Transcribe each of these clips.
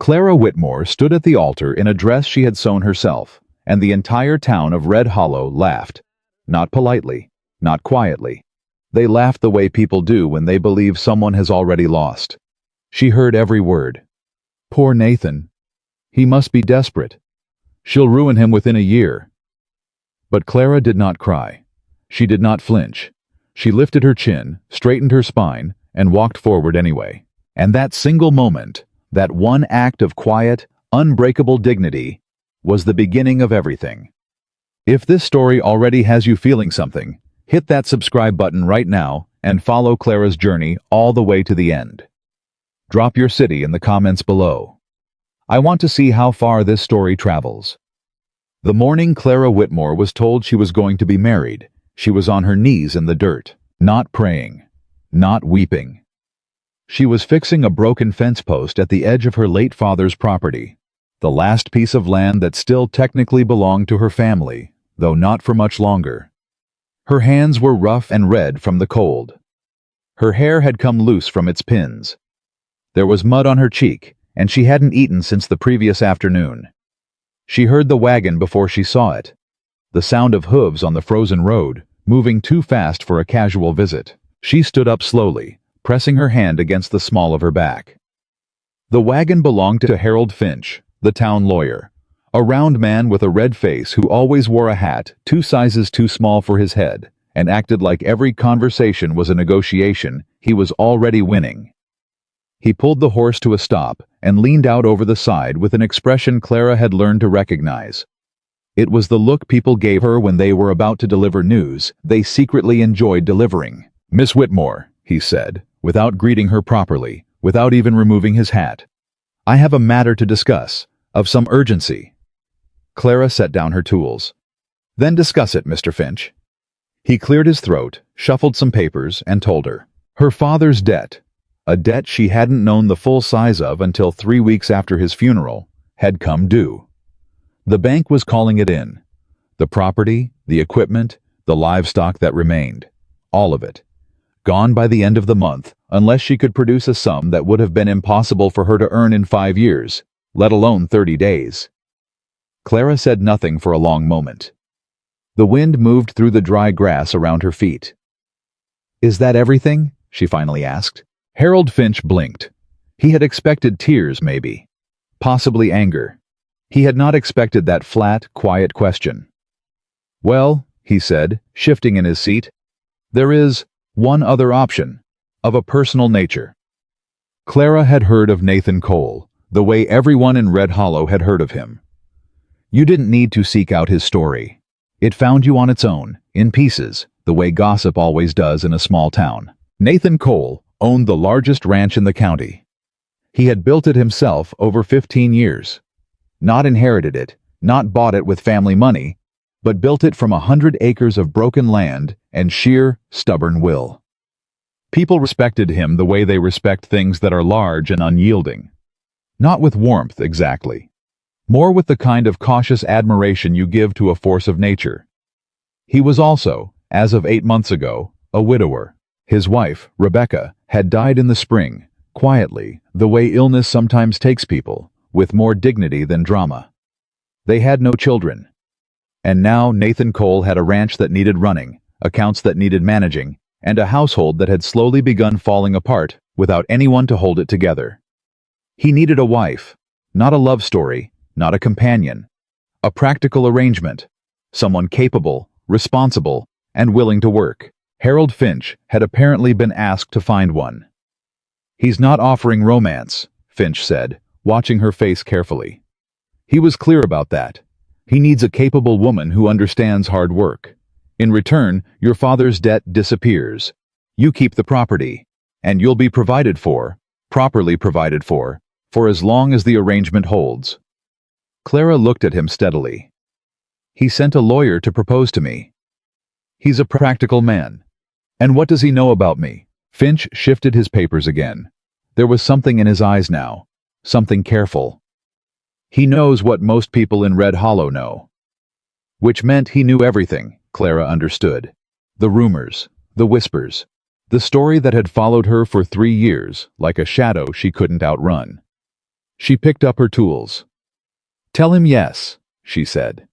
Clara Whitmore stood at the altar in a dress she had sewn herself, and the entire town of Red Hollow laughed. Not politely, not quietly. They laughed the way people do when they believe someone has already lost. She heard every word. Poor Nathan. He must be desperate. She'll ruin him within a year. But Clara did not cry. She did not flinch. She lifted her chin, straightened her spine, and walked forward anyway. And that single moment, that one act of quiet, unbreakable dignity, was the beginning of everything. If this story already has you feeling something, hit that subscribe button right now and follow Clara's journey all the way to the end. Drop your city in the comments below. I want to see how far this story travels. The morning Clara Whitmore was told she was going to be married, she was on her knees in the dirt, not praying, not weeping. She was fixing a broken fence post at the edge of her late father's property, the last piece of land that still technically belonged to her family, though not for much longer. Her hands were rough and red from the cold. Her hair had come loose from its pins. There was mud on her cheek, and she hadn't eaten since the previous afternoon. She heard the wagon before she saw it, the sound of hooves on the frozen road, moving too fast for a casual visit. She stood up slowly, pressing her hand against the small of her back. The wagon belonged to Harold Finch, the town lawyer, a round man with a red face who always wore a hat 2 sizes too small for his head and acted like every conversation was a negotiation he was already winning. He pulled the horse to a stop and leaned out over the side with an expression Clara had learned to recognize. It was the look people gave her when they were about to deliver news they secretly enjoyed delivering. "Miss Whitmore," he said, without greeting her properly, without even removing his hat. "I have a matter to discuss, of some urgency." Clara set down her tools. "Then discuss it, Mr. Finch." He cleared his throat, shuffled some papers, and told her. Her father's debt, a debt she hadn't known the full size of until 3 weeks after his funeral, had come due. The bank was calling it in. The property, the equipment, the livestock that remained, all of it. Gone by the end of the month, unless she could produce a sum that would have been impossible for her to earn in 5 years, let alone 30 days. Clara said nothing for a long moment. The wind moved through the dry grass around her feet. "Is that everything?" she finally asked. Harold Finch blinked. He had expected tears, maybe. Possibly anger. He had not expected that flat, quiet question. "Well," he said, shifting in his seat, "there is one other option, of a personal nature." Clara had heard of Nathan Cole, the way everyone in Red Hollow had heard of him. You didn't need to seek out his story. It found you on its own, in pieces, the way gossip always does in a small town. Nathan Cole owned the largest ranch in the county. He had built it himself over 15 years. Not inherited it, not bought it with family money, but built it from 100 acres of broken land and sheer, stubborn will. People respected him the way they respect things that are large and unyielding. Not with warmth, exactly. More with the kind of cautious admiration you give to a force of nature. He was also, as of 8 months ago, a widower. His wife, Rebecca, had died in the spring, quietly, the way illness sometimes takes people, with more dignity than drama. They had no children. And now Nathan Cole had a ranch that needed running, accounts that needed managing, and a household that had slowly begun falling apart without anyone to hold it together. He needed a wife, not a love story, not a companion, a practical arrangement, someone capable, responsible, and willing to work. Harold Finch had apparently been asked to find one. "He's not offering romance," Finch said, watching her face carefully. He was clear about that. He needs a capable woman who understands hard work. In return, your father's debt disappears. You keep the property, and you'll be provided for, properly provided for as long as the arrangement holds. Clara looked at him steadily. "He sent a lawyer to propose to me. He's a practical man. And what does he know about me?" Finch shifted his papers again. There was something in his eyes now, something careful. "He knows what most people in Red Hollow know." Which meant he knew everything, Clara understood. The rumors, the whispers, the story that had followed her for 3 years, like a shadow she couldn't outrun. She picked up her tools. "Tell him yes," she said.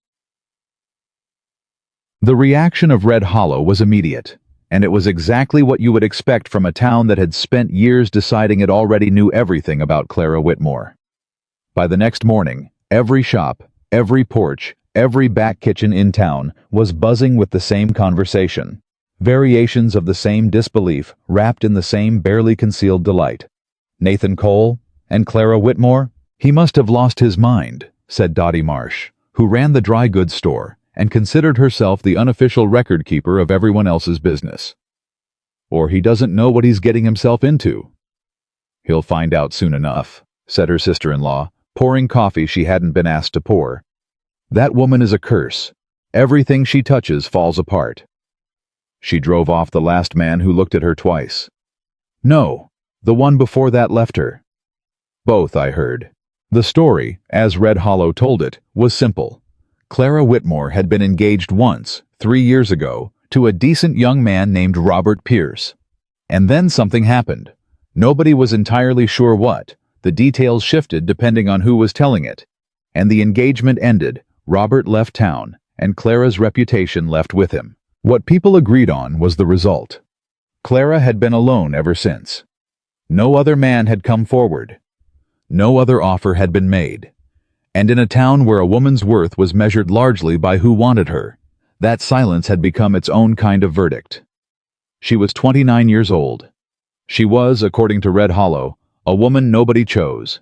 The reaction of Red Hollow was immediate, and it was exactly what you would expect from a town that had spent years deciding it already knew everything about Clara Whitmore. By the next morning, every shop, every porch, every back kitchen in town was buzzing with the same conversation. Variations of the same disbelief wrapped in the same barely concealed delight. Nathan Cole and Clara Whitmore? "He must have lost his mind," said Dottie Marsh, who ran the dry goods store and considered herself the unofficial record keeper of everyone else's business. "Or he doesn't know what he's getting himself into." "He'll find out soon enough," said her sister-in-law, pouring coffee she hadn't been asked to pour. "That woman is a curse. Everything she touches falls apart." She drove off the last man who looked at her twice. "No, the one before that left her." "Both, I heard." The story, as Red Hollow told it, was simple. Clara Whitmore had been engaged once, 3 years ago, to a decent young man named Robert Pierce. And then something happened. Nobody was entirely sure what. The details shifted depending on who was telling it. And the engagement ended. Robert left town, and Clara's reputation left with him. What people agreed on was the result. Clara had been alone ever since. No other man had come forward. No other offer had been made. And in a town where a woman's worth was measured largely by who wanted her, that silence had become its own kind of verdict. She was 29 years old. She was, according to Red Hollow, a woman nobody chose.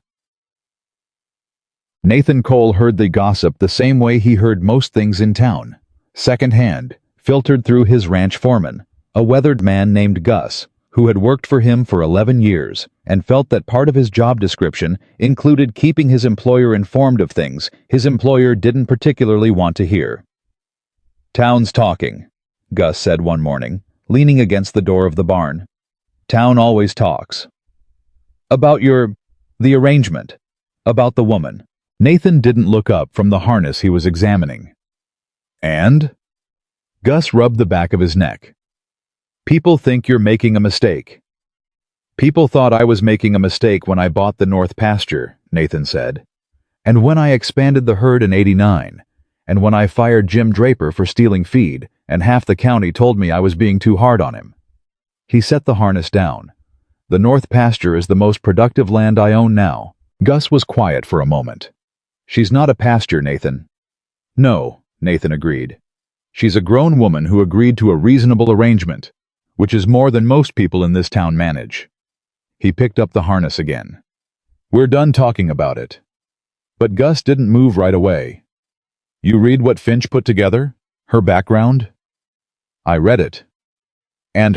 Nathan Cole heard the gossip the same way he heard most things in town. Second-hand, filtered through his ranch foreman, a weathered man named Gus, who had worked for him for 11 years and felt that part of his job description included keeping his employer informed of things his employer didn't particularly want to hear. "Town's talking," Gus said one morning, leaning against the door of the barn. "Town always talks. About the arrangement. About the woman." Nathan didn't look up from the harness he was examining. "And?" Gus rubbed the back of his neck. "People think you're making a mistake." "People thought I was making a mistake when I bought the North pasture," Nathan said. "And when I expanded the herd in '89, and when I fired Jim Draper for stealing feed, and half the county told me I was being too hard on him." He set the harness down. "The North pasture is the most productive land I own now." Gus was quiet for a moment. "She's not a pasture, Nathan." "No," Nathan agreed. "She's a grown woman who agreed to a reasonable arrangement, which is more than most people in this town manage." He picked up the harness again. "We're done talking about it." But Gus didn't move right away. "You read what Finch put together? Her background?" "I read it." "And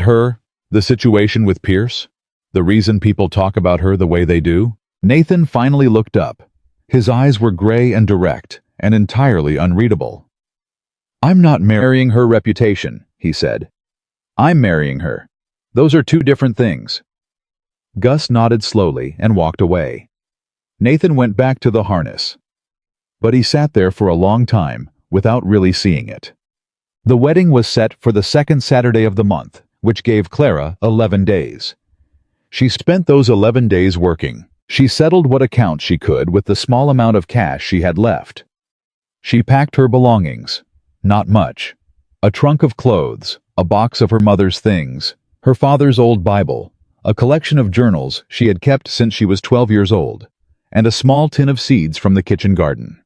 the situation with Pierce? The reason people talk about her the way they do?" Nathan finally looked up. His eyes were gray and direct, and entirely unreadable. "I'm not marrying her reputation," he said. "I'm marrying her. Those are two different things." Gus nodded slowly and walked away. Nathan went back to the harness. But he sat there for a long time without really seeing it. The wedding was set for the second Saturday of the month, which gave Clara 11 days. She spent those 11 days working. She settled what accounts she could with the small amount of cash she had left. She packed her belongings. Not much. A trunk of clothes, a box of her mother's things, her father's old Bible, a collection of journals she had kept since she was 12 years old, and a small tin of seeds from the kitchen garden.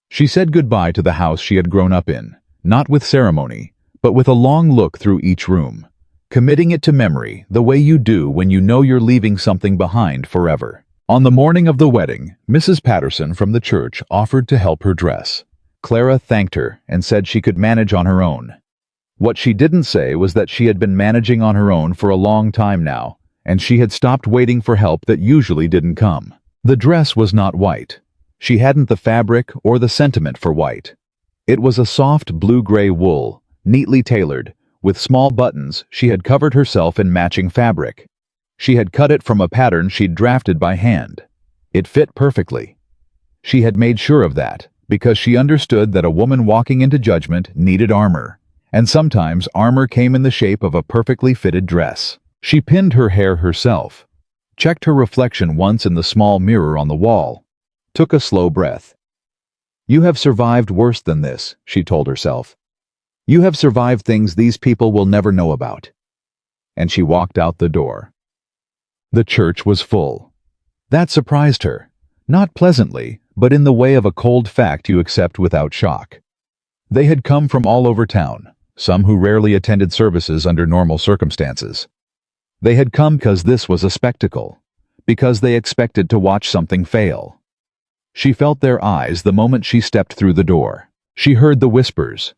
She said goodbye to the house she had grown up in, not with ceremony, but with a long look through each room, committing it to memory the way you do when you know you're leaving something behind forever. On the morning of the wedding, Mrs. Patterson from the church offered to help her dress. Clara thanked her and said she could manage on her own. What she didn't say was that she had been managing on her own for a long time now, and she had stopped waiting for help that usually didn't come. The dress was not white. She hadn't the fabric or the sentiment for white. It was a soft blue-gray wool, neatly tailored. With small buttons, she had covered herself in matching fabric. She had cut it from a pattern she'd drafted by hand. It fit perfectly. She had made sure of that, because she understood that a woman walking into judgment needed armor, and sometimes armor came in the shape of a perfectly fitted dress. She pinned her hair herself. checked her reflection once in the small mirror on the wall, took a slow breath. "You have survived worse than this," she told herself. "You have survived things these people will never know about." And she walked out the door. The church was full. That surprised her, not pleasantly, but in the way of a cold fact you accept without shock. They had come from all over town, some who rarely attended services under normal circumstances. They had come because this was a spectacle, because they expected to watch something fail. She felt their eyes the moment she stepped through the door. She heard the whispers,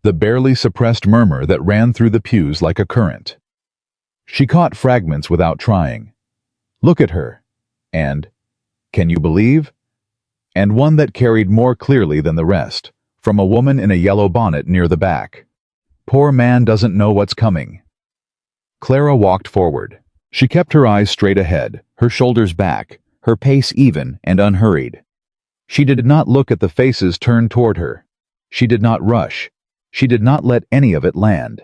the barely suppressed murmur that ran through the pews like a current. She caught fragments without trying. "Look at her," and "Can you believe?" And one that carried more clearly than the rest, from a woman in a yellow bonnet near the back. "Poor man doesn't know what's coming." Clara walked forward. She kept her eyes straight ahead, her shoulders back, her pace even and unhurried. She did not look at the faces turned toward her. She did not rush. She did not let any of it land.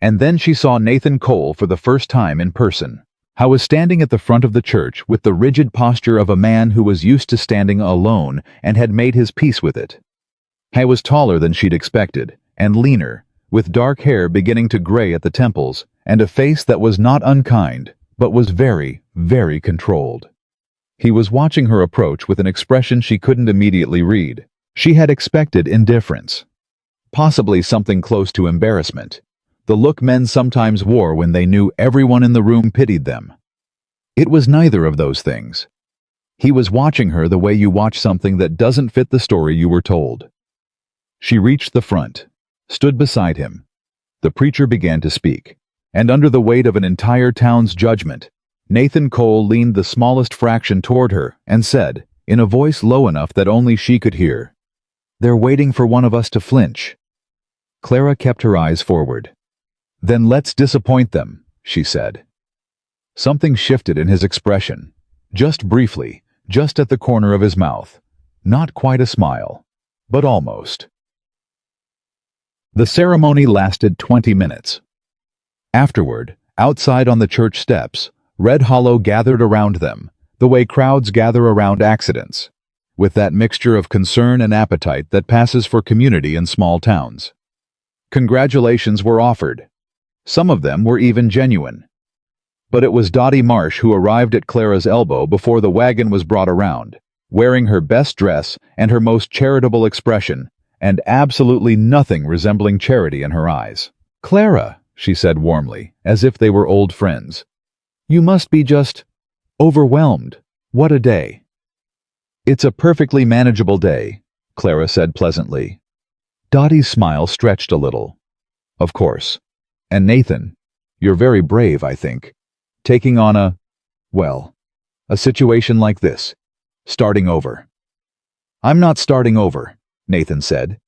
And then she saw Nathan Cole for the first time in person. He was standing at the front of the church with the rigid posture of a man who was used to standing alone and had made his peace with it. He was taller than she'd expected, and leaner, with dark hair beginning to gray at the temples, and a face that was not unkind, but was very, very controlled. He was watching her approach with an expression she couldn't immediately read. She had expected indifference, possibly something close to embarrassment, the look men sometimes wore when they knew everyone in the room pitied them. It was neither of those things. He was watching her the way you watch something that doesn't fit the story you were told. She reached the front, stood beside him. The preacher began to speak, and under the weight of an entire town's judgment, Nathan Cole leaned the smallest fraction toward her and said, in a voice low enough that only she could hear, "They're waiting for one of us to flinch." Clara kept her eyes forward. "Then let's disappoint them," she said. Something shifted in his expression, just briefly, just at the corner of his mouth. Not quite a smile, but almost. The ceremony lasted 20 minutes. Afterward, outside on the church steps, Red Hollow gathered around them, the way crowds gather around accidents, with that mixture of concern and appetite that passes for community in small towns. Congratulations were offered. Some of them were even genuine. But it was Dottie Marsh who arrived at Clara's elbow before the wagon was brought around, wearing her best dress and her most charitable expression, and absolutely nothing resembling charity in her eyes. "Clara," she said warmly, as if they were old friends, "you must be just overwhelmed. What a day." "It's a perfectly manageable day," Clara said pleasantly. Dottie's smile stretched a little. "Of course. And Nathan, you're very brave, I think, taking on a situation like this, starting over." "I'm not starting over," Nathan said.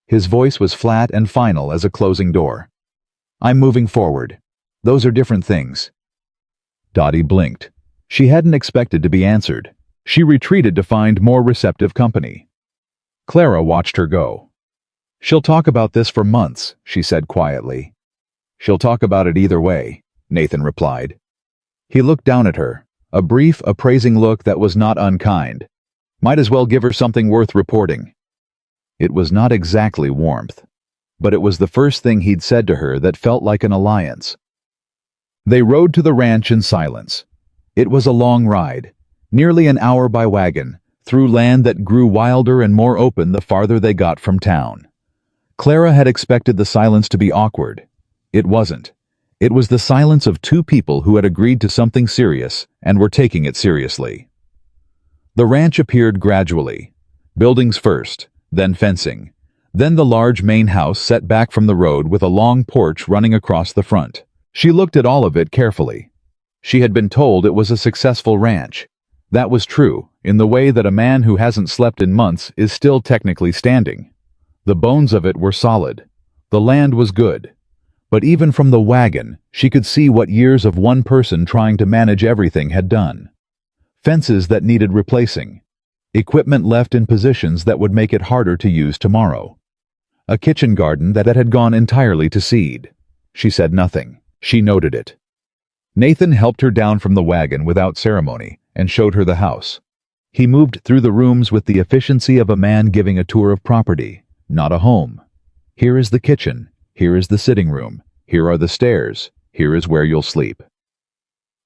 His voice was flat and final as a closing door. "I'm moving forward. Those are different things." Dottie blinked. She hadn't expected to be answered. She retreated to find more receptive company. Clara watched her go. "She'll talk about this for months," she said quietly. "She'll talk about it either way," Nathan replied. He looked down at her, a brief, appraising look that was not unkind. Might as well give her something worth reporting. It was not exactly warmth, but it was the first thing he'd said to her that felt like an alliance. They rode to the ranch in silence. It was a long ride, nearly an hour by wagon, through land that grew wilder and more open the farther they got from town. Clara had expected the silence to be awkward. It wasn't. It was the silence of two people who had agreed to something serious and were taking it seriously. The ranch appeared gradually. Buildings first, then fencing, then the large main house set back from the road with a long porch running across the front. She looked at all of it carefully. She had been told it was a successful ranch. That was true, in the way that a man who hasn't slept in months is still technically standing. The bones of it were solid. The land was good. But even from the wagon, she could see what years of one person trying to manage everything had done. Fences that needed replacing. Equipment left in positions that would make it harder to use tomorrow. A kitchen garden that had gone entirely to seed. She said nothing. She noted it. Nathan helped her down from the wagon without ceremony and showed her the house. He moved through the rooms with the efficiency of a man giving a tour of property, not a home. Here is the kitchen. Here is the sitting room. Here are the stairs. Here is where you'll sleep.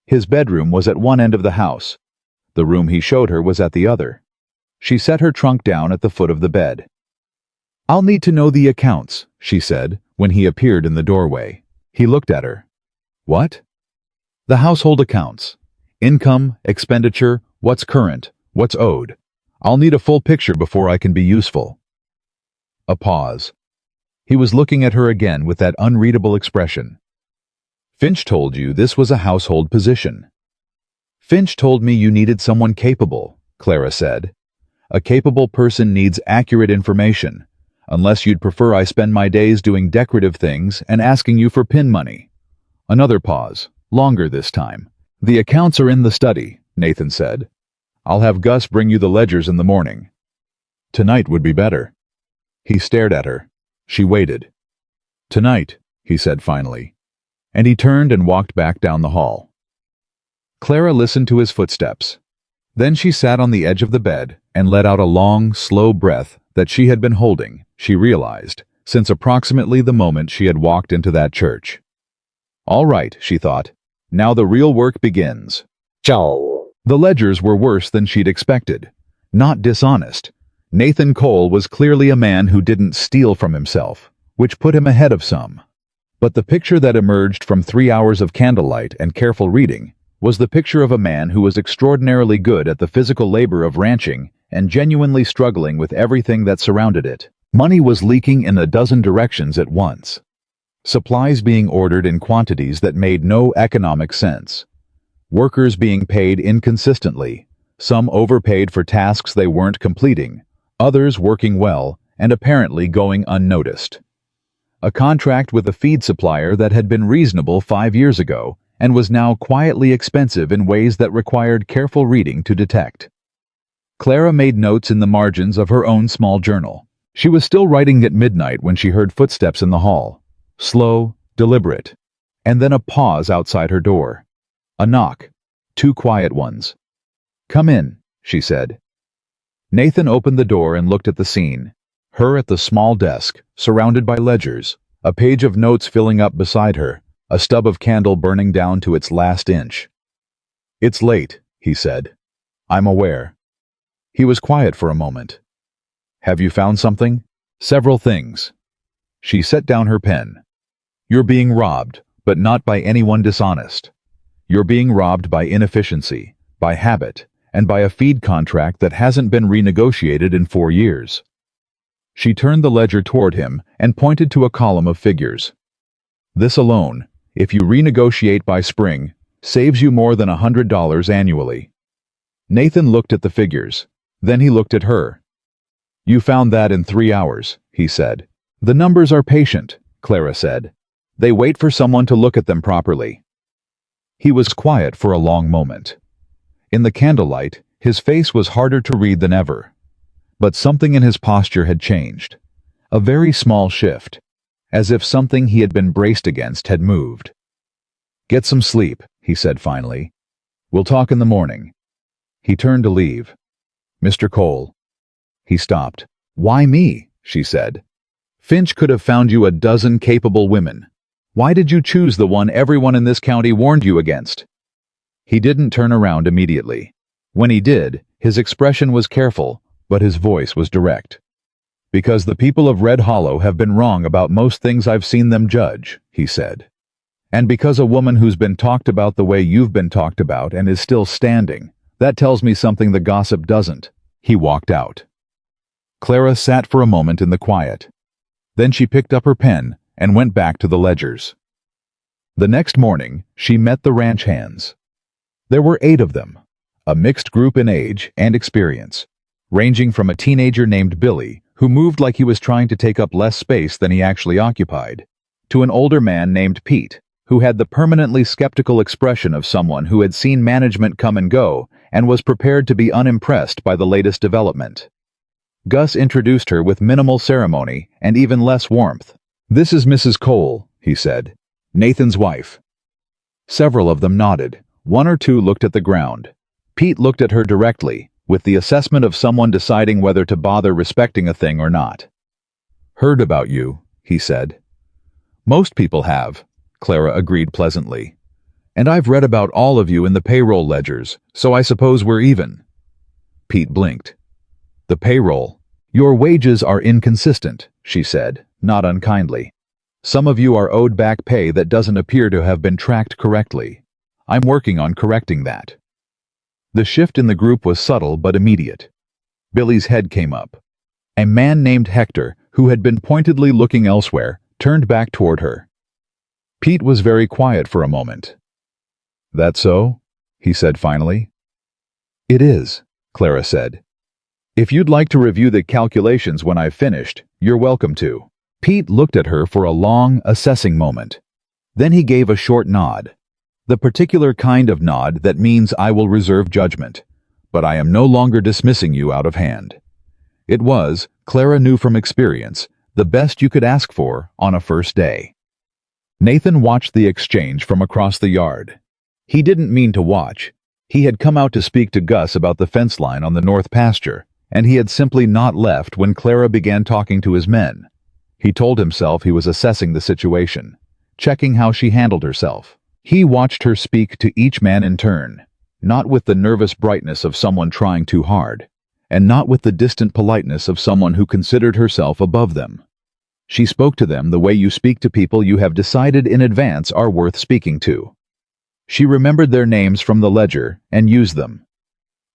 His bedroom was at one end of the house. The room he showed her was at the other. She set her trunk down at the foot of the bed. "I'll need to know the accounts," she said, when he appeared in the doorway. He looked at her. "What?" "The household accounts. Income, expenditure, what's current, what's owed. I'll need a full picture before I can be useful." A pause. He was looking at her again with that unreadable expression. "Finch told you this was a household position." "Finch told me you needed someone capable," Clara said. "A capable person needs accurate information, unless you'd prefer I spend my days doing decorative things and asking you for pin money." Another pause, longer this time. "The accounts are in the study," Nathan said. "I'll have Gus bring you the ledgers in the morning." "Tonight would be better." He stared at her. She waited. "Tonight," he said finally, and he turned and walked back down the hall. Clara listened to his footsteps. Then she sat on the edge of the bed and let out a long, slow breath that she had been holding, she realized, since approximately the moment she had walked into that church. All right, she thought. Now the real work begins. Ciao. The ledgers were worse than she'd expected. Not dishonest. Nathan Cole was clearly a man who didn't steal from himself, which put him ahead of some. But the picture that emerged from 3 hours of candlelight and careful reading was the picture of a man who was extraordinarily good at the physical labor of ranching and genuinely struggling with everything that surrounded it. Money was leaking in a dozen directions at once. Supplies being ordered in quantities that made no economic sense. Workers being paid inconsistently, some overpaid for tasks they weren't completing, others working well and apparently going unnoticed. A contract with a feed supplier that had been reasonable 5 years ago and was now quietly expensive in ways that required careful reading to detect. Clara made notes in the margins of her own small journal. She was still writing at midnight when she heard footsteps in the hall. Slow, deliberate, and then a pause outside her door. A knock. 2 quiet ones. "Come in," she said. Nathan opened the door and looked at the scene. Her at the small desk, surrounded by ledgers, a page of notes filling up beside her, a stub of candle burning down to its last inch. "It's late," he said. "I'm aware." He was quiet for a moment. "Have you found something?" "Several things." She set down her pen. "You're being robbed, but not by anyone dishonest. You're being robbed by inefficiency, by habit, and by a feed contract that hasn't been renegotiated in 4 years. She turned the ledger toward him and pointed to a column of figures. "This alone, if you renegotiate by spring, saves you more than $100 annually." Nathan looked at the figures. Then he looked at her. "You found that in 3 hours, he said. "The numbers are patient," Clara said. "They wait for someone to look at them properly." He was quiet for a long moment. In the candlelight, his face was harder to read than ever. But something in his posture had changed. A very small shift, as if something he had been braced against had moved. "Get some sleep," he said finally. "We'll talk in the morning." He turned to leave. "Mr. Cole." He stopped. "Why me?" she said. "Finch could have found you a dozen capable women. Why did you choose the one everyone in this county warned you against?" He didn't turn around immediately. When he did, his expression was careful, but his voice was direct. "Because the people of Red Hollow have been wrong about most things I've seen them judge," he said. "And because a woman who's been talked about the way you've been talked about and is still standing, that tells me something the gossip doesn't." He walked out. Clara sat for a moment in the quiet. Then she picked up her pen and went back to the ledgers. The next morning, she met the ranch hands. There were 8 of them, a mixed group in age and experience, ranging from a teenager named Billy, who moved like he was trying to take up less space than he actually occupied, to an older man named Pete, who had the permanently skeptical expression of someone who had seen management come and go and was prepared to be unimpressed by the latest development. Gus introduced her with minimal ceremony and even less warmth. "This is Mrs. Cole," he said. "Nathan's wife." Several of them nodded. One or two looked at the ground. Pete looked at her directly, with the assessment of someone deciding whether to bother respecting a thing or not. "Heard about you," he said. "Most people have," Clara agreed pleasantly. "And I've read about all of you in the payroll ledgers, so I suppose we're even." Pete blinked. "The payroll? Your wages are inconsistent," she said, not unkindly. "Some of you are owed back pay that doesn't appear to have been tracked correctly. I'm working on correcting that." The shift in the group was subtle but immediate. Billy's head came up. A man named Hector, who had been pointedly looking elsewhere, turned back toward her. Pete was very quiet for a moment. "That so?" he said finally. "It is," Clara said. "If you'd like to review the calculations when I've finished, you're welcome to." Pete looked at her for a long, assessing moment. Then he gave a short nod. The particular kind of nod that means I will reserve judgment, but I am no longer dismissing you out of hand. It was, Clara knew from experience, the best you could ask for on a first day. Nathan watched the exchange from across the yard. He didn't mean to watch. He had come out to speak to Gus about the fence line on the north pasture, and he had simply not left when Clara began talking to his men. He told himself he was assessing the situation, checking how she handled herself. He watched her speak to each man in turn, not with the nervous brightness of someone trying too hard, and not with the distant politeness of someone who considered herself above them. She spoke to them the way you speak to people you have decided in advance are worth speaking to. She remembered their names from the ledger and used them.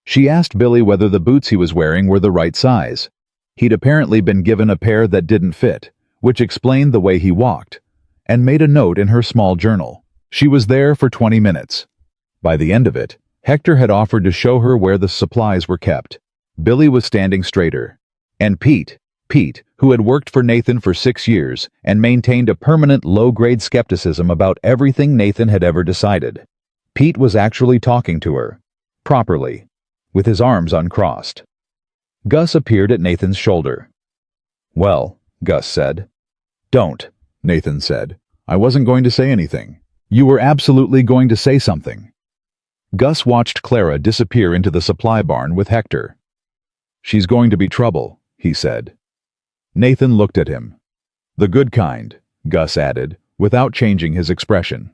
She asked Billy whether the boots he was wearing were the right size. He'd apparently been given a pair that didn't fit, which explained the way he walked, and made a note in her small journal. She was there for 20 minutes. By the end of it, Hector had offered to show her where the supplies were kept. Billy was standing straighter. And Pete, who had worked for Nathan for 6 years and maintained a permanent low-grade skepticism about everything Nathan had ever decided. Pete was actually talking to her, properly, with his arms uncrossed. Gus appeared at Nathan's shoulder. "Well," Gus said. "Don't," Nathan said. "I wasn't going to say anything." "You were absolutely going to say something." Gus watched Clara disappear into the supply barn with Hector. "She's going to be trouble," he said. Nathan looked at him. "The good kind," Gus added, without changing his expression.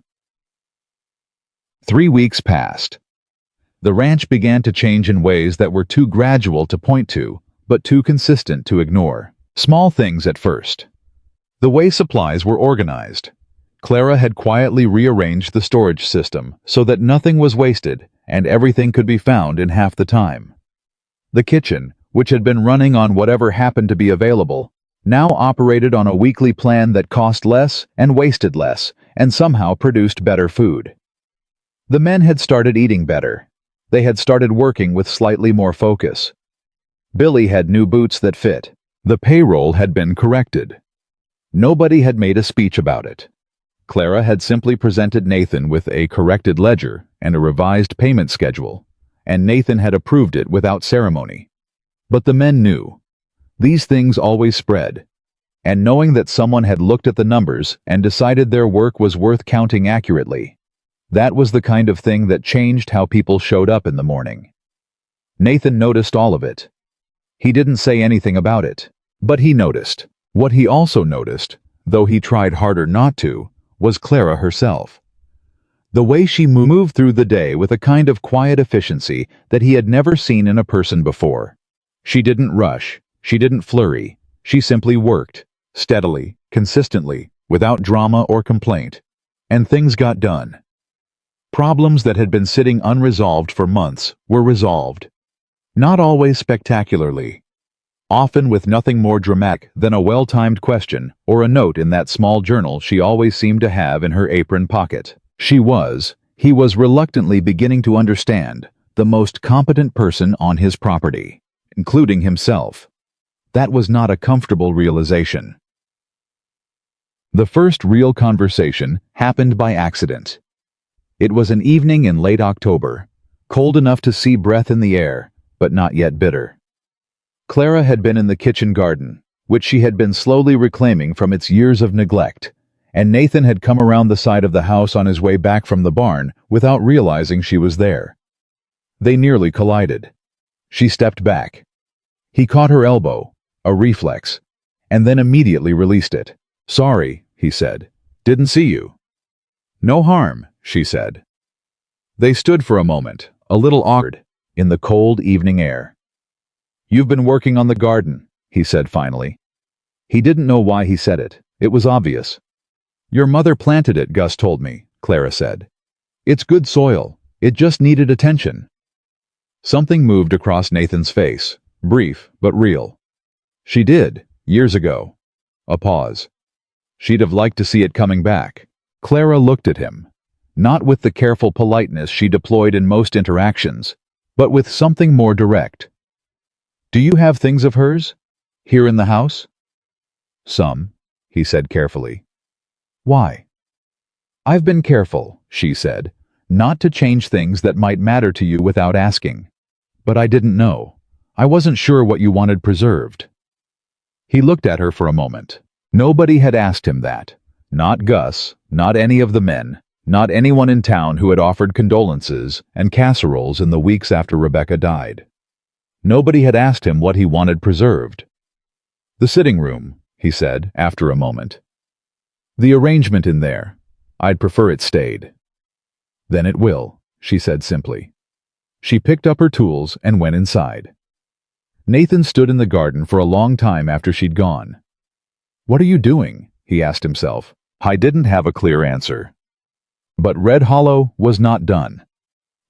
3 weeks passed. The ranch began to change in ways that were too gradual to point to, but too consistent to ignore. Small things at first. The way supplies were organized. Clara had quietly rearranged the storage system so that nothing was wasted and everything could be found in half the time. The kitchen, which had been running on whatever happened to be available, now operated on a weekly plan that cost less and wasted less and somehow produced better food. The men had started eating better. They had started working with slightly more focus. Billy had new boots that fit. The payroll had been corrected. Nobody had made a speech about it. Clara had simply presented Nathan with a corrected ledger and a revised payment schedule, and Nathan had approved it without ceremony. But the men knew. These things always spread, and knowing that someone had looked at the numbers and decided their work was worth counting accurately, that was the kind of thing that changed how people showed up in the morning. Nathan noticed all of it. He didn't say anything about it, but he noticed. What he also noticed, though he tried harder not to, was Clara herself. The way she moved through the day with a kind of quiet efficiency that he had never seen in a person before. She didn't rush, she didn't flurry, she simply worked, steadily, consistently, without drama or complaint. And things got done. Problems that had been sitting unresolved for months were resolved. Not always spectacularly. Often with nothing more dramatic than a well-timed question or a note in that small journal she always seemed to have in her apron pocket. He was reluctantly beginning to understand the most competent person on his property, including himself. That was not a comfortable realization. The first real conversation happened by accident. It was an evening in late October, cold enough to see breath in the air, but not yet bitter. Clara had been in the kitchen garden, which she had been slowly reclaiming from its years of neglect, and Nathan had come around the side of the house on his way back from the barn without realizing she was there. They nearly collided. She stepped back. He caught her elbow, a reflex, and then immediately released it. "Sorry," he said. "Didn't see you." "No harm," she said. They stood for a moment, a little awkward, in the cold evening air. "You've been working on the garden," he said finally. He didn't know why he said it. It was obvious. "Your mother planted it," Gus told me, Clara said. "It's good soil. It just needed attention." Something moved across Nathan's face, brief but real. "She did, years ago." A pause. "She'd have liked to see it coming back." Clara looked at him, not with the careful politeness she deployed in most interactions, but with something more direct. "Do you have things of hers? Here in the house?" "Some," he said carefully. "Why?" "I've been careful," she said, "not to change things that might matter to you without asking. But I didn't know. I wasn't sure what you wanted preserved." He looked at her for a moment. Nobody had asked him that. Not Gus, not any of the men, not anyone in town who had offered condolences and casseroles in the weeks after Rebecca died. Nobody had asked him what he wanted preserved. "The sitting room," he said after a moment. "The arrangement in there. I'd prefer it stayed." "Then it will," she said simply. She picked up her tools and went inside. Nathan stood in the garden for a long time after she'd gone. "What are you doing?" he asked himself. I didn't have a clear answer. But Red Hollow was not done.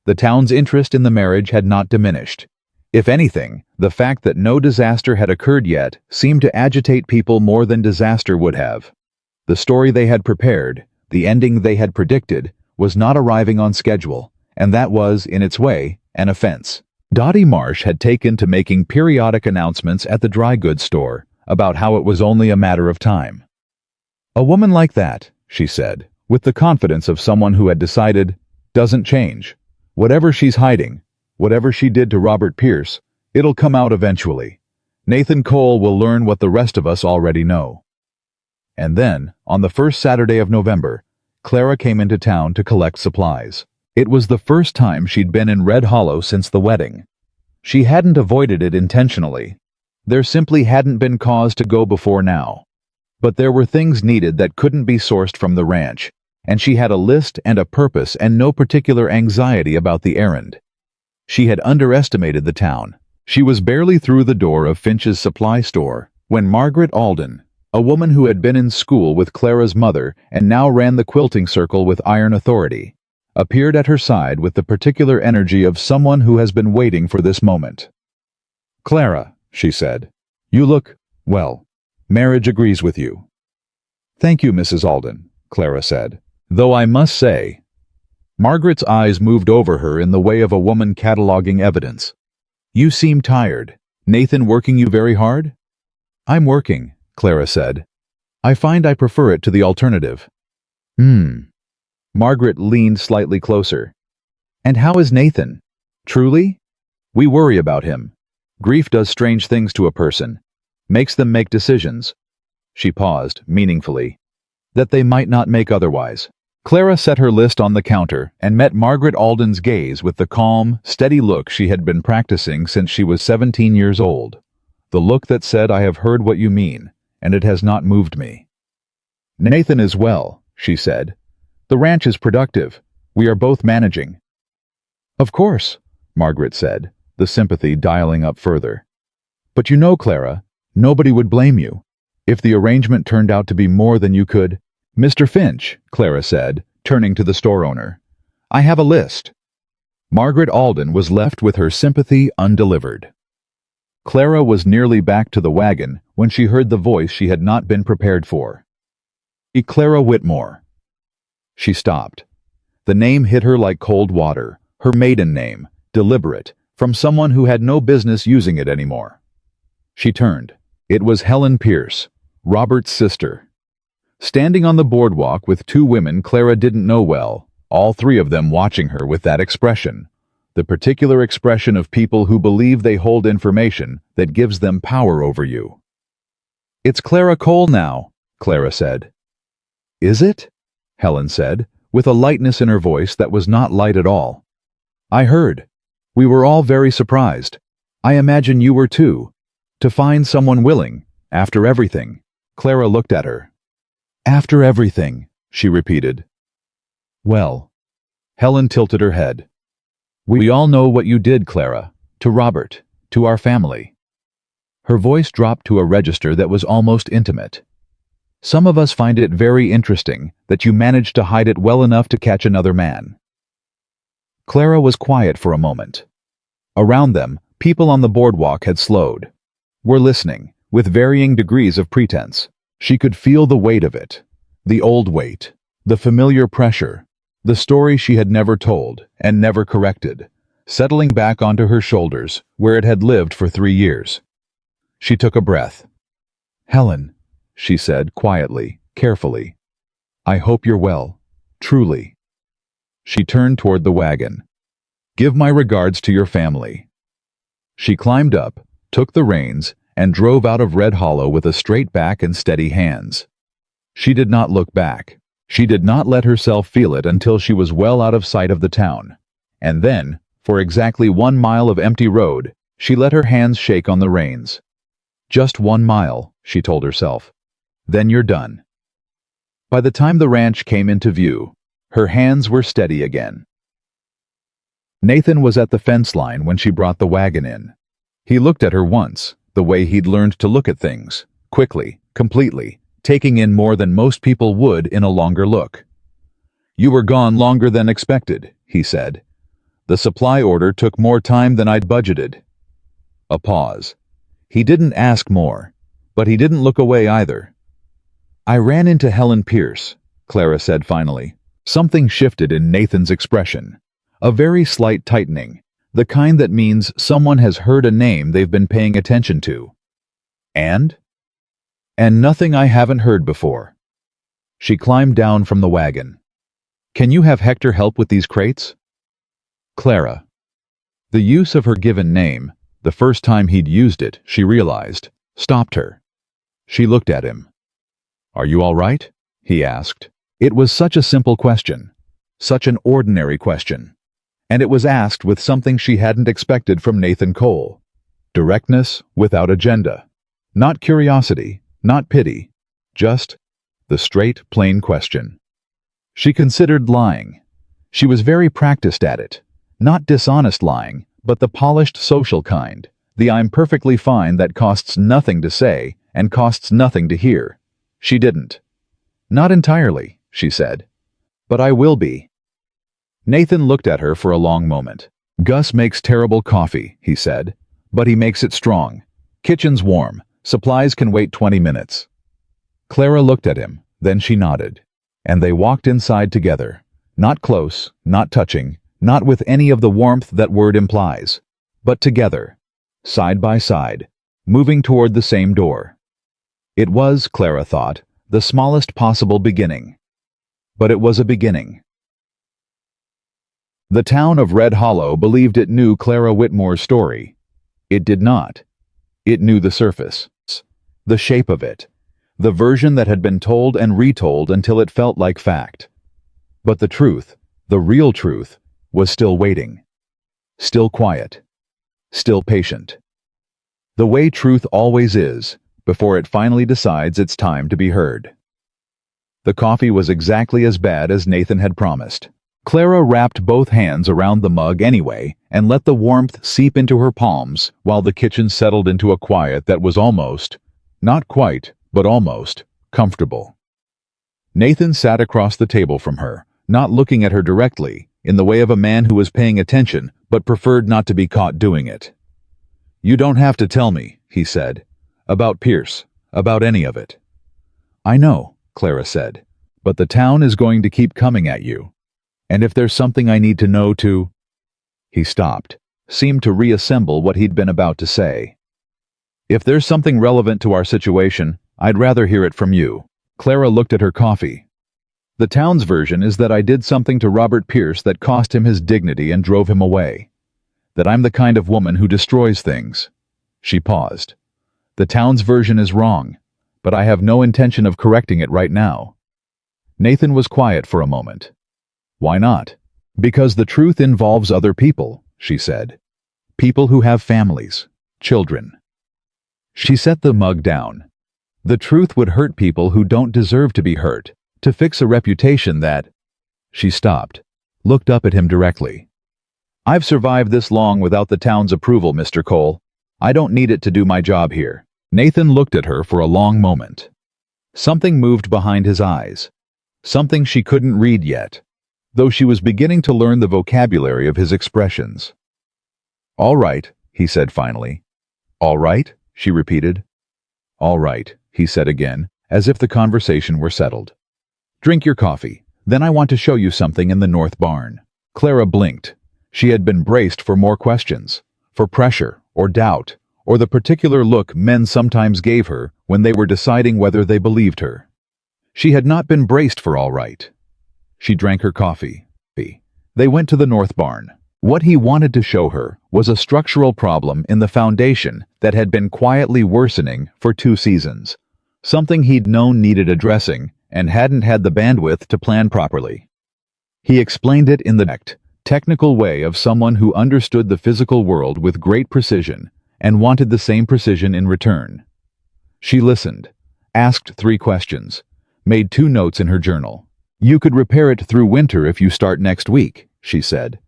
The town's interest in the marriage had not diminished. If anything, the fact that no disaster had occurred yet seemed to agitate people more than disaster would have. The story they had prepared, the ending they had predicted, was not arriving on schedule, and that was, in its way, an offense. Dottie Marsh had taken to making periodic announcements at the dry goods store about how it was only a matter of time. "A woman like that," she said, with the confidence of someone who had decided, "doesn't change. Whatever she's hiding, whatever she did to Robert Pierce, it'll come out eventually. Nathan Cole will learn what the rest of us already know." And then, on the first Saturday of November, Clara came into town to collect supplies. It was the first time she'd been in Red Hollow since the wedding. She hadn't avoided it intentionally. There simply hadn't been cause to go before now. But there were things needed that couldn't be sourced from the ranch, and she had a list and a purpose and no particular anxiety about the errand. She had underestimated the town. She was barely through the door of Finch's supply store when Margaret Alden, a woman who had been in school with Clara's mother and now ran the quilting circle with iron authority, appeared at her side with the particular energy of someone who has been waiting for this moment. "Clara," she said, "you look, well, marriage agrees with you." "Thank you, Mrs. Alden," Clara said, "though I must say—" Margaret's eyes moved over her in the way of a woman cataloging evidence. "You seem tired. Nathan working you very hard?" "I'm working," Clara said. "I find I prefer it to the alternative." Margaret leaned slightly closer. "And how is Nathan? Truly? We worry about him. Grief does strange things to a person. Makes them make decisions." She paused, meaningfully, "that they might not make otherwise." Clara set her list on the counter and met Margaret Alden's gaze with the calm, steady look she had been practicing since she was 17 years old. The look that said, "I have heard what you mean, and it has not moved me." "Nathan is well," she said. "The ranch is productive. We are both managing." "Of course," Margaret said, the sympathy dialing up further. "But you know, Clara, nobody would blame you. If the arrangement turned out to be more than you could—" "Mr. Finch," Clara said, turning to the store owner, "I have a list." Margaret Alden was left with her sympathy undelivered. Clara was nearly back to the wagon when she heard the voice she had not been prepared for. "Clara Whitmore." She stopped. The name hit her like cold water, her maiden name, deliberate, from someone who had no business using it anymore. She turned. It was Helen Pierce, Robert's sister. Standing on the boardwalk with two women Clara didn't know well, all three of them watching her with that expression, the particular expression of people who believe they hold information that gives them power over you. "It's Clara Cole now," Clara said. Is it? Helen said, with a lightness in her voice that was not light at all. I heard. We were all very surprised. I imagine you were too. To find someone willing, after everything. Clara looked at her. After everything, she repeated. Well. Helen tilted her head. We all know what you did, Clara. To Robert. To our family. Her voice dropped to a register that was almost intimate. Some of us find it very interesting that you managed to hide it well enough to catch another man. Clara was quiet for a moment. Around them, people on the boardwalk had slowed. Were listening, with varying degrees of pretense. She could feel the weight of it. The old weight. The familiar pressure. The story she had never told and never corrected, settling back onto her shoulders where it had lived for 3 years. She took a breath. Helen, she said quietly, carefully. I hope you're well. Truly. She turned toward the wagon. Give my regards to your family. She climbed up, took the reins, and drove out of Red Hollow with a straight back and steady hands. She did not look back. She did not let herself feel it until she was well out of sight of the town. And then, for exactly 1 mile of empty road, she let her hands shake on the reins. Just 1 mile, she told herself. Then you're done. By the time the ranch came into view, her hands were steady again. Nathan was at the fence line when she brought the wagon in. He looked at her once, the way he'd learned to look at things, quickly, completely, taking in more than most people would in a longer look. You were gone longer than expected, he said. The supply order took more time than I'd budgeted. A pause. He didn't ask more, but he didn't look away either. I ran into Helen Pierce, Clara said finally. Something shifted in Nathan's expression. A very slight tightening, the kind that means someone has heard a name they've been paying attention to. And nothing I haven't heard before. She climbed down from the wagon. Can you have Hector help with these crates? Clara. The use of her given name, the first time he'd used it, she realized, stopped her. She looked at him. Are you all right? He asked. It was such a simple question, such an ordinary question. And it was asked with something she hadn't expected from Nathan Cole. Directness without agenda. Not curiosity, not pity, just the straight, plain question. She considered lying. She was very practiced at it. Not dishonest lying, but the polished social kind, the I'm perfectly fine that costs nothing to say and costs nothing to hear. She didn't. Not entirely, she said. But I will be. Nathan looked at her for a long moment. Gus makes terrible coffee, he said, but he makes it strong. Kitchen's warm. Supplies can wait 20 minutes. Clara looked at him, then she nodded. And they walked inside together. Not close, not touching, not with any of the warmth that word implies. But together, side by side, moving toward the same door. It was, Clara thought, the smallest possible beginning. But it was a beginning. The town of Red Hollow believed it knew Clara Whitmore's story. It did not. It knew the surface. The shape of it. The version that had been told and retold until it felt like fact. But the truth, the real truth, was still waiting. Still quiet. Still patient. The way truth always is, before it finally decides it's time to be heard. The coffee was exactly as bad as Nathan had promised. Clara wrapped both hands around the mug anyway and let the warmth seep into her palms while the kitchen settled into a quiet that was almost, not quite, but almost, comfortable. Nathan sat across the table from her, not looking at her directly, in the way of a man who was paying attention but preferred not to be caught doing it. You don't have to tell me, he said, about Pierce, about any of it. I know, Clara said, but the town is going to keep coming at you. And if there's something I need to know to... He stopped, seemed to reassemble what he'd been about to say. If there's something relevant to our situation, I'd rather hear it from you. Clara looked at her coffee. The town's version is that I did something to Robert Pierce that cost him his dignity and drove him away. That I'm the kind of woman who destroys things. She paused. The town's version is wrong, but I have no intention of correcting it right now. Nathan was quiet for a moment. Why not? Because the truth involves other people, she said. People who have families, children. She set the mug down. The truth would hurt people who don't deserve to be hurt, to fix a reputation that... She stopped, looked up at him directly. I've survived this long without the town's approval, Mr. Cole. I don't need it to do my job here. Nathan looked at her for a long moment. Something moved behind his eyes. Something she couldn't read yet, though she was beginning to learn the vocabulary of his expressions. All right, he said finally. All right, she repeated. All right, he said again, as if the conversation were settled. Drink your coffee, then I want to show you something in the north barn. Clara blinked. She had been braced for more questions, for pressure or doubt, or the particular look men sometimes gave her when they were deciding whether they believed her. She had not been braced for all right. She drank her coffee. They went to the north barn. What he wanted to show her was a structural problem in the foundation that had been quietly worsening for 2 seasons. Something he'd known needed addressing and hadn't had the bandwidth to plan properly. He explained it in the technical way of someone who understood the physical world with great precision and wanted the same precision in return. She listened, asked 3 questions, made 2 notes in her journal. You could repair it through winter if you start next week, she said.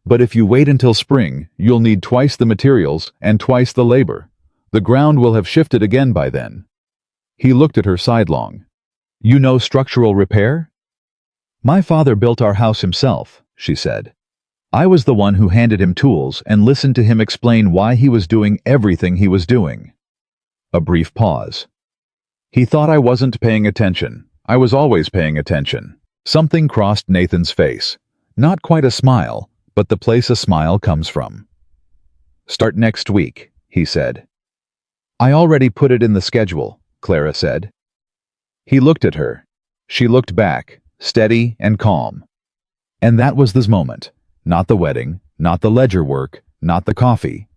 But if you wait until spring, you'll need twice the materials and twice the labor. The ground will have shifted again by then. He looked at her sidelong. You know structural repair? My father built our house himself, she said. I was the one who handed him tools and listened to him explain why he was doing everything he was doing. A brief pause. He thought I wasn't paying attention. I was always paying attention. Something crossed Nathan's face. Not quite a smile, but the place a smile comes from. Start next week, he said. I already put it in the schedule, Clara said. He looked at her. She looked back, steady and calm. And that was this moment. Not the wedding, not the ledger work, not the coffee.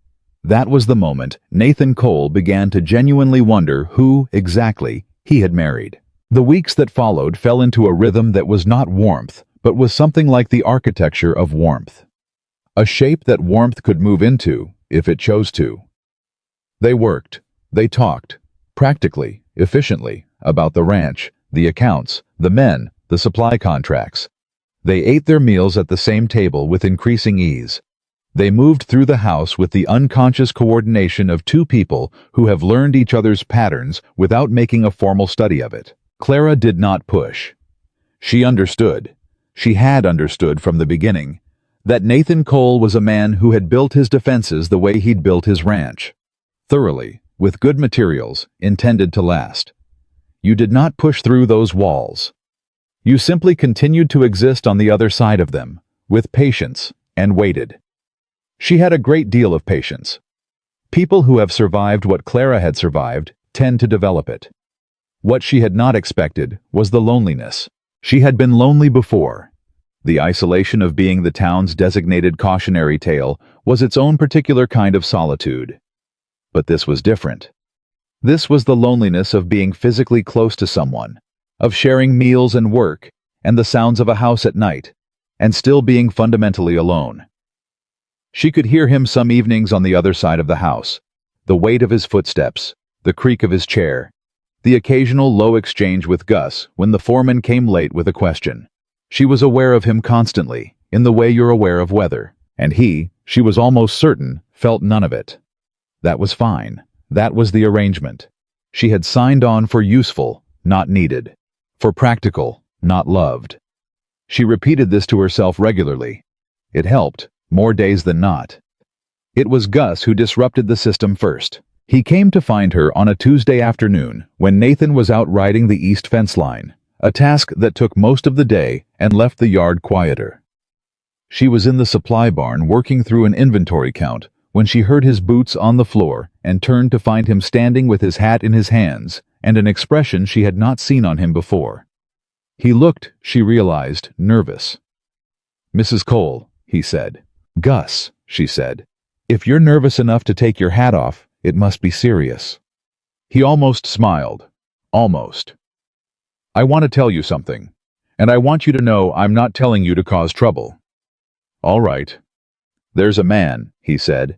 That was the moment Nathan Cole began to genuinely wonder who, exactly, he had married. The weeks that followed fell into a rhythm that was not warmth, but was something like the architecture of warmth. A shape that warmth could move into, if it chose to. They worked, they talked, practically, efficiently, about the ranch, the accounts, the men, the supply contracts. They ate their meals at the same table with increasing ease. They moved through the house with the unconscious coordination of 2 people who have learned each other's patterns without making a formal study of it. Clara did not push. She understood. She had understood from the beginning that Nathan Cole was a man who had built his defenses the way he'd built his ranch. Thoroughly, with good materials, intended to last. You did not push through those walls. You simply continued to exist on the other side of them, with patience, and waited. She had a great deal of patience. People who have survived what Clara had survived tend to develop it. What she had not expected was the loneliness. She had been lonely before. The isolation of being the town's designated cautionary tale was its own particular kind of solitude. But this was different. This was the loneliness of being physically close to someone, of sharing meals and work, and the sounds of a house at night, and still being fundamentally alone. She could hear him some evenings on the other side of the house, the weight of his footsteps, the creak of his chair, the occasional low exchange with Gus when the foreman came late with a question. She was aware of him constantly, in the way you're aware of weather, and he, she was almost certain, felt none of it. That was fine. That was the arrangement. She had signed on for useful, not needed. For practical, not loved. She repeated this to herself regularly. It helped, more days than not. It was Gus who disrupted the system first. He came to find her on a Tuesday afternoon when Nathan was out riding the east fence line, a task that took most of the day and left the yard quieter. She was in the supply barn working through an inventory count when she heard his boots on the floor and turned to find him standing with his hat in his hands and an expression she had not seen on him before. He looked, she realized, nervous. Mrs. Cole, he said. Gus, she said. If you're nervous enough to take your hat off, it must be serious. He almost smiled. Almost. I want to tell you something. And I want you to know I'm not telling you to cause trouble. All right. There's a man, he said.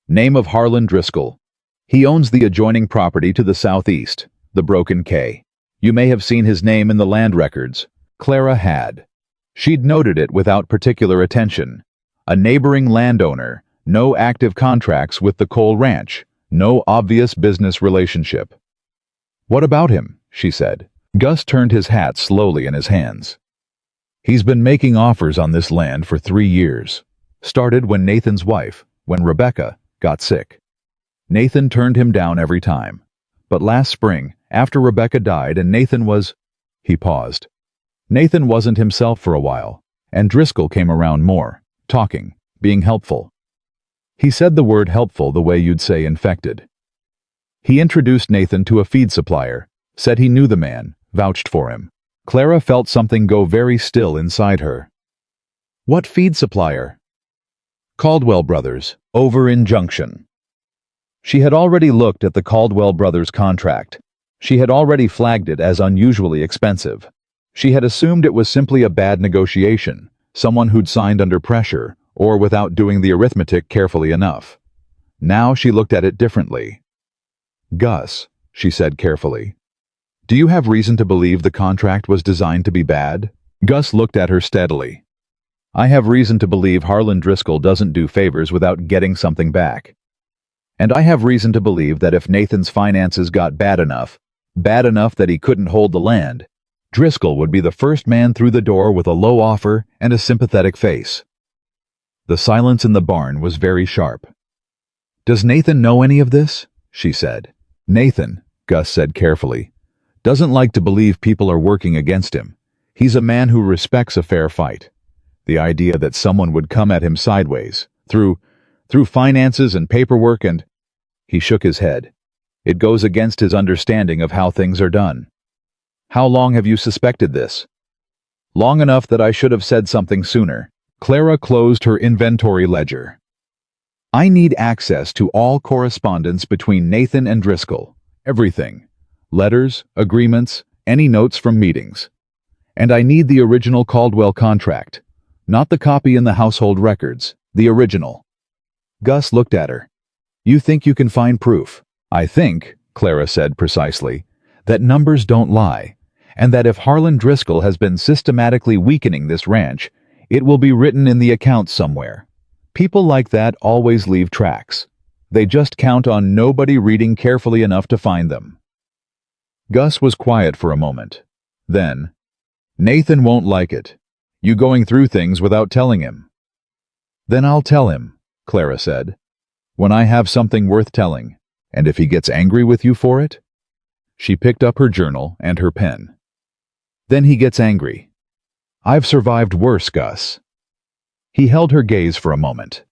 Name of Harlan Driscoll. He owns the adjoining property to the southeast, the Broken K. You may have seen his name in the land records. Clara had. She'd noted it without particular attention. A neighboring landowner, no active contracts with the Cole Ranch, no obvious business relationship. What about him? She said. Gus turned his hat slowly in his hands. He's been making offers on this land for 3 years. Started when Nathan's wife, when Rebecca, got sick. Nathan turned him down every time. But last spring, after Rebecca died and Nathan was... He paused. Nathan wasn't himself for a while, and Driscoll came around more, talking, being helpful. He said the word helpful the way you'd say infected. He introduced Nathan to a feed supplier, said he knew the man, vouched for him. Clara felt something go very still inside her. What feed supplier? Caldwell Brothers, over in Junction. She had already looked at the Caldwell Brothers contract. She had already flagged it as unusually expensive. She had assumed it was simply a bad negotiation, someone who'd signed under pressure, or without doing the arithmetic carefully enough. Now she looked at it differently. Gus, she said carefully, do you have reason to believe the contract was designed to be bad? Gus looked at her steadily. I have reason to believe Harlan Driscoll doesn't do favors without getting something back. And I have reason to believe that if Nathan's finances got bad enough that he couldn't hold the land, Driscoll would be the first man through the door with a low offer and a sympathetic face. The silence in the barn was very sharp. Does Nathan know any of this? She said. Nathan, Gus said carefully, doesn't like to believe people are working against him. He's a man who respects a fair fight. The idea that someone would come at him sideways, through finances and paperwork and... He shook his head. It goes against his understanding of how things are done. How long have you suspected this? Long enough that I should have said something sooner. Clara closed her inventory ledger. I need access to all correspondence between Nathan and Driscoll. Everything. Letters, agreements, any notes from meetings. And I need the original Caldwell contract. Not the copy in the household records. The original. Gus looked at her. You think you can find proof? I think, Clara said precisely, that numbers don't lie, and that if Harlan Driscoll has been systematically weakening this ranch, it will be written in the accounts somewhere. People like that always leave tracks. They just count on nobody reading carefully enough to find them. Gus was quiet for a moment. Then, Nathan won't like it. You going through things without telling him. Then I'll tell him, Clara said, when I have something worth telling, and if he gets angry with you for it. She picked up her journal and her pen. Then he gets angry. I've survived worse, Gus. He held her gaze for a moment.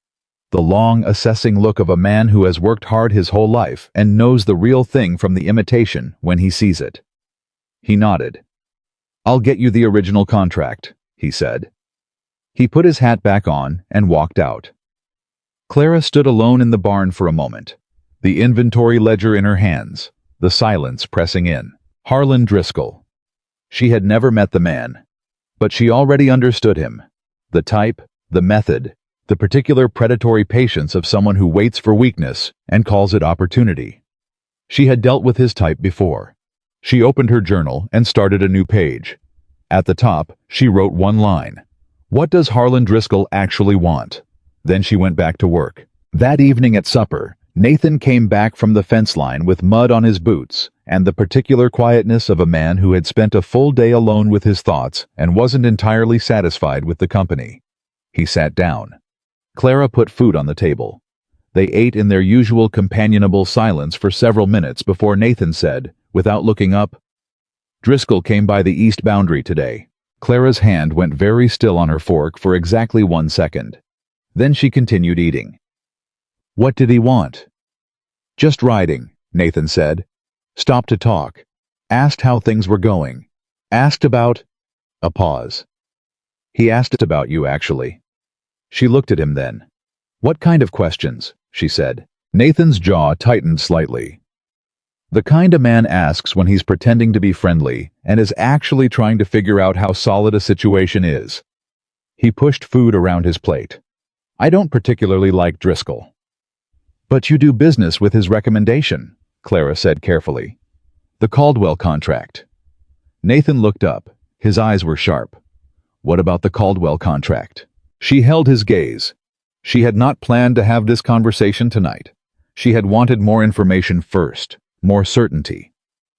The long, assessing look of a man who has worked hard his whole life and knows the real thing from the imitation when he sees it. He nodded. I'll get you the original contract, he said. He put his hat back on and walked out. Clara stood alone in the barn for a moment, the inventory ledger in her hands, the silence pressing in. Harlan Driscoll. She had never met the man, but she already understood him. The type, the method, the particular predatory patience of someone who waits for weakness and calls it opportunity. She had dealt with his type before. She opened her journal and started a new page. At the top, she wrote one line. What does Harlan Driscoll actually want? Then she went back to work. That evening at supper, Nathan came back from the fence line with mud on his boots and the particular quietness of a man who had spent a full day alone with his thoughts and wasn't entirely satisfied with the company. He sat down. Clara put food on the table. They ate in their usual companionable silence for several minutes before Nathan said, without looking up, Driscoll came by the east boundary today. Clara's hand went very still on her fork for exactly 1 second. Then she continued eating. What did he want? Just riding, Nathan said. Stopped to talk. Asked how things were going. Asked about... A pause. He asked about you, actually. She looked at him then. What kind of questions? She said. Nathan's jaw tightened slightly. The kind a man asks when he's pretending to be friendly and is actually trying to figure out how solid a situation is. He pushed food around his plate. I don't particularly like Driscoll. But you do business with his recommendation, Clara said carefully. The Caldwell contract. Nathan looked up. His eyes were sharp. What about the Caldwell contract? She held his gaze. She had not planned to have this conversation tonight. She had wanted more information first, more certainty.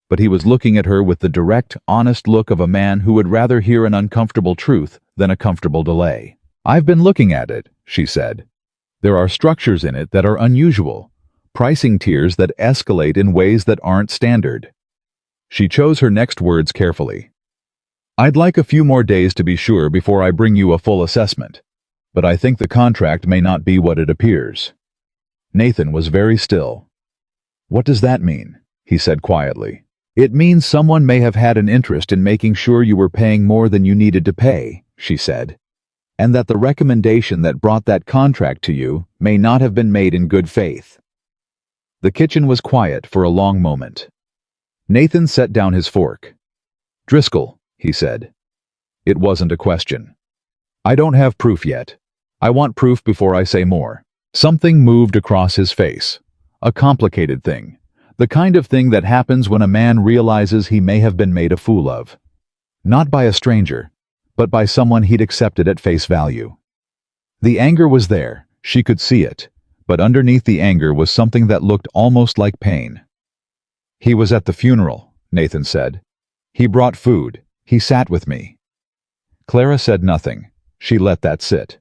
But he was looking at her with the direct, honest look of a man who would rather hear an uncomfortable truth than a comfortable delay. I've been looking at it, she said. There are structures in it that are unusual, pricing tiers that escalate in ways that aren't standard. She chose her next words carefully. I'd like a few more days to be sure before I bring you a full assessment, but I think the contract may not be what it appears. Nathan was very still. What does that mean? He said quietly. It means someone may have had an interest in making sure you were paying more than you needed to pay, she said, and that the recommendation that brought that contract to you may not have been made in good faith. The kitchen was quiet for a long moment. Nathan set down his fork. Driscoll, he said. It wasn't a question. I don't have proof yet. I want proof before I say more. Something moved across his face. A complicated thing. The kind of thing that happens when a man realizes he may have been made a fool of. Not by a stranger, but by someone he'd accepted at face value. The anger was there, she could see it, but underneath the anger was something that looked almost like pain. He was at the funeral, Nathan said. He brought food. He sat with me. Clara said nothing. She let that sit.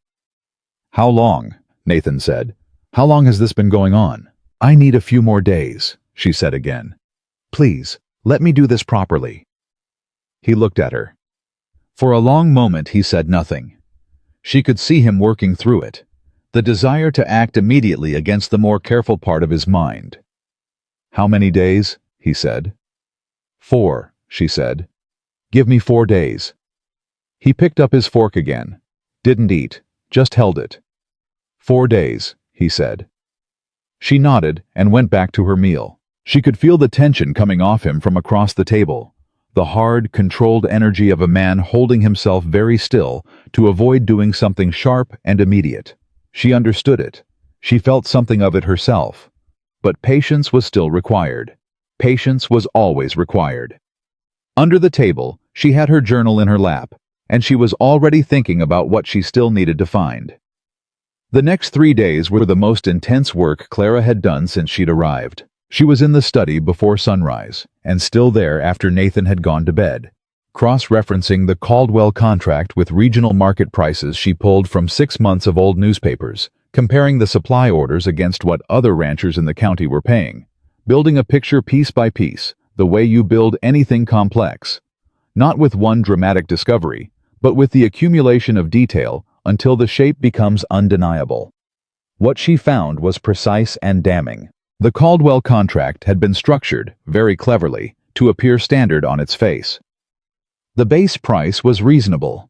How long? Nathan said. How long has this been going on? I need a few more days, she said again. Please, let me do this properly. He looked at her. For a long moment he said nothing. She could see him working through it, the desire to act immediately against the more careful part of his mind. How many days? He said. 4, she said. Give me 4 days. He picked up his fork again. Didn't eat, just held it. 4 days, he said. She nodded and went back to her meal. She could feel the tension coming off him from across the table, the hard, controlled energy of a man holding himself very still to avoid doing something sharp and immediate. She understood it. She felt something of it herself. But patience was still required. Patience was always required. Under the table, she had her journal in her lap, and she was already thinking about what she still needed to find. The next 3 days were the most intense work Clara had done since she'd arrived. She was in the study before sunrise, and still there after Nathan had gone to bed, cross-referencing the Caldwell contract with regional market prices she pulled from 6 months of old newspapers, comparing the supply orders against what other ranchers in the county were paying, building a picture piece by piece, the way you build anything complex, not with one dramatic discovery, but with the accumulation of detail until the shape becomes undeniable. What she found was precise and damning. The Caldwell contract had been structured, very cleverly, to appear standard on its face. The base price was reasonable,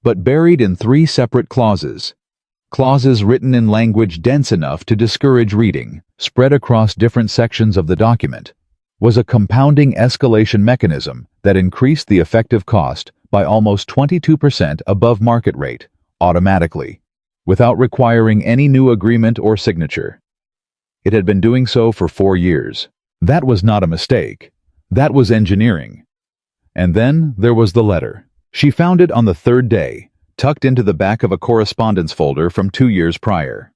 but buried in 3 separate clauses. Clauses written in language dense enough to discourage reading, spread across different sections of the document, was a compounding escalation mechanism that increased the effective cost by almost 22% above market rate, automatically, without requiring any new agreement or signature. It had been doing so for 4 years. That was not a mistake. That was engineering. And then there was the letter. She found it on the 3rd day, tucked into the back of a correspondence folder from 2 years prior.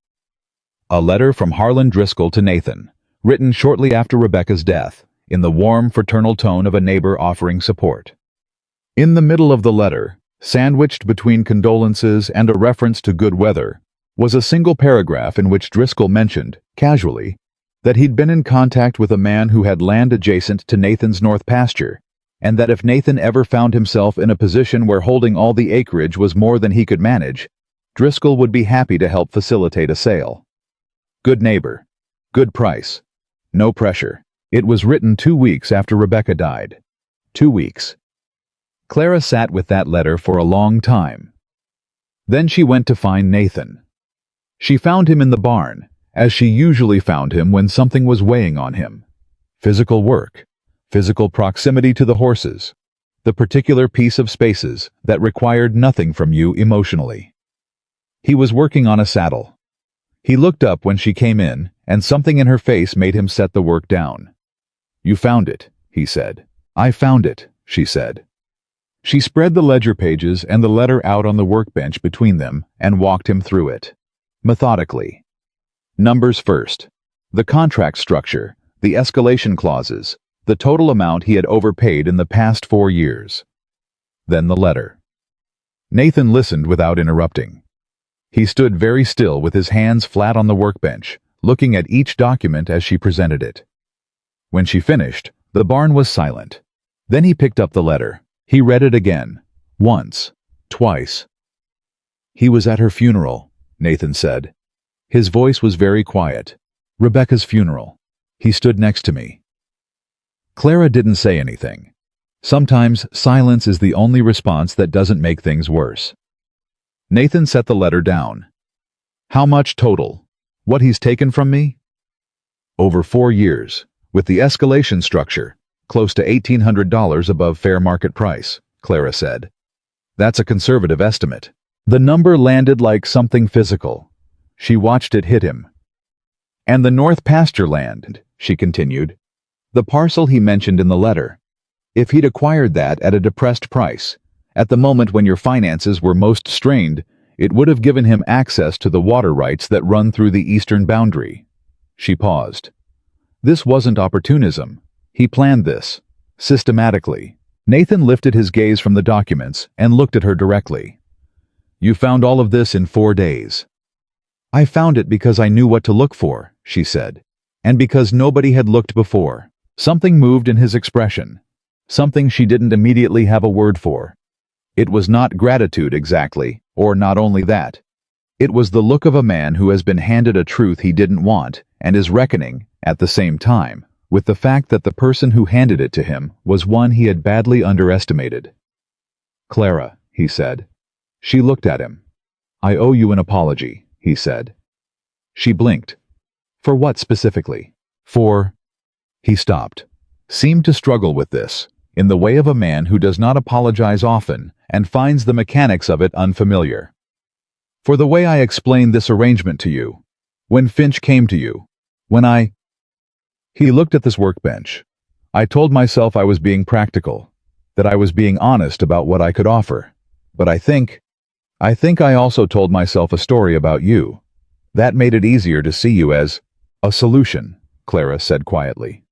A letter from Harlan Driscoll to Nathan, written shortly after Rebecca's death, in the warm, fraternal tone of a neighbor offering support. In the middle of the letter, sandwiched between condolences and a reference to good weather, was a single paragraph in which Driscoll mentioned, casually, that he'd been in contact with a man who had land adjacent to Nathan's north pasture, and that if Nathan ever found himself in a position where holding all the acreage was more than he could manage, Driscoll would be happy to help facilitate a sale. Good neighbor. Good price. No pressure. It was written 2 weeks after Rebecca died. 2 weeks. Clara sat with that letter for a long time. Then she went to find Nathan. She found him in the barn, as she usually found him when something was weighing on him. Physical work, physical proximity to the horses, the particular piece of spaces that required nothing from you emotionally. He was working on a saddle. He looked up when she came in, and something in her face made him set the work down. "You found it," he said. "I found it," she said. She spread the ledger pages and the letter out on the workbench between them and walked him through it. Methodically. Numbers first. The contract structure, the escalation clauses, the total amount he had overpaid in the past 4 years. Then the letter. Nathan listened without interrupting. He stood very still with his hands flat on the workbench, looking at each document as she presented it. When she finished, the barn was silent. Then he picked up the letter. He read it again. Once. Twice. "He was at her funeral," Nathan said. His voice was very quiet. "Rebecca's funeral. He stood next to me." Clara didn't say anything. Sometimes silence is the only response that doesn't make things worse. Nathan set the letter down. "How much total? What he's taken from me?" "Over 4 years, with the escalation structure, close to $1,800 above fair market price," Clara said. "That's a conservative estimate." The number landed like something physical. She watched it hit him. "And the North pasture land," she continued. "The parcel he mentioned in the letter. If he'd acquired that at a depressed price, at the moment when your finances were most strained, it would have given him access to the water rights that run through the eastern boundary." She paused. This wasn't opportunism. He planned this. Systematically. Nathan lifted his gaze from the documents and looked at her directly. "You found all of this in 4 days." "I found it because I knew what to look for," she said. "And because nobody had looked before." Something moved in his expression. Something she didn't immediately have a word for. It was not gratitude exactly, or not only that. It was the look of a man who has been handed a truth he didn't want and is reckoning, at the same time, with the fact that the person who handed it to him was one he had badly underestimated. "Clara," he said. She looked at him. "I owe you an apology," he said. She blinked. "For what specifically?" "For—" He stopped. Seemed to struggle with this, in the way of a man who does not apologize often and finds the mechanics of it unfamiliar. "For the way I explained this arrangement to you. When Finch came to you. When I—" He looked at this workbench. "I told myself I was being practical, that I was being honest about what I could offer. But I think I also told myself a story about you. That made it easier to see you as a solution," Clara said quietly.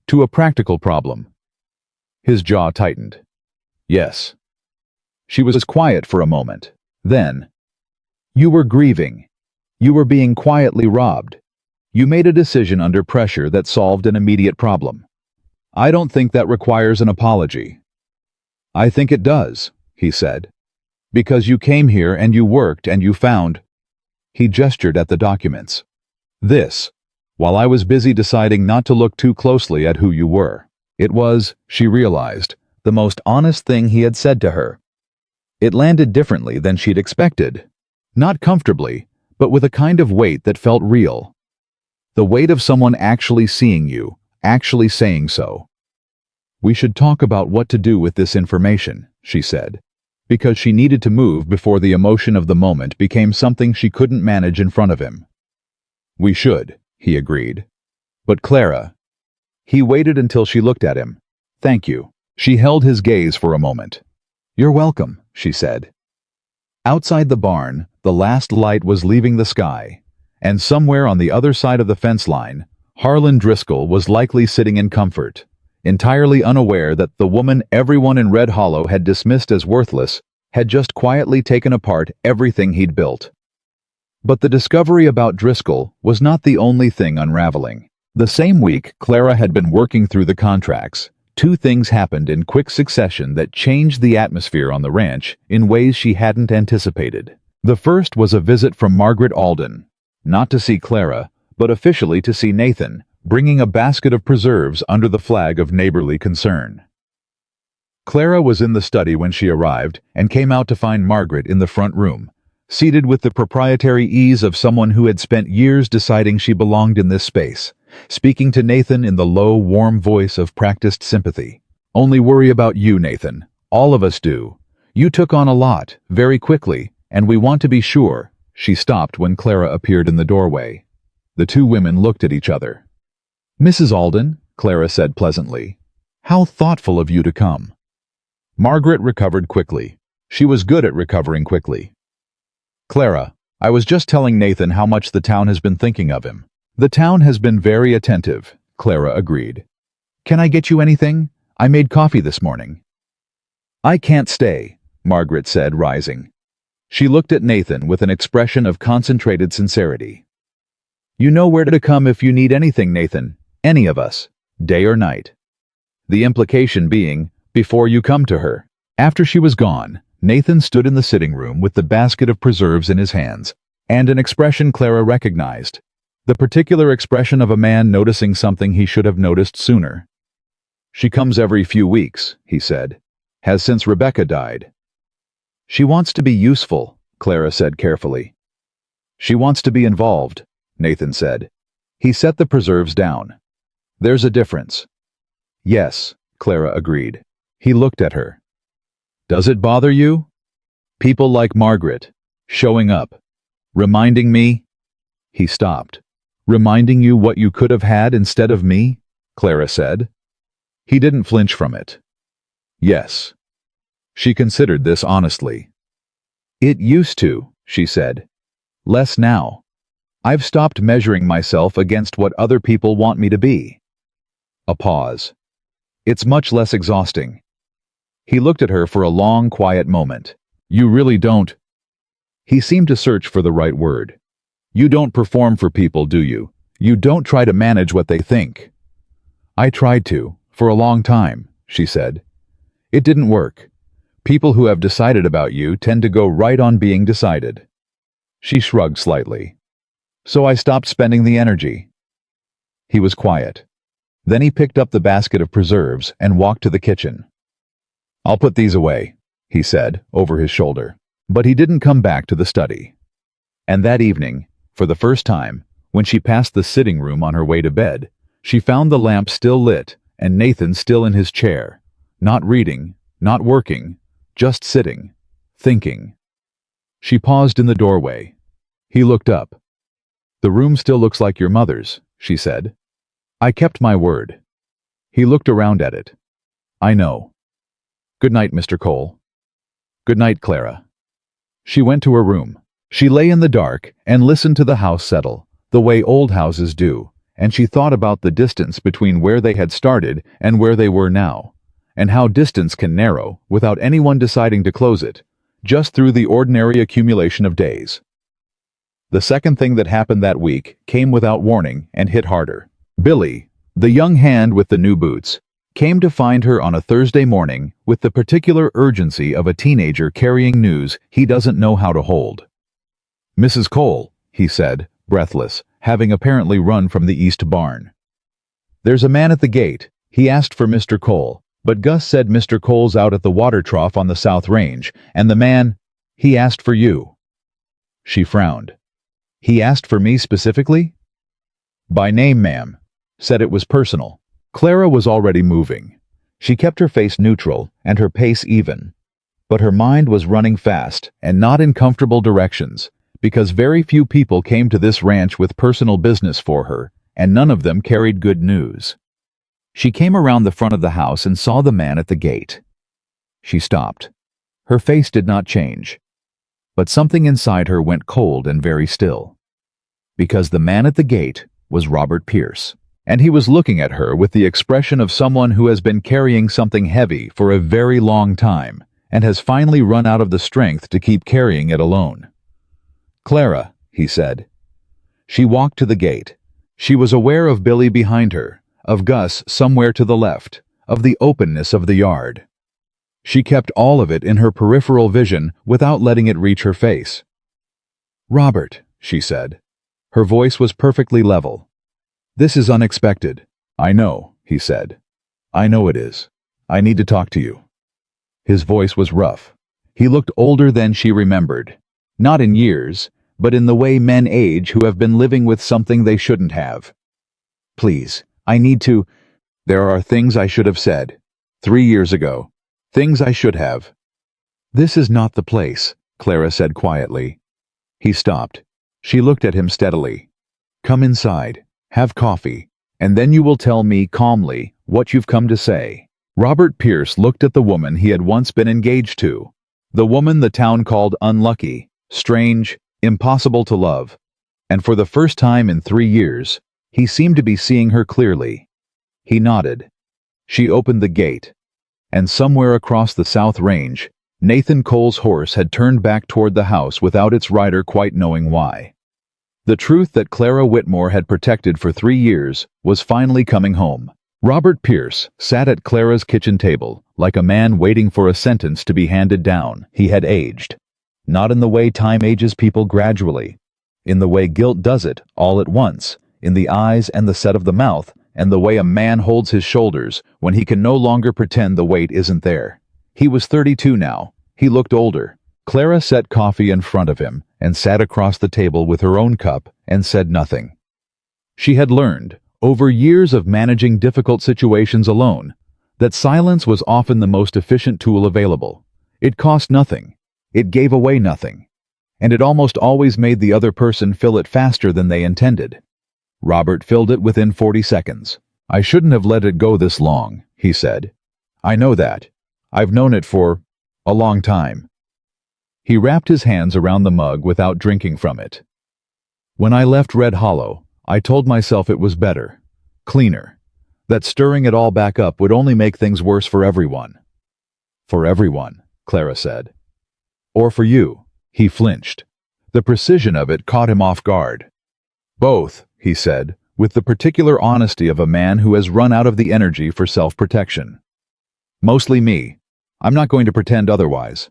"To a practical problem." His jaw tightened. "Yes." She was quiet for a moment. Then, "You were grieving. You were being quietly robbed. You made a decision under pressure that solved an immediate problem. I don't think that requires an apology." "I think it does," he said. "Because you came here and you worked and you found—" He gestured at the documents. "This, while I was busy deciding not to look too closely at who you were." It was, she realized, the most honest thing he had said to her. It landed differently than she'd expected. Not comfortably, but with a kind of weight that felt real. The weight of someone actually seeing you, actually saying so. "We should talk about what to do with this information," she said, because she needed to move before the emotion of the moment became something she couldn't manage in front of him. "We should," he agreed. "But Clara—" He waited until she looked at him. "Thank you." She held his gaze for a moment. "You're welcome," she said. Outside the barn, the last light was leaving the sky, and somewhere on the other side of the fence line, Harlan Driscoll was likely sitting in comfort, entirely unaware that the woman everyone in Red Hollow had dismissed as worthless had just quietly taken apart everything he'd built. But the discovery about Driscoll was not the only thing unraveling. The same week Clara had been working through the contracts, 2 things happened in quick succession that changed the atmosphere on the ranch in ways she hadn't anticipated. The first was a visit from Margaret Alden, not to see Clara, but officially to see Nathan, bringing a basket of preserves under the flag of neighborly concern. Clara was in the study when she arrived and came out to find Margaret in the front room, seated with the proprietary ease of someone who had spent years deciding she belonged in this space, speaking to Nathan in the low, warm voice of practiced sympathy. "Only worry about you, Nathan. All of us do. You took on a lot, very quickly, and we want to be sure." She stopped when Clara appeared in the doorway. The two women looked at each other. "Mrs. Alden," Clara said pleasantly, "how thoughtful of you to come." Margaret recovered quickly. She was good at recovering quickly. "Clara, I was just telling Nathan how much the town has been thinking of him." "The town has been very attentive," Clara agreed. "Can I get you anything? I made coffee this morning." "I can't stay," Margaret said, rising. She looked at Nathan with an expression of concentrated sincerity. "You know where to come if you need anything, Nathan. Any of us, day or night." The implication being, before you come to her. After she was gone, Nathan stood in the sitting room with the basket of preserves in his hands, and an expression Clara recognized. The particular expression of a man noticing something he should have noticed sooner. "She comes every few weeks," he said. "Has since Rebecca died." "She wants to be useful," Clara said carefully. "She wants to be involved," Nathan said. He set the preserves down. "There's a difference." "Yes," Clara agreed. He looked at her. "Does it bother you? People like Margaret, showing up, reminding me—" He stopped. "Reminding you what you could have had instead of me?" Clara said. He didn't flinch from it. "Yes." She considered this honestly. "It used to," she said. "Less now. I've stopped measuring myself against what other people want me to be." A pause. "It's much less exhausting." He looked at her for a long, quiet moment. "You really don't—" He seemed to search for the right word. "You don't perform for people, do you? You don't try to manage what they think." "I tried to, for a long time," she said. "It didn't work. People who have decided about you tend to go right on being decided." She shrugged slightly. "So I stopped spending the energy." He was quiet. Then he picked up the basket of preserves and walked to the kitchen. "I'll put these away," he said, over his shoulder. But he didn't come back to the study. And that evening, for the first time, when she passed the sitting room on her way to bed, she found the lamp still lit and Nathan still in his chair, not reading, not working, just sitting, thinking. She paused in the doorway. He looked up. "The room still looks like your mother's," she said. "I kept my word." He looked around at it. "I know. Good night, Mr. Cole." "Good night, Clara." She went to her room. She lay in the dark and listened to the house settle, the way old houses do, and she thought about the distance between where they had started and where they were now, and how distance can narrow without anyone deciding to close it, just through the ordinary accumulation of days. The second thing that happened that week came without warning and hit harder. Billy, the young hand with the new boots, came to find her on a Thursday morning with the particular urgency of a teenager carrying news he doesn't know how to hold. "Mrs. Cole," he said, breathless, having apparently run from the east barn. "There's a man at the gate. He asked for Mr. Cole, but Gus said Mr. Cole's out at the water trough on the South Range, and the man, he asked for you." She frowned. "He asked for me specifically?" "By name, ma'am. Said it was personal." Clara was already moving. She kept her face neutral and her pace even. But her mind was running fast and not in comfortable directions, because very few people came to this ranch with personal business for her, and none of them carried good news. She came around the front of the house and saw the man at the gate. She stopped. Her face did not change, but something inside her went cold and very still. Because the man at the gate was Robert Pierce, and he was looking at her with the expression of someone who has been carrying something heavy for a very long time and has finally run out of the strength to keep carrying it alone. "Clara," he said. She walked to the gate. She was aware of Billy behind her, of Gus somewhere to the left, of the openness of the yard. She kept all of it in her peripheral vision without letting it reach her face. "Robert," she said. Her voice was perfectly level. "This is unexpected." "I know," he said. "I know it is. I need to talk to you." His voice was rough. He looked older than she remembered. Not in years, but in the way men age who have been living with something they shouldn't have. Please, I need to. There are things I should have said. 3 years ago. Things I should have. This is not the place, Clara said quietly. He stopped. She looked at him steadily. Come inside, have coffee, and then you will tell me calmly what you've come to say. Robert Pierce looked at the woman he had once been engaged to. The woman the town called unlucky, strange, impossible to love. And for the first time in 3 years, he seemed to be seeing her clearly. He nodded. She opened the gate. And somewhere across the South Range, Nathan Cole's horse had turned back toward the house without its rider quite knowing why. The truth that Clara Whitmore had protected for 3 years was finally coming home. Robert Pierce sat at Clara's kitchen table, like a man waiting for a sentence to be handed down. He had aged. Not in the way time ages people gradually. In the way guilt does it, all at once, in the eyes and the set of the mouth, and the way a man holds his shoulders when he can no longer pretend the weight isn't there. He was 32 now. He looked older. Clara set coffee in front of him and sat across the table with her own cup and said nothing. She had learned, over years of managing difficult situations alone, that silence was often the most efficient tool available. It cost nothing. It gave away nothing. And it almost always made the other person fill it faster than they intended. Robert filled it within 40 seconds. I shouldn't have let it go this long, he said. I know that. I've known it for a long time. He wrapped his hands around the mug without drinking from it. When I left Red Hollow, I told myself it was better, cleaner, that stirring it all back up would only make things worse for everyone. For everyone, Clara said. Or for you, he flinched. The precision of it caught him off guard. Both, he said, with the particular honesty of a man who has run out of the energy for self-protection. Mostly me. I'm not going to pretend otherwise.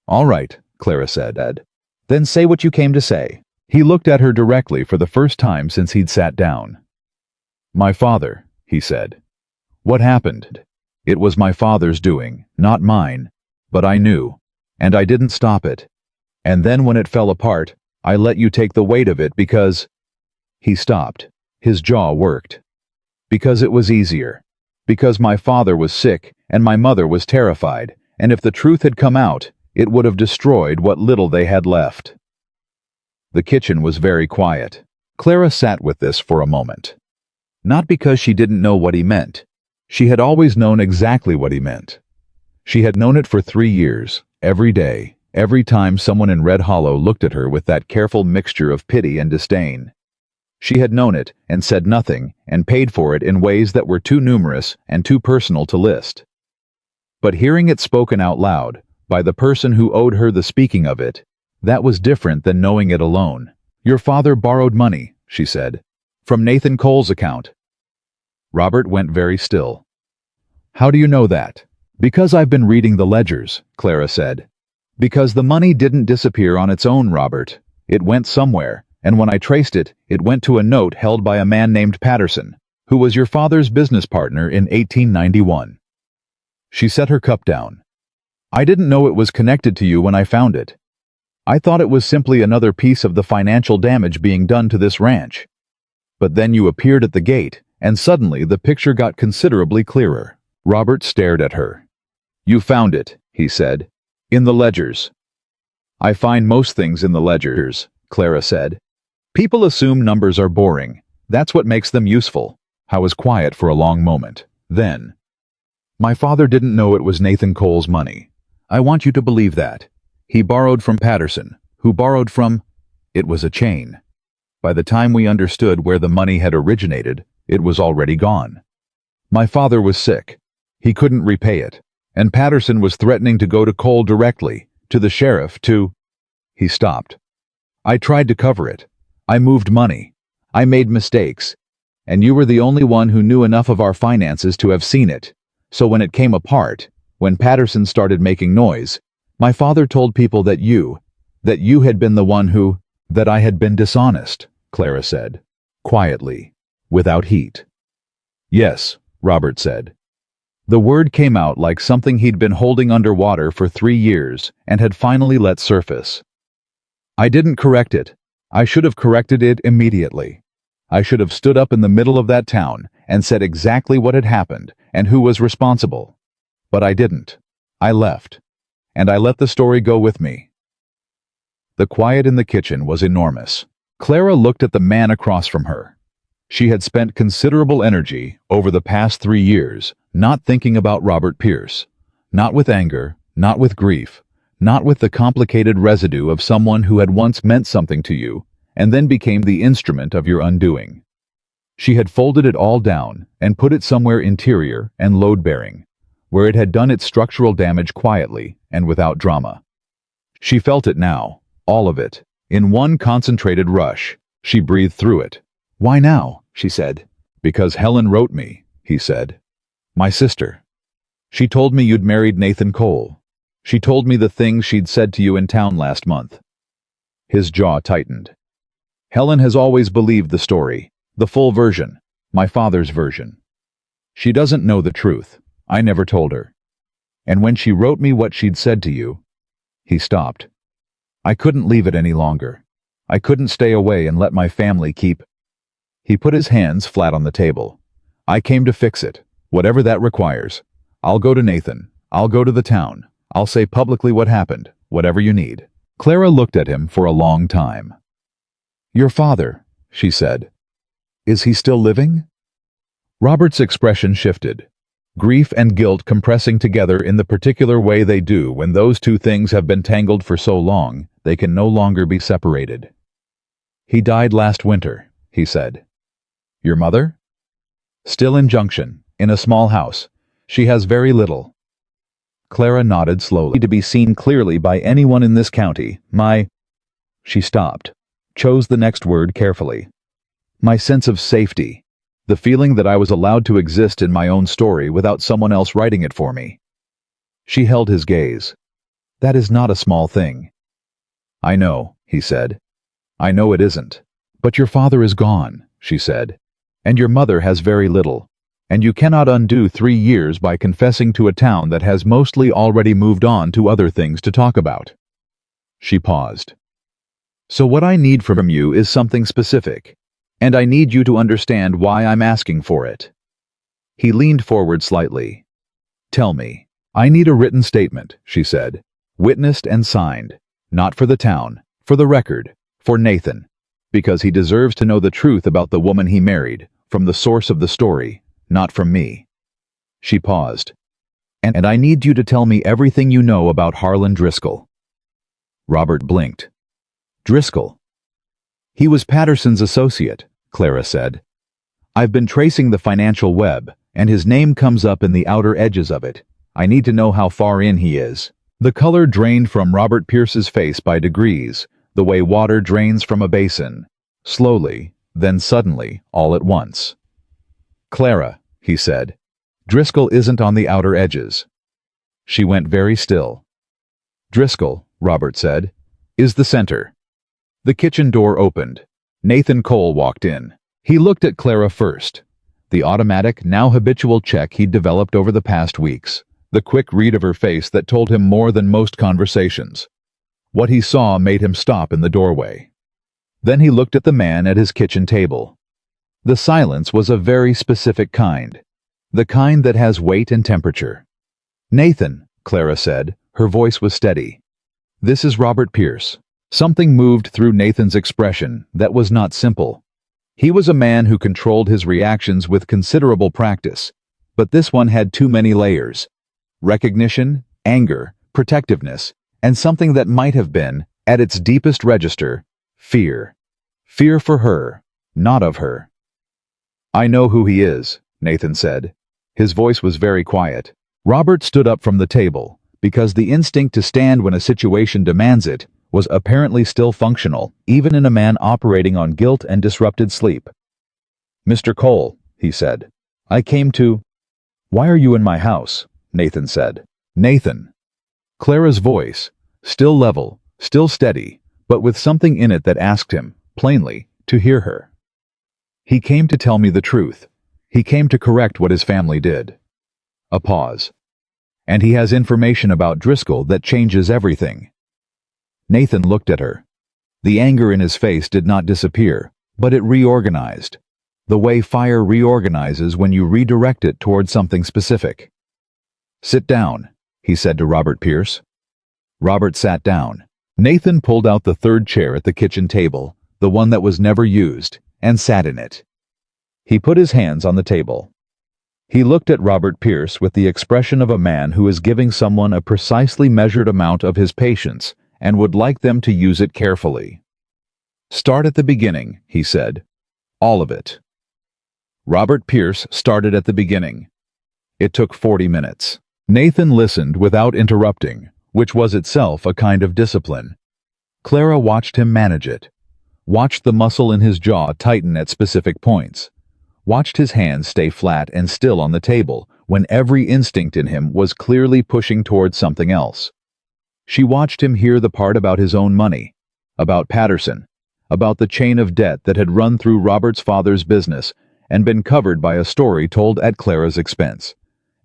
All right, Clara said. Then say what you came to say. He looked at her directly for the first time since he'd sat down. My father, he said. What happened? It was my father's doing, not mine, but I knew, and I didn't stop it. And then when it fell apart, I let you take the weight of it because... He stopped. His jaw worked. Because it was easier. Because my father was sick and my mother was terrified, and if the truth had come out, it would have destroyed what little they had left. The kitchen was very quiet. Clara sat with this for a moment. Not because she didn't know what he meant. She had always known exactly what he meant. She had known it for 3 years, every day, every time someone in Red Hollow looked at her with that careful mixture of pity and disdain. She had known it and said nothing and paid for it in ways that were too numerous and too personal to list. But hearing it spoken out loud, by the person who owed her the speaking of it, that was different than knowing it alone. Your father borrowed money, she said, from Nathan Cole's account. Robert went very still. How do you know that? Because I've been reading the ledgers, Clara said. Because the money didn't disappear on its own, Robert. It went somewhere, and when I traced it, it went to a note held by a man named Patterson, who was your father's business partner in 1891. She set her cup down. I didn't know it was connected to you when I found it. I thought it was simply another piece of the financial damage being done to this ranch. But then you appeared at the gate, and suddenly the picture got considerably clearer. Robert stared at her. You found it, he said. In the ledgers. I find most things in the ledgers, Clara said. People assume numbers are boring. That's what makes them useful. I was quiet for a long moment. Then, my father didn't know it was Nathan Cole's money. I want you to believe that. He borrowed from Patterson, who borrowed from... It was a chain. By the time we understood where the money had originated, it was already gone. My father was sick. He couldn't repay it, and Patterson was threatening to go to Cole directly, to the sheriff, to... He stopped. I tried to cover it. I moved money. I made mistakes. And you were the only one who knew enough of our finances to have seen it. So when it came apart, when Patterson started making noise, my father told people that you had been the one who... That I had been dishonest, Clara said, quietly, without heat. Yes, Robert said. The word came out like something he'd been holding underwater for 3 years and had finally let surface. I didn't correct it. I should have corrected it immediately. I should have stood up in the middle of that town and said exactly what had happened and who was responsible. But I didn't. I left. And I let the story go with me. The quiet in the kitchen was enormous. Clara looked at the man across from her. She had spent considerable energy over the past 3 years not thinking about Robert Pierce. Not with anger, not with grief, not with the complicated residue of someone who had once meant something to you and then became the instrument of your undoing. She had folded it all down and put it somewhere interior and load-bearing, where it had done its structural damage quietly and without drama. She felt it now, all of it, in one concentrated rush. She breathed through it. "Why now?" she said. "Because Helen wrote me," he said. "My sister. She told me you'd married Nathan Cole. She told me the things she'd said to you in town last month." His jaw tightened. "Helen has always believed the story, the full version, my father's version. She doesn't know the truth. I never told her. And when she wrote me what she'd said to you..." He stopped. "I couldn't leave it any longer. I couldn't stay away and let my family keep..." He put his hands flat on the table. "I came to fix it, whatever that requires. I'll go to Nathan. I'll go to the town. I'll say publicly what happened, whatever you need." Clara looked at him for a long time. "Your father," she said. "Is he still living?" Robert's expression shifted. Grief and guilt compressing together in the particular way they do when those two things have been tangled for so long, they can no longer be separated. "He died last winter," he said. "Your mother?" "Still in Junction, in a small house. She has very little." Clara nodded slowly. "To be seen clearly by anyone in this county, my..." She stopped, chose the next word carefully. "My sense of safety. The feeling that I was allowed to exist in my own story without someone else writing it for me." She held his gaze. "That is not a small thing." "I know," he said. "I know it isn't. But your father is gone," she said. "And your mother has very little. And you cannot undo 3 years by confessing to a town that has mostly already moved on to other things to talk about." She paused. "So what I need from you is something specific. And I need you to understand why I'm asking for it." He leaned forward slightly. "Tell me." "I need a written statement," she said. "Witnessed and signed. Not for the town, for the record, for Nathan. Because he deserves to know the truth about the woman he married, from the source of the story, not from me." She paused. And I need you to tell me everything you know about Harlan Driscoll." Robert blinked. "Driscoll?" "He was Patterson's associate," Clara said. "I've been tracing the financial web, and his name comes up in the outer edges of it. I need to know how far in he is." The color drained from Robert Pierce's face by degrees, the way water drains from a basin. Slowly, then suddenly, all at once. "Clara," he said, "Driscoll isn't on the outer edges." She went very still. "Driscoll," Robert said, "is the center." The kitchen door opened. Nathan Cole walked in. He looked at Clara first. The automatic, now habitual check he'd developed over the past weeks. The quick read of her face that told him more than most conversations. What he saw made him stop in the doorway. Then he looked at the man at his kitchen table. The silence was a very specific kind. The kind that has weight and temperature. "Nathan," Clara said, her voice was steady. "This is Robert Pierce." Something moved through Nathan's expression that was not simple. He was a man who controlled his reactions with considerable practice, but this one had too many layers. Recognition, anger, protectiveness, and something that might have been, at its deepest register, fear. Fear for her, not of her. "I know who he is," Nathan said. His voice was very quiet. Robert stood up from the table, because the instinct to stand when a situation demands it was apparently still functional, even in a man operating on guilt and disrupted sleep. "Mr. Cole," he said, "I came to..." "Why are you in my house?" Nathan said. "Nathan." Clara's voice, still level, still steady, but with something in it that asked him, plainly, to hear her. "He came to tell me the truth. He came to correct what his family did." A pause. "And he has information about Driscoll that changes everything." Nathan looked at her. The anger in his face did not disappear, But it reorganized. The way fire reorganizes when you redirect it towards something specific. "Sit down," he said to Robert Pierce. Robert sat down. Nathan pulled out the third chair at the kitchen table, the one that was never used, and sat in it. He put his hands on the table. He looked at Robert Pierce with the expression of a man who is giving someone a precisely measured amount of his patience and would like them to use it carefully. "Start at the beginning," he said. "All of it." Robert Pierce started at the beginning. It took 40 minutes. Nathan listened without interrupting, which was itself a kind of discipline. Clara watched him manage it, watched the muscle in his jaw tighten at specific points, watched his hands stay flat and still on the table when every instinct in him was clearly pushing towards something else. She watched him hear the part about his own money, about Patterson, about the chain of debt that had run through Robert's father's business and been covered by a story told at Clara's expense.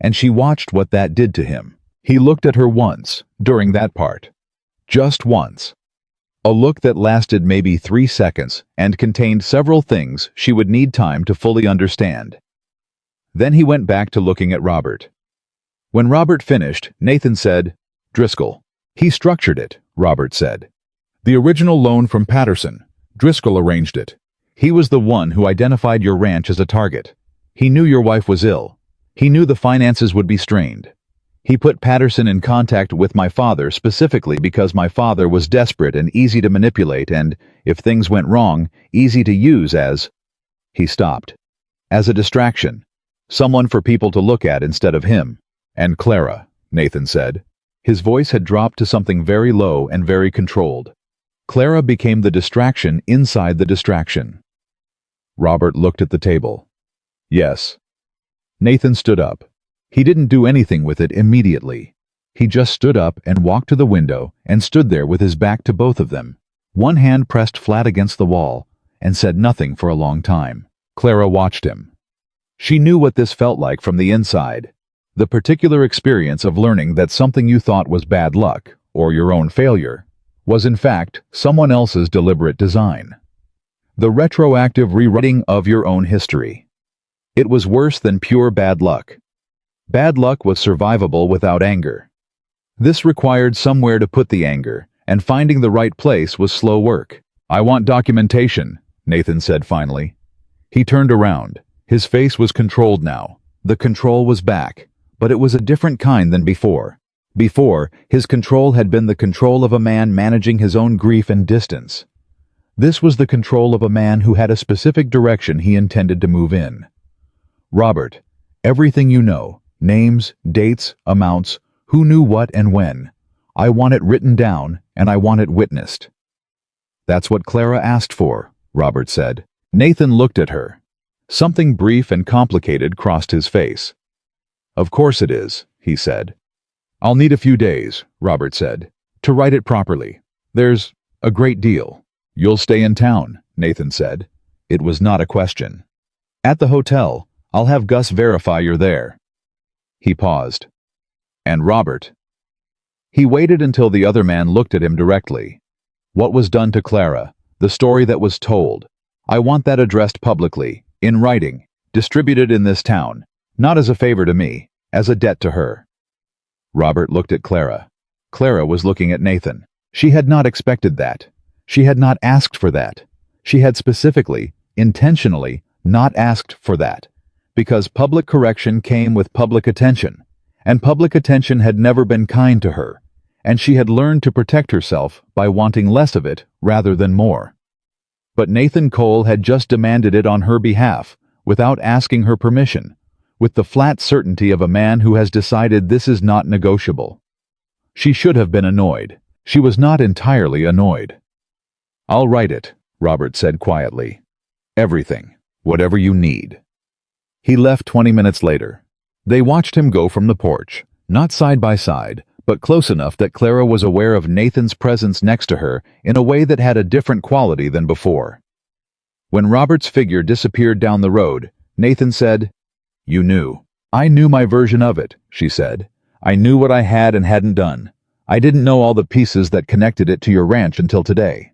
And she watched what that did to him. He looked at her once, during that part. Just once. A look that lasted maybe 3 seconds and contained several things she would need time to fully understand. Then he went back to looking at Robert. When Robert finished, Nathan said, "Driscoll." "He structured it," Robert said. "The original loan from Patterson. Driscoll arranged it. He was the one who identified your ranch as a target. He knew your wife was ill. He knew the finances would be strained. He put Patterson in contact with my father specifically because my father was desperate and easy to manipulate and, if things went wrong, easy to use as—" He stopped. "As a distraction. Someone for people to look at instead of him. And Clara," Nathan said. His voice had dropped to something very low and very controlled. Clara became the distraction inside the distraction. Robert looked at the table. "Yes." Nathan stood up. He didn't do anything with it immediately. He just stood up and walked to the window and stood there with his back to both of them, one hand pressed flat against the wall, and said nothing for a long time. Clara watched him. She knew what this felt like from the inside. The particular experience of learning that something you thought was bad luck, or your own failure, was in fact someone else's deliberate design. The retroactive rewriting of your own history. It was worse than pure bad luck. Bad luck was survivable without anger. This required somewhere to put the anger, and finding the right place was slow work. "I want documentation," Nathan said finally. He turned around. His face was controlled now. The control was back, but it was a different kind than before. Before, his control had been the control of a man managing his own grief and distance. This was the control of a man who had a specific direction he intended to move in. "Robert, everything you know, names, dates, amounts, who knew what and when. I want it written down, and I want it witnessed." "That's what Clara asked for," Robert said. Nathan looked at her. Something brief and complicated crossed his face. "Of course it is," he said. "I'll need a few days," Robert said, "to write it properly. There's a great deal." "You'll stay in town," Nathan said. It was not a question. "At the hotel. I'll have Gus verify you're there." He paused. "And Robert?" He waited until the other man looked at him directly. "What was done to Clara, the story that was told, I want that addressed publicly, in writing, distributed in this town, not as a favor to me, as a debt to her." Robert looked at Clara. Clara was looking at Nathan. She had not expected that. She had not asked for that. She had specifically, intentionally, not asked for that. Because public correction came with public attention, and public attention had never been kind to her, and she had learned to protect herself by wanting less of it rather than more. But Nathan Cole had just demanded it on her behalf, without asking her permission, with the flat certainty of a man who has decided this is not negotiable. She should have been annoyed. She was not entirely annoyed. "I'll write it," Robert said quietly. "Everything, whatever you need." He left 20 minutes later. They watched him go from the porch, not side by side, but close enough that Clara was aware of Nathan's presence next to her in a way that had a different quality than before. When Robert's figure disappeared down the road, Nathan said, "You knew." "I knew my version of it," she said. "I knew what I had and hadn't done. I didn't know all the pieces that connected it to your ranch until today."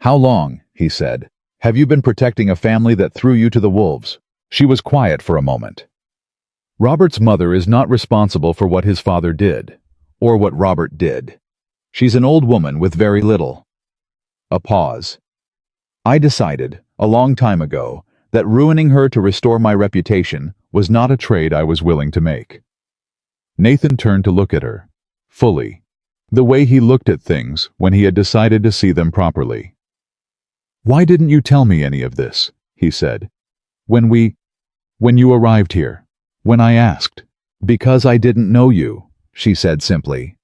"How long," he said, Have you been protecting a family that threw you to the wolves? She was quiet for a moment. Robert's mother is not responsible for what his father did, or what Robert did. She's an old woman with very little. A pause. I decided, a long time ago, that ruining her to restore my reputation was not a trade I was willing to make. Nathan turned to look at her, fully, the way he looked at things when he had decided to see them properly. "Why didn't you tell me any of this?" he said. When you arrived here, when I asked." "Because I didn't know you," she said simply.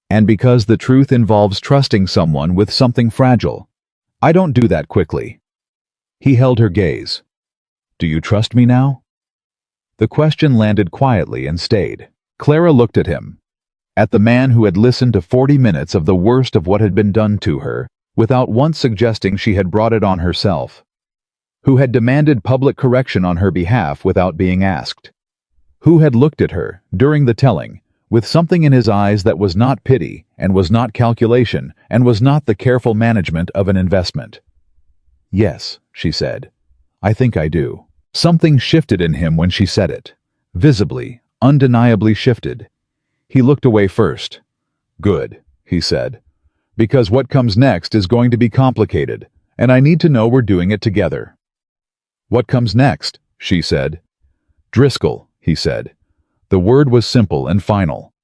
"And because the truth involves trusting someone with something fragile. I don't do that quickly." He held her gaze. "Do you trust me now?" The question landed quietly and stayed. Clara looked at him, at the man who had listened to 40 minutes of the worst of what had been done to her, without once suggesting she had brought it on herself, who had demanded public correction on her behalf without being asked, who had looked at her, during the telling, with something in his eyes that was not pity, and was not calculation, and was not the careful management of an investment. "Yes," she said. "I think I do." Something shifted in him when she said it. Visibly, undeniably shifted. He looked away first. "Good," he said. "Because what comes next is going to be complicated, and I need to know we're doing it together." "What comes next?" she said. "Driscoll," he said. The word was simple and final.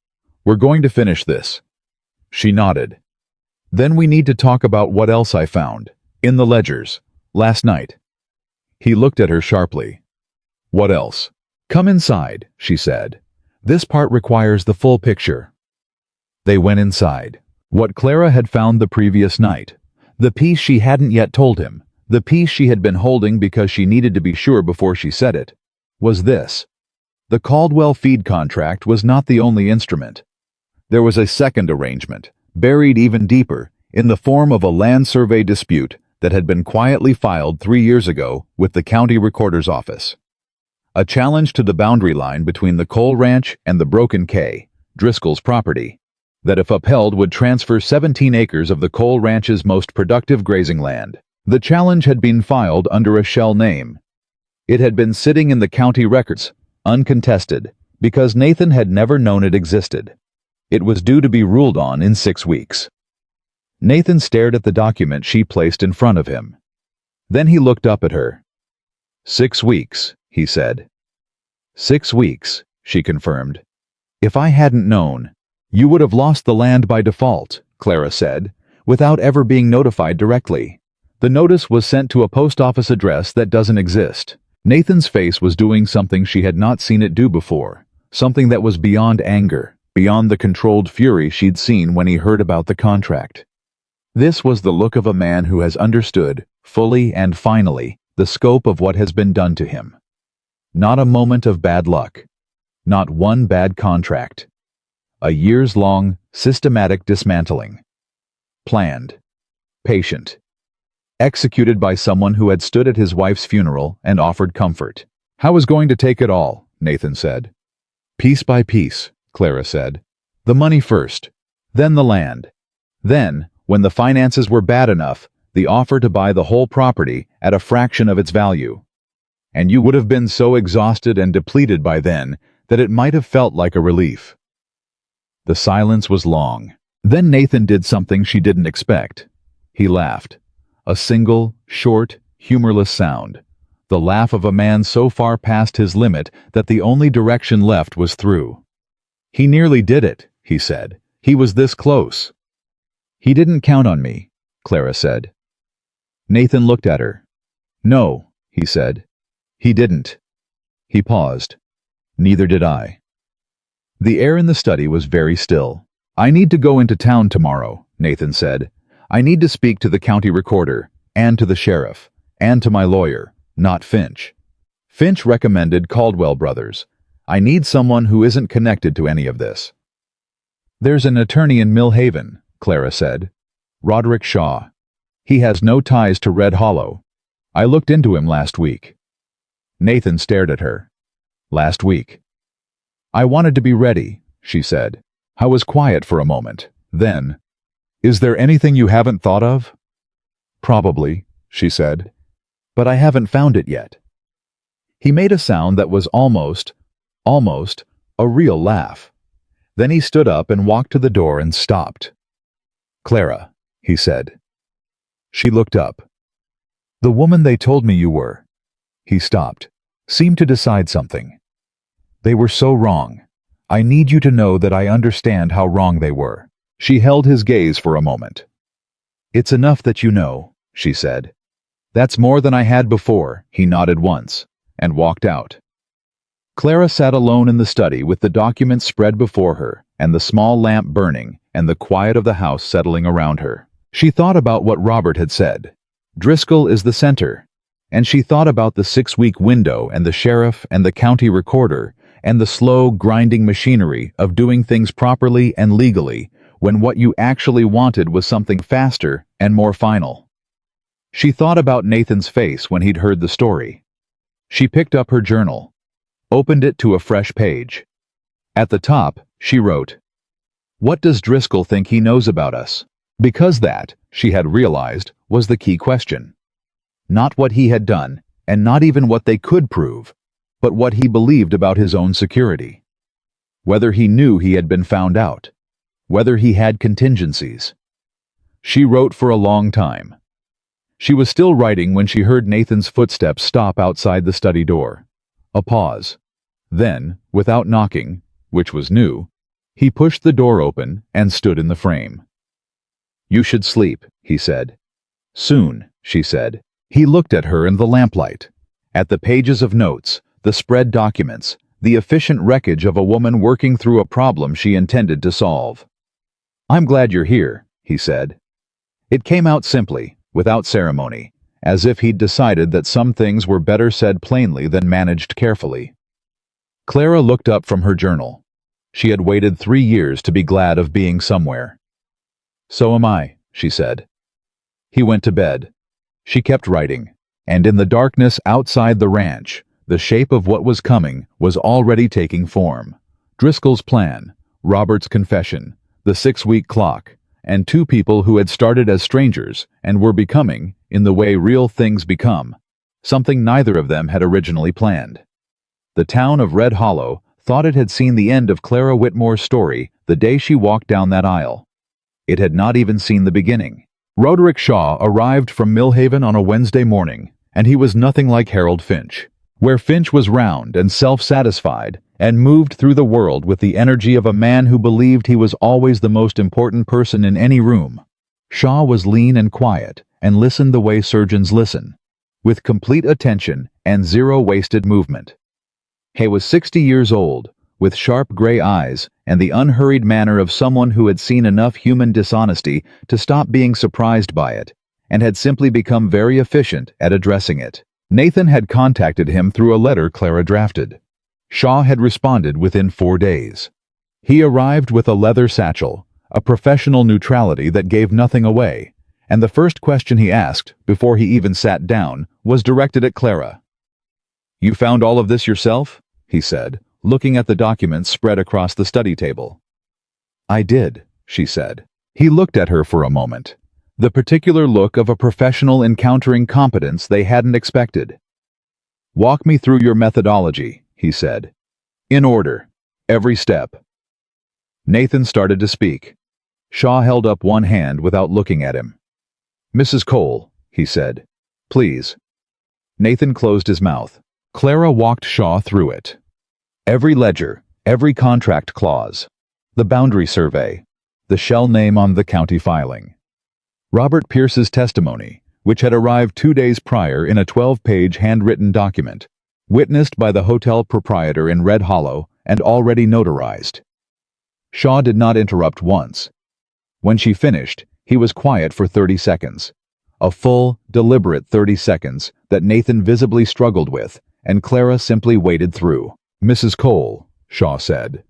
"We're going to finish this." She nodded. "Then we need to talk about what else I found, in the ledgers, last night." He looked at her sharply. "What else?" "Come inside," she said. "This part requires the full picture." They went inside. What Clara had found the previous night, the piece she hadn't yet told him, the piece she had been holding because she needed to be sure before she said it, was this. The Caldwell feed contract was not the only instrument. There was a second arrangement, buried even deeper, in the form of a land survey dispute that had been quietly filed 3 years ago with the county recorder's office. A challenge to the boundary line between the coal ranch and the Broken K, Driscoll's property, that if upheld would transfer 17 acres of the coal ranch's most productive grazing land. The challenge had been filed under a shell name. It had been sitting in the county records, uncontested, because Nathan had never known it existed. It was due to be ruled on in 6 weeks. Nathan stared at the document she placed in front of him. Then he looked up at her. 6 weeks, he said. 6 weeks, she confirmed. "If I hadn't known, you would have lost the land by default," Clara said, "without ever being notified directly. The notice was sent to a post office address that doesn't exist." Nathan's face was doing something she had not seen it do before, something that was beyond anger, beyond the controlled fury she'd seen when he heard about the contract. This was the look of a man who has understood, fully and finally, the scope of what has been done to him. Not a moment of bad luck. Not one bad contract. A years-long, systematic dismantling. Planned. Patient. Executed by someone who had stood at his wife's funeral and offered comfort. "How was going to take it all?" Nathan said. "Piece by piece," Clara said. "The money first, then the land. Then, when the finances were bad enough, the offer to buy the whole property at a fraction of its value. And you would have been so exhausted and depleted by then that it might have felt like a relief." The silence was long. Then Nathan did something she didn't expect. He laughed. A single, short, humorless sound. The laugh of a man so far past his limit that the only direction left was through. "He nearly did it," he said. "He was this close." "He didn't count on me," Clara said. Nathan looked at her. "No," he said. "He didn't." He paused. "Neither did I." The air in the study was very still. "I need to go into town tomorrow," Nathan said. "I need to speak to the county recorder, and to the sheriff, and to my lawyer, not Finch. Finch recommended Caldwell Brothers. I need someone who isn't connected to any of this." "There's an attorney in Mill Haven," Clara said. "Roderick Shaw. He has no ties to Red Hollow. I looked into him last week." Nathan stared at her. "Last week." "I wanted to be ready," she said. I was quiet for a moment. Then, "Is there anything you haven't thought of?" "Probably," she said. but I haven't found it yet." He made a sound that was almost, a real laugh. Then he stood up and walked to the door and stopped. "Clara," he said. She looked up. "The woman they told me you were." He stopped, seemed to decide something. "They were so wrong. I need you to know that I understand how wrong they were." She held his gaze for a moment. "It's enough that you know," she said. "That's more than I had before," he nodded once, and walked out. Clara sat alone in the study with the documents spread before her, and the small lamp burning, and the quiet of the house settling around her. She thought about what Robert had said. Driscoll is the center. And she thought about the 6-week window and the sheriff and the county recorder and the slow, grinding machinery of doing things properly and legally when what you actually wanted was something faster and more final. She thought about Nathan's face when he'd heard the story. She picked up her journal, opened it to a fresh page. At the top, she wrote, "What does Driscoll think he knows about us?" Because that, she had realized, was the key question. Not what he had done, and not even what they could prove, but what he believed about his own security. Whether he knew he had been found out. Whether he had contingencies. She wrote for a long time. She was still writing when she heard Nathan's footsteps stop outside the study door. A pause. Then, without knocking, which was new, he pushed the door open and stood in the frame. "You should sleep," he said. "Soon," she said. He looked at her in the lamplight, at the pages of notes, the spread documents, the efficient wreckage of a woman working through a problem she intended to solve. "I'm glad you're here," he said. It came out simply, without ceremony, as if he'd decided that some things were better said plainly than managed carefully. Clara looked up from her journal. She had waited 3 years to be glad of being somewhere. "So am I," she said. He went to bed. She kept writing, and in the darkness outside the ranch, the shape of what was coming was already taking form. Driscoll's plan, Robert's confession, the 6-week clock, and 2 people who had started as strangers and were becoming, in the way real things become, something neither of them had originally planned. The town of Red Hollow thought it had seen the end of Clara Whitmore's story the day she walked down that aisle. It had not even seen the beginning. Roderick Shaw arrived from Millhaven on a Wednesday morning, and he was nothing like Harold Finch. Where Finch was round and self-satisfied, and moved through the world with the energy of a man who believed he was always the most important person in any room, Shaw was lean and quiet, and listened the way surgeons listen, with complete attention and zero wasted movement. He was 60 years old, with sharp gray eyes and the unhurried manner of someone who had seen enough human dishonesty to stop being surprised by it, and had simply become very efficient at addressing it. Nathan had contacted him through a letter Clara drafted. Shaw had responded within 4 days. He arrived with a leather satchel, a professional neutrality that gave nothing away, and the first question he asked, before he even sat down, was directed at Clara. "You found all of this yourself?" he said, looking at the documents spread across the study table. "I did," she said. He looked at her for a moment, the particular look of a professional encountering competence they hadn't expected. "Walk me through your methodology," he said. "In order. Every step." Nathan started to speak. Shaw held up one hand without looking at him. "Mrs. Cole," he said. "Please." Nathan closed his mouth. Clara walked Shaw through it. Every ledger, every contract clause, the boundary survey, the shell name on the county filing. Robert Pierce's testimony, which had arrived 2 days prior in a 12-page handwritten document, witnessed by the hotel proprietor in Red Hollow and already notarized. Shaw did not interrupt once. When she finished, he was quiet for 30 seconds. A full, deliberate 30 seconds that Nathan visibly struggled with, and Clara simply waded through. "Mrs. Cole," Shaw said,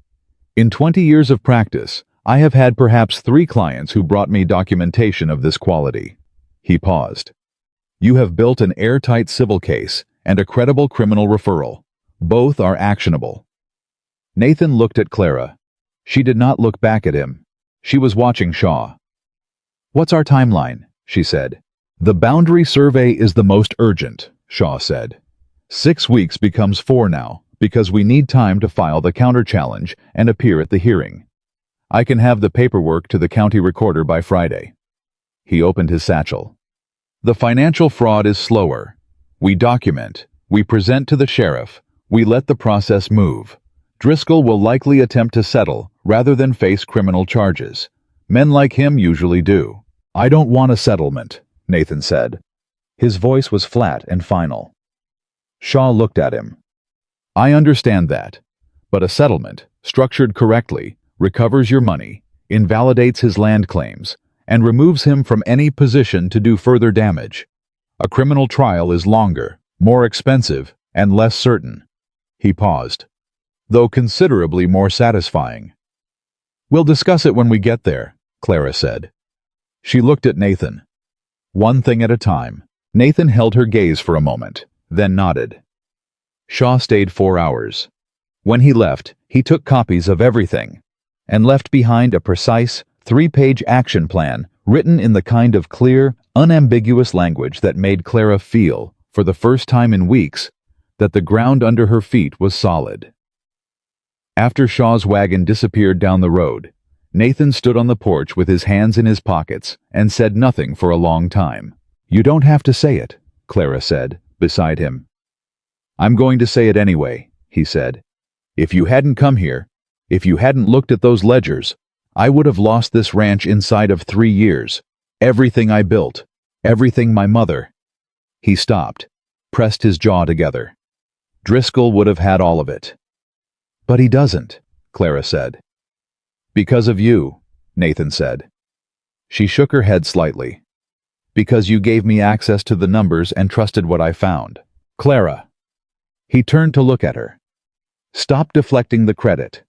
"in 20 years of practice, I have had perhaps 3 clients who brought me documentation of this quality." He paused. "You have built an airtight civil case and a credible criminal referral. Both are actionable." Nathan looked at Clara. She did not look back at him. She was watching Shaw. "What's our timeline?" she said. "The boundary survey is the most urgent," Shaw said. 6 weeks becomes 4 now, because we need time to file the counter-challenge and appear at the hearing. I can have the paperwork to the county recorder by Friday. He opened his satchel. The financial fraud is slower. We document, we present to the sheriff, we let the process move. Driscoll will likely attempt to settle rather than face criminal charges. Men like him usually do. I don't want a settlement, Nathan said. His voice was flat and final. Shaw looked at him. I understand that, but a settlement, structured correctly, recovers your money, invalidates his land claims, and removes him from any position to do further damage. A criminal trial is longer, more expensive, and less certain. He paused, though considerably more satisfying. We'll discuss it when we get there, Clara said. She looked at Nathan. One thing at a time. Nathan held her gaze for a moment, then nodded. Shaw stayed 4 hours. When he left, he took copies of everything, and left behind a precise, 3-page action plan written in the kind of clear, unambiguous language that made Clara feel, for the first time in weeks, that the ground under her feet was solid. After Shaw's wagon disappeared down the road, Nathan stood on the porch with his hands in his pockets and said nothing for a long time. You don't have to say it, Clara said, beside him. I'm going to say it anyway, he said. If you hadn't come here, if you hadn't looked at those ledgers, I would have lost this ranch inside of 3 years. Everything I built, everything my mother. He stopped, pressed his jaw together. Driscoll would have had all of it. But he doesn't, Clara said. Because of you, Nathan said. She shook her head slightly. Because you gave me access to the numbers and trusted what I found. Clara. He turned to look at her. Stop deflecting the credit.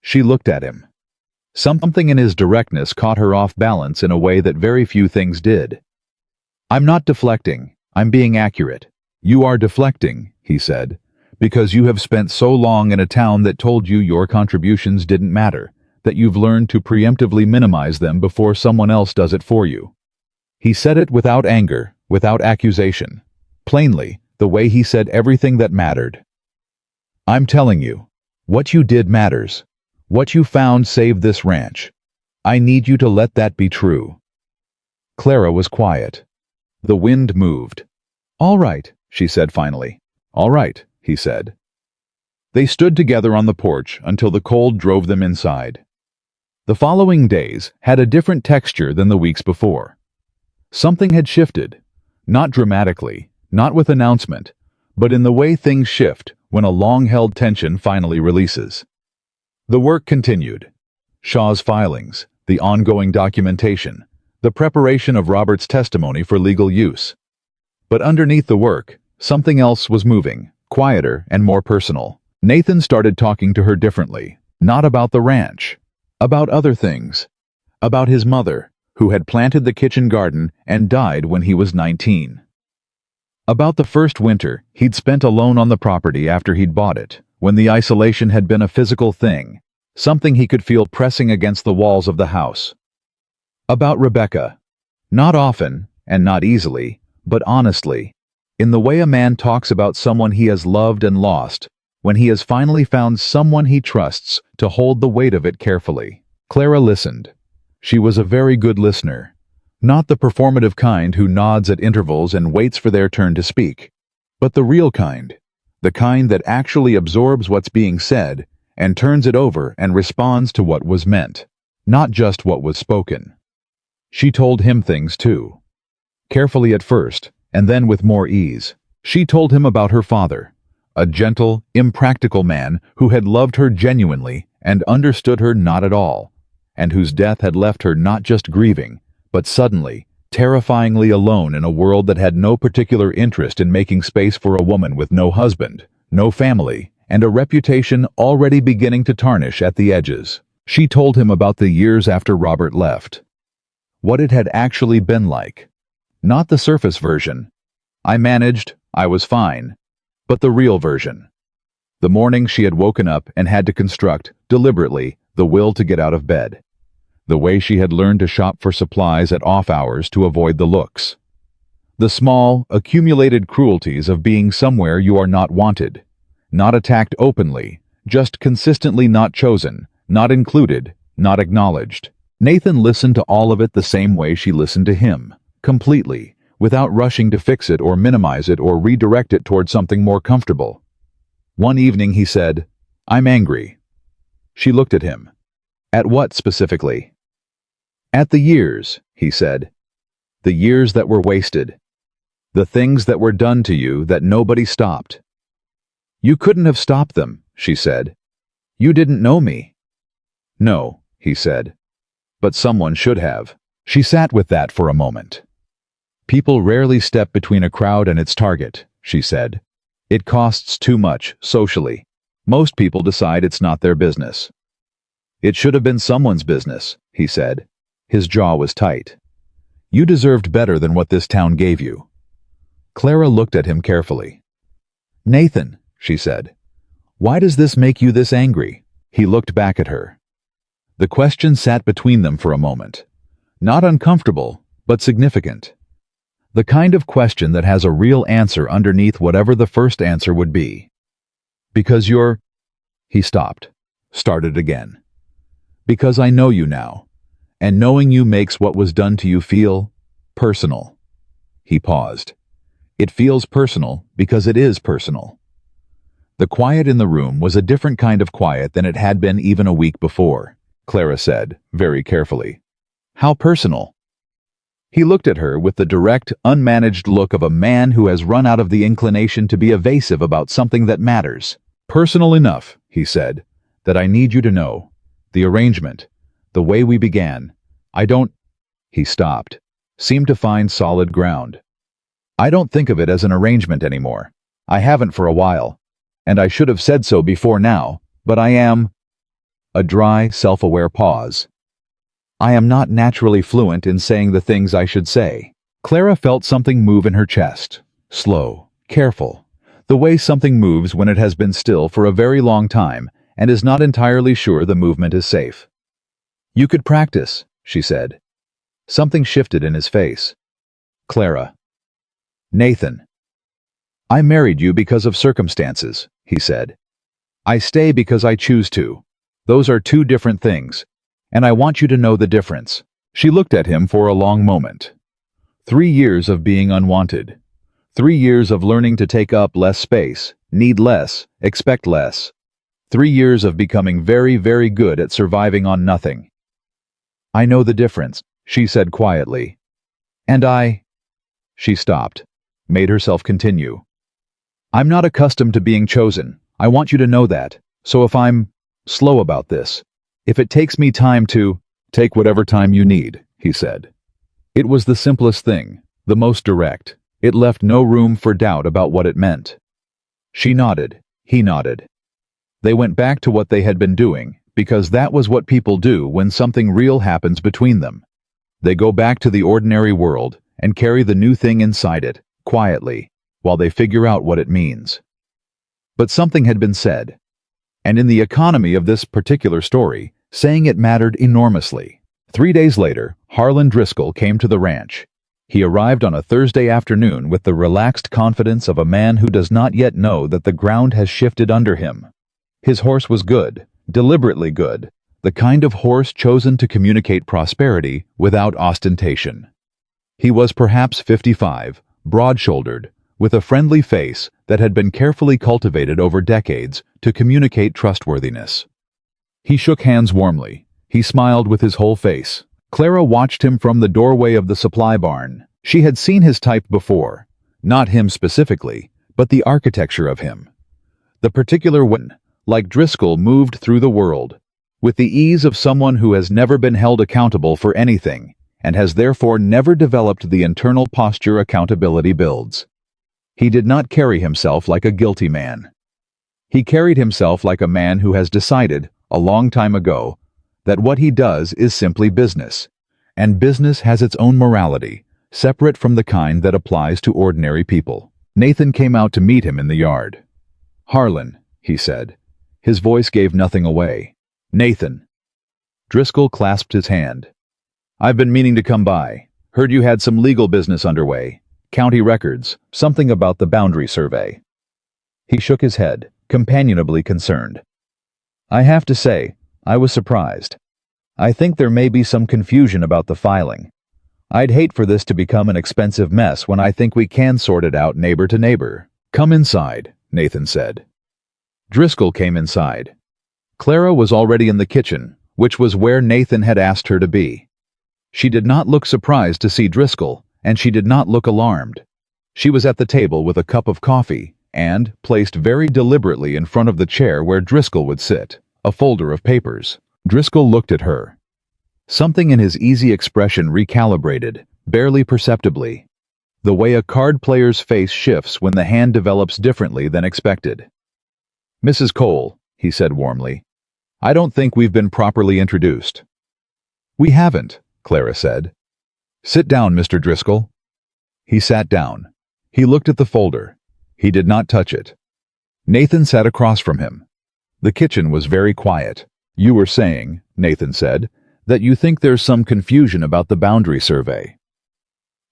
She looked at him. Something in his directness caught her off balance in a way that very few things did. I'm not deflecting, I'm being accurate. You are deflecting, he said, because you have spent so long in a town that told you your contributions didn't matter, that you've learned to preemptively minimize them before someone else does it for you. He said it without anger, without accusation. Plainly, the way he said everything that mattered. I'm telling you, what you did matters. What you found saved this ranch. I need you to let that be true. Clara was quiet. The wind moved. All right, she said finally. All right, he said. They stood together on the porch until the cold drove them inside. The following days had a different texture than the weeks before. Something had shifted, not dramatically, not with announcement, but in the way things shift when a long-held tension finally releases. The work continued. Shaw's filings, the ongoing documentation, the preparation of Robert's testimony for legal use. But underneath the work, something else was moving, quieter and more personal. Nathan started talking to her differently, not about the ranch, about other things, about his mother, who had planted the kitchen garden and died when he was 19. About the first winter he'd spent alone on the property after he'd bought it, when the isolation had been a physical thing, something he could feel pressing against the walls of the house. About Rebecca, not often and not easily, but honestly, in the way a man talks about someone he has loved and lost, when he has finally found someone he trusts to hold the weight of it carefully. Clara listened. She was a very good listener, not the performative kind who nods at intervals and waits for their turn to speak, but the real kind, the kind that actually absorbs what's being said and turns it over and responds to what was meant, not just what was spoken. She told him things too. Carefully at first, and then with more ease. She told him about her father, a gentle, impractical man who had loved her genuinely and understood her not at all, and whose death had left her not just grieving, but suddenly, terrifyingly alone in a world that had no particular interest in making space for a woman with no husband, no family, and a reputation already beginning to tarnish at the edges. She told him about the years after Robert left. What it had actually been like. Not the surface version. I managed, I was fine. But the real version. The morning she had woken up and had to construct, deliberately, the will to get out of bed. The way she had learned to shop for supplies at off hours to avoid the looks. The small, accumulated cruelties of being somewhere you are not wanted. Not attacked openly, just consistently not chosen, not included, not acknowledged. Nathan listened to all of it the same way she listened to him, completely, without rushing to fix it or minimize it or redirect it toward something more comfortable. One evening he said, "I'm angry." She looked at him. "At what specifically?" "At the years," he said. "The years that were wasted. The things that were done to you that nobody stopped." "You couldn't have stopped them," she said. "You didn't know me." "No," he said. "But someone should have." She sat with that for a moment. "People rarely step between a crowd and its target," she said. "It costs too much, socially. Most people decide it's not their business." "It should have been someone's business," he said. His jaw was tight. "You deserved better than what this town gave you." Clara looked at him carefully. "Nathan," she said, "why does this make you this angry?" He looked back at her. The question sat between them for a moment. Not uncomfortable, but significant. The kind of question that has a real answer underneath whatever the first answer would be. "Because you're—" He stopped, started again. "Because I know you now, and knowing you makes what was done to you feel personal." He paused. "It feels personal because it is personal." The quiet in the room was a different kind of quiet than it had been even a week before. Clara said, very carefully. "How personal?" He looked at her with the direct, unmanaged look of a man who has run out of the inclination to be evasive about something that matters. "Personal enough," he said, "that I need you to know. The arrangement, the way we began. I don't—" He stopped, seemed to find solid ground. "I don't think of it as an arrangement anymore. I haven't for a while. And I should have said so before now, but I am—" A dry, self-aware pause. "I am not naturally fluent in saying the things I should say." Clara felt something move in her chest. Slow, careful. The way something moves when it has been still for a very long time and is not entirely sure the movement is safe. "You could practice," she said. Something shifted in his face. "Clara." "Nathan." "I married you because of circumstances," he said. "I stay because I choose to. Those are two different things, and I want you to know the difference." She looked at him for a long moment. 3 years of being unwanted. 3 years of learning to take up less space, need less, expect less. 3 years of becoming very, very good at surviving on nothing. "I know the difference," she said quietly. "And I—" She stopped, made herself continue. "I'm not accustomed to being chosen. I want you to know that. So if I'm slow about this, if it takes me time to—" "Take whatever time you need," he said. It was the simplest thing, the most direct. It left no room for doubt about what it meant. She nodded. He nodded. They went back to what they had been doing, because that was what people do when something real happens between them. They go back to the ordinary world and carry the new thing inside it, quietly, while they figure out what it means. But something had been said. And in the economy of this particular story, saying it mattered enormously. 3 days later, Harlan Driscoll came to the ranch. He arrived on a Thursday afternoon with the relaxed confidence of a man who does not yet know that the ground has shifted under him. His horse was good, deliberately good, the kind of horse chosen to communicate prosperity without ostentation. He was perhaps 55, broad-shouldered, with a friendly face that had been carefully cultivated over decades to communicate trustworthiness. He shook hands warmly. He smiled with his whole face. Clara watched him from the doorway of the supply barn. She had seen his type before. Not him specifically, but the architecture of him. The particular one, like Driscoll, moved through the world, with the ease of someone who has never been held accountable for anything, and has therefore never developed the internal posture accountability builds. He did not carry himself like a guilty man. He carried himself like a man who has decided, a long time ago, that what he does is simply business, and business has its own morality, separate from the kind that applies to ordinary people. Nathan came out to meet him in the yard. "Harlan," he said. His voice gave nothing away. "Nathan." Driscoll clasped his hand. "I've been meaning to come by. Heard you had some legal business underway. County records, something about the boundary survey. He shook his head, companionably concerned. I have to say, I was surprised. I think there may be some confusion about the filing. I'd hate for this to become an expensive mess when I think we can sort it out neighbor to neighbor. Come inside, Nathan said. Driscoll came inside. Clara was already in the kitchen, which was where Nathan had asked her to be. She did not look surprised to see Driscoll, and she did not look alarmed. She was at the table with a cup of coffee, and, placed very deliberately in front of the chair where Driscoll would sit, a folder of papers. Driscoll looked at her. Something in his easy expression recalibrated, barely perceptibly. The way a card player's face shifts when the hand develops differently than expected. Mrs. Cole, he said warmly, I don't think we've been properly introduced. We haven't, Clara said. Sit down, Mr. Driscoll. He sat down. He looked at the folder. He did not touch it. Nathan sat across from him. The kitchen was very quiet. You were saying, Nathan said, that you think there's some confusion about the boundary survey.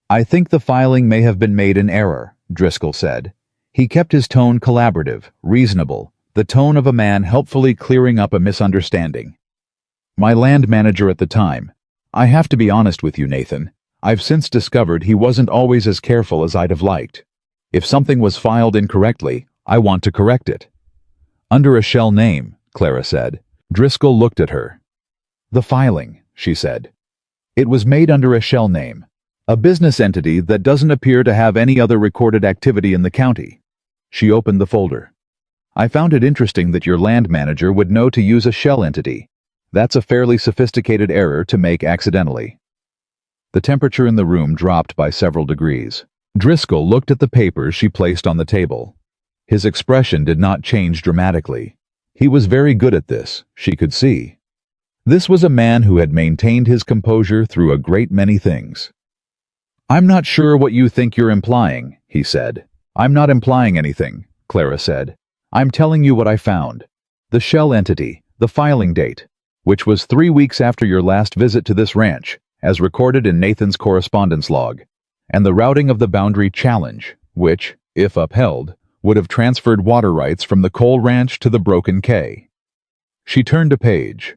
I think the filing may have been made in error, Driscoll said. He kept his tone collaborative, reasonable, the tone of a man helpfully clearing up a misunderstanding. My land manager at the time, I have to be honest with you, Nathan, I've since discovered he wasn't always as careful as I'd have liked. If something was filed incorrectly, I want to correct it. Under a shell name, Clara said. Driscoll looked at her. The filing, she said. It was made under a shell name, a business entity that doesn't appear to have any other recorded activity in the county. She opened the folder. I found it interesting that your land manager would know to use a shell entity. That's a fairly sophisticated error to make accidentally. The temperature in the room dropped by several degrees. Driscoll looked at the papers she placed on the table. His expression did not change dramatically. He was very good at this, she could see. This was a man who had maintained his composure through a great many things. I'm not sure what you think you're implying, he said. I'm not implying anything, Clara said. I'm telling you what I found. The shell entity, the filing date, which was 3 weeks after your last visit to this ranch, as recorded in Nathan's correspondence log, and the routing of the boundary challenge, which, if upheld, would have transferred water rights from the Cole Ranch to the Broken K. She turned a page.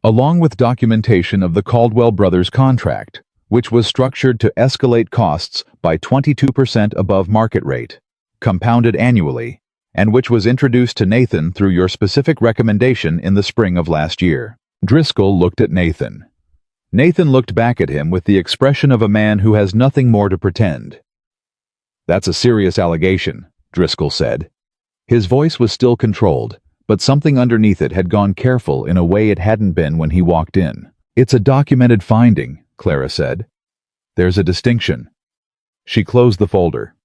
Along with documentation of the Caldwell Brothers contract, which was structured to escalate costs by 22% above market rate, compounded annually, and which was introduced to Nathan through your specific recommendation in the spring of last year. Driscoll looked at Nathan. Nathan looked back at him with the expression of a man who has nothing more to pretend. That's a serious allegation, Driscoll said. His voice was still controlled, but something underneath it had gone careful in a way it hadn't been when he walked in. It's a documented finding, Clara said. There's a distinction. She closed the folder.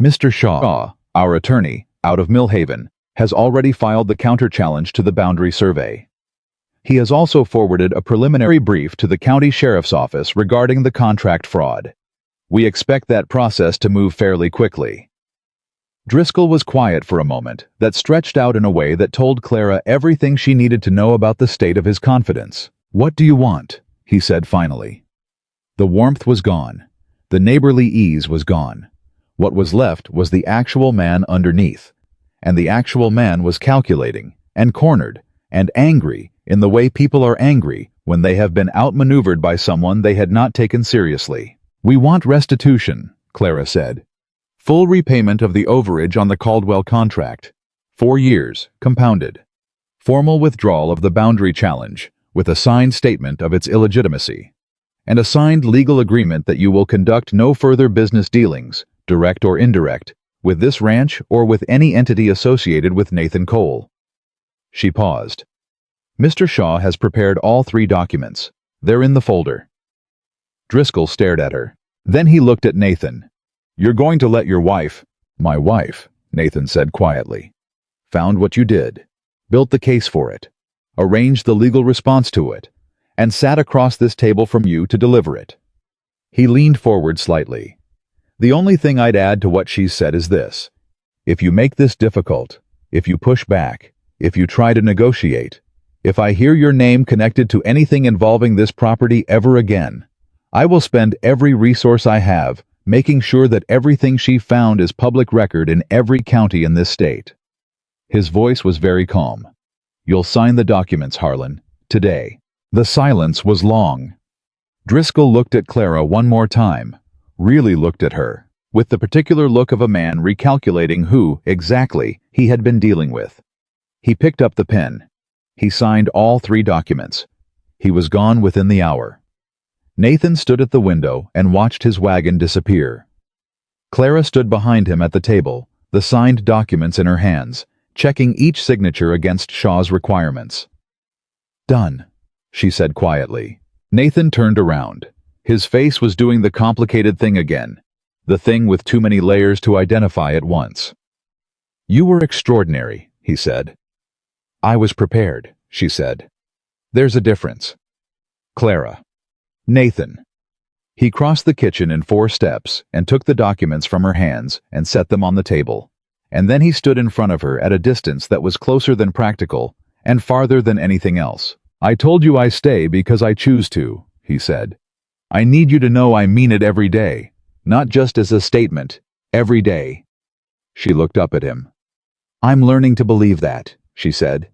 Mr. Shaw, our attorney, out of Millhaven, has already filed the counter-challenge to the boundary survey. He has also forwarded a preliminary brief to the county sheriff's office regarding the contract fraud. We expect that process to move fairly quickly. Driscoll was quiet for a moment, that stretched out in a way that told Clara everything she needed to know about the state of his confidence. What do you want? He said finally. The warmth was gone. The neighborly ease was gone. What was left was the actual man underneath. And the actual man was calculating, and cornered, and angry in the way people are angry when they have been outmaneuvered by someone they had not taken seriously. We want restitution, Clara said. Full repayment of the overage on the Caldwell contract. 4 years, compounded. Formal withdrawal of the boundary challenge, with a signed statement of its illegitimacy. And a signed legal agreement that you will conduct no further business dealings, direct or indirect, with this ranch or with any entity associated with Nathan Cole. She paused. Mr. Shaw has prepared all 3 documents. They're in the folder. Driscoll stared at her. Then he looked at Nathan. You're going to let your wife— My wife, Nathan said quietly. Found what you did, built the case for it, arranged the legal response to it, and sat across this table from you to deliver it. He leaned forward slightly. The only thing I'd add to what she's said is this. If you make this difficult, if you push back, if you try to negotiate, if I hear your name connected to anything involving this property ever again, I will spend every resource I have making sure that everything she found is public record in every county in this state. His voice was very calm. "You'll sign the documents, Harlan, today." The silence was long. Driscoll looked at Clara one more time, really looked at her, with the particular look of a man recalculating who, exactly, he had been dealing with. He picked up the pen. He signed all 3 documents. He was gone within the hour. Nathan stood at the window and watched his wagon disappear. Clara stood behind him at the table, the signed documents in her hands, checking each signature against Shaw's requirements. "Done," she said quietly. Nathan turned around. His face was doing the complicated thing again, the thing with too many layers to identify at once. "You were extraordinary," he said. "I was prepared," she said. "There's a difference." Clara. Nathan. He crossed the kitchen in 4 steps and took the documents from her hands and set them on the table. And then he stood in front of her at a distance that was closer than practical and farther than anything else. "I told you I stay because I choose to," he said. "I need you to know I mean it every day, not just as a statement, every day." She looked up at him. "I'm learning to believe that," she said.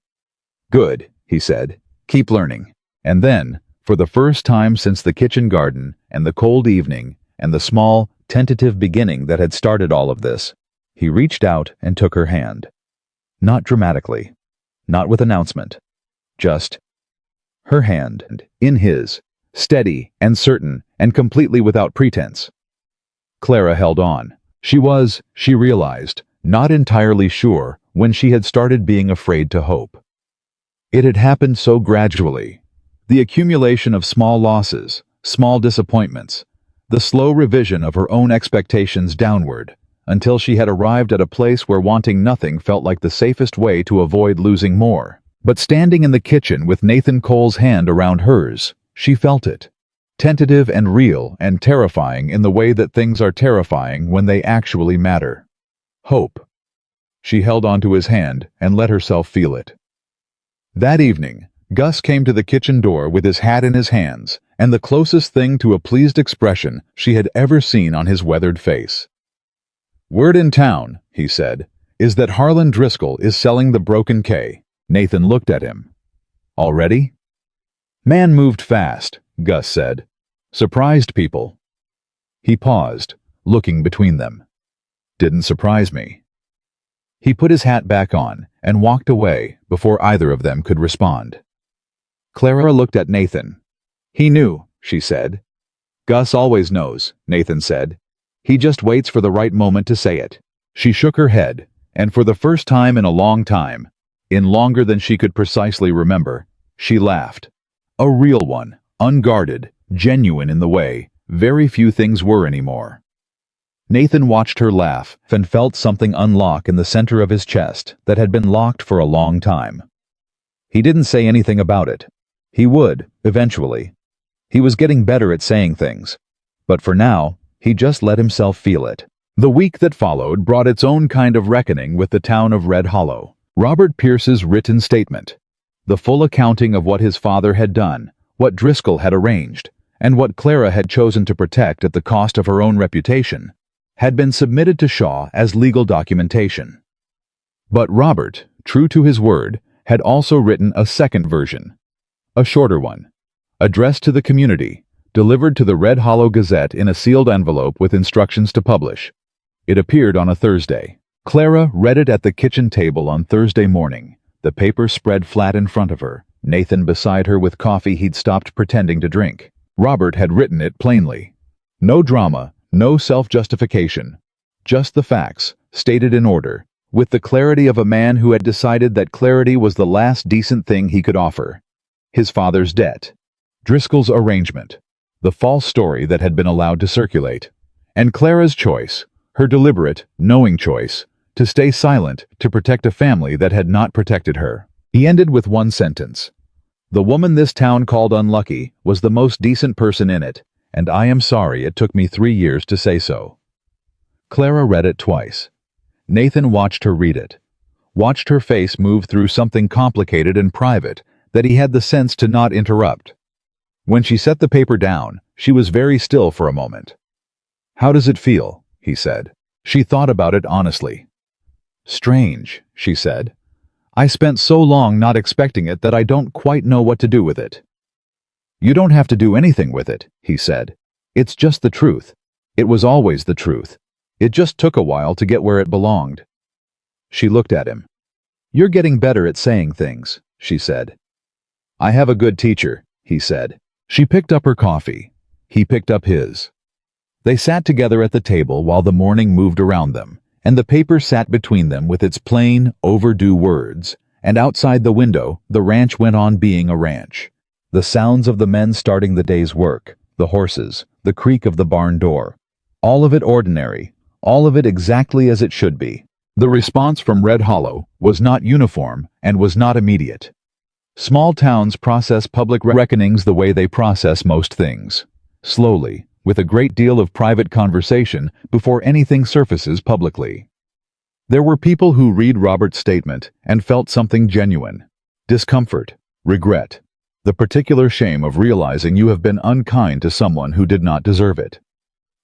"Good," he said. "Keep learning." And then, for the first time since the kitchen garden and the cold evening and the small, tentative beginning that had started all of this, he reached out and took her hand. Not dramatically, not with announcement, just her hand in his, steady and certain and completely without pretense. Clara held on. She realized, not entirely sure when she had started being afraid to hope. It had happened so gradually. The accumulation of small losses, small disappointments, the slow revision of her own expectations downward, until she had arrived at a place where wanting nothing felt like the safest way to avoid losing more. But standing in the kitchen with Nathan Cole's hand around hers, she felt it. Tentative and real and terrifying in the way that things are terrifying when they actually matter. Hope. She held onto his hand and let herself feel it. That evening, Gus came to the kitchen door with his hat in his hands and the closest thing to a pleased expression she had ever seen on his weathered face. "Word in town," he said, "is that Harlan Driscoll is selling the Broken K." Nathan looked at him. "Already?" "Man moved fast," Gus said. "Surprised people." He paused, looking between them. "Didn't surprise me." He put his hat back on and walked away before either of them could respond. Clara looked at Nathan. "He knew," she said. "Gus always knows," Nathan said. "He just waits for the right moment to say it." She shook her head, and for the first time in a long time, in longer than she could precisely remember, she laughed. A real one, unguarded, genuine in the way very few things were anymore. Nathan watched her laugh and felt something unlock in the center of his chest that had been locked for a long time. He didn't say anything about it. He would, eventually. He was getting better at saying things. But for now, he just let himself feel it. The week that followed brought its own kind of reckoning with the town of Red Hollow. Robert Pierce's written statement, the full accounting of what his father had done, what Driscoll had arranged, and what Clara had chosen to protect at the cost of her own reputation, had been submitted to Shaw as legal documentation. But Robert, true to his word, had also written a second version, a shorter one, addressed to the community, delivered to the Red Hollow Gazette in a sealed envelope with instructions to publish. It appeared on a Thursday. Clara read it at the kitchen table on Thursday morning, the paper spread flat in front of her, Nathan beside her with coffee he'd stopped pretending to drink. Robert had written it plainly. No drama, no self-justification. Just the facts, stated in order, with the clarity of a man who had decided that clarity was the last decent thing he could offer. His father's debt, Driscoll's arrangement, the false story that had been allowed to circulate, and Clara's choice, her deliberate, knowing choice, to stay silent to protect a family that had not protected her. He ended with one sentence. The woman this town called unlucky was the most decent person in it, and I am sorry it took me 3 years to say so. Clara read it twice. Nathan watched her read it, watched her face move through something complicated and private that he had the sense to not interrupt. When she set the paper down, she was very still for a moment. How does it feel? He said. She thought about it honestly. Strange, she said. I spent so long not expecting it that I don't quite know what to do with it. You don't have to do anything with it, he said. It's just the truth. It was always the truth. It just took a while to get where it belonged. She looked at him. You're getting better at saying things, she said. I have a good teacher, he said. She picked up her coffee. He picked up his. They sat together at the table while the morning moved around them, and the paper sat between them with its plain, overdue words, and outside the window, the ranch went on being a ranch. The sounds of the men starting the day's work, the horses, the creak of the barn door. All of it ordinary, all of it exactly as it should be. The response from Red Hollow was not uniform and was not immediate. Small towns process public reckonings the way they process most things. Slowly, with a great deal of private conversation before anything surfaces publicly. There were people who read Robert's statement and felt something genuine. Discomfort, regret, the particular shame of realizing you have been unkind to someone who did not deserve it.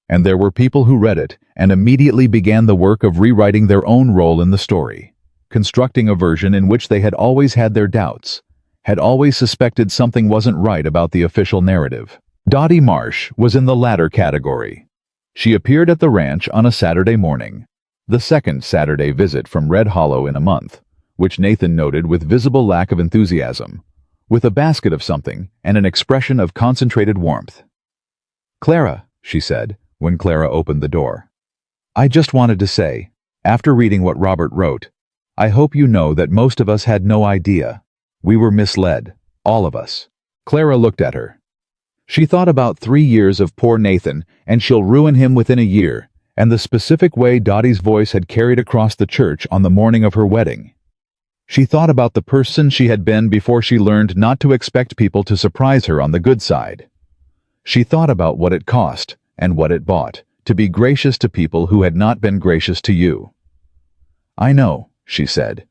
And there were people who read it and immediately began the work of rewriting their own role in the story, constructing a version in which they had always had their doubts, had always suspected something wasn't right about the official narrative. Dottie Marsh was in the latter category. She appeared at the ranch on a Saturday morning, the second Saturday visit from Red Hollow in a month, which Nathan noted with visible lack of enthusiasm, with a basket of something and an expression of concentrated warmth. Clara, she said, when Clara opened the door. I just wanted to say, after reading what Robert wrote, I hope you know that most of us had no idea. We were misled, all of us. Clara looked at her. She thought about 3 years of poor Nathan, and she'll ruin him within a year, and the specific way Dottie's voice had carried across the church on the morning of her wedding. She thought about the person she had been before she learned not to expect people to surprise her on the good side. She thought about what it cost, and what it bought, to be gracious to people who had not been gracious to you. I know, she said.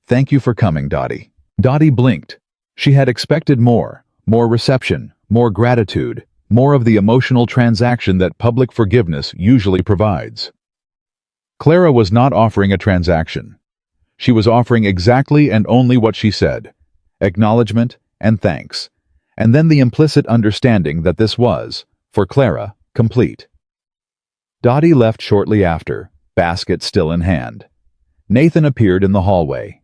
Thank you for coming, Dottie. Dottie blinked. She had expected more reception, more gratitude, more of the emotional transaction that public forgiveness usually provides. Clara was not offering a transaction. She was offering exactly and only what she said, acknowledgement and thanks, and then the implicit understanding that this was, for Clara, complete. Dottie left shortly after, basket still in hand. Nathan appeared in the hallway.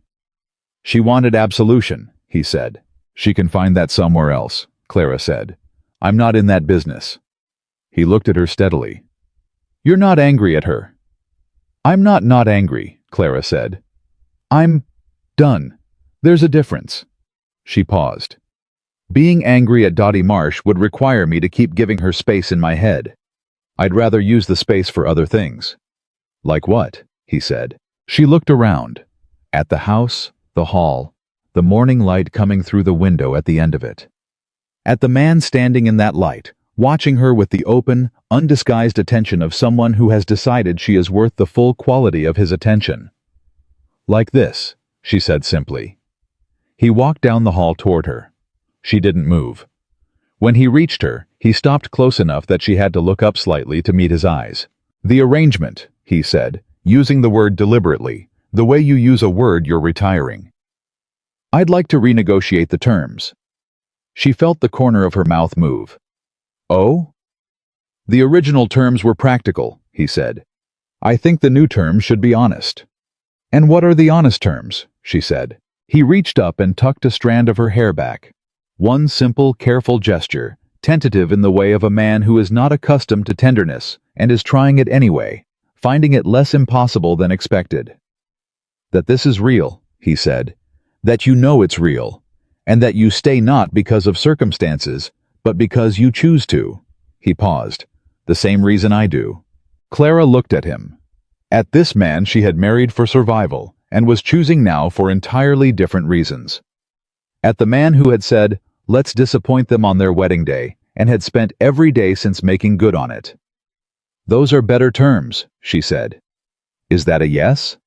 She wanted absolution, he said. She can find that somewhere else, Clara said. I'm not in that business. He looked at her steadily. You're not angry at her. I'm not angry, Clara said. I'm done. There's a difference. She paused. Being angry at Dottie Marsh would require me to keep giving her space in my head. I'd rather use the space for other things. Like what? He said. She looked around. At the house, the hall, the morning light coming through the window at the end of it. At the man standing in that light, watching her with the open, undisguised attention of someone who has decided she is worth the full quality of his attention. Like this, she said simply. He walked down the hall toward her. She didn't move. When he reached her, he stopped close enough that she had to look up slightly to meet his eyes. The arrangement, he said, using the word deliberately, the way you use a word you're retiring. I'd like to renegotiate the terms. She felt the corner of her mouth move. Oh? The original terms were practical, he said. I think the new terms should be honest. And what are the honest terms? She said. He reached up and tucked a strand of her hair back. One simple, careful gesture, tentative in the way of a man who is not accustomed to tenderness and is trying it anyway, finding it less impossible than expected. That this is real, he said. That you know it's real, and that you stay not because of circumstances, but because you choose to. He paused. The same reason I do. Clara looked at him. At this man she had married for survival, and was choosing now for entirely different reasons. At the man who had said, let's disappoint them on their wedding day, and had spent every day since making good on it. Those are better terms, she said. Is that a yes?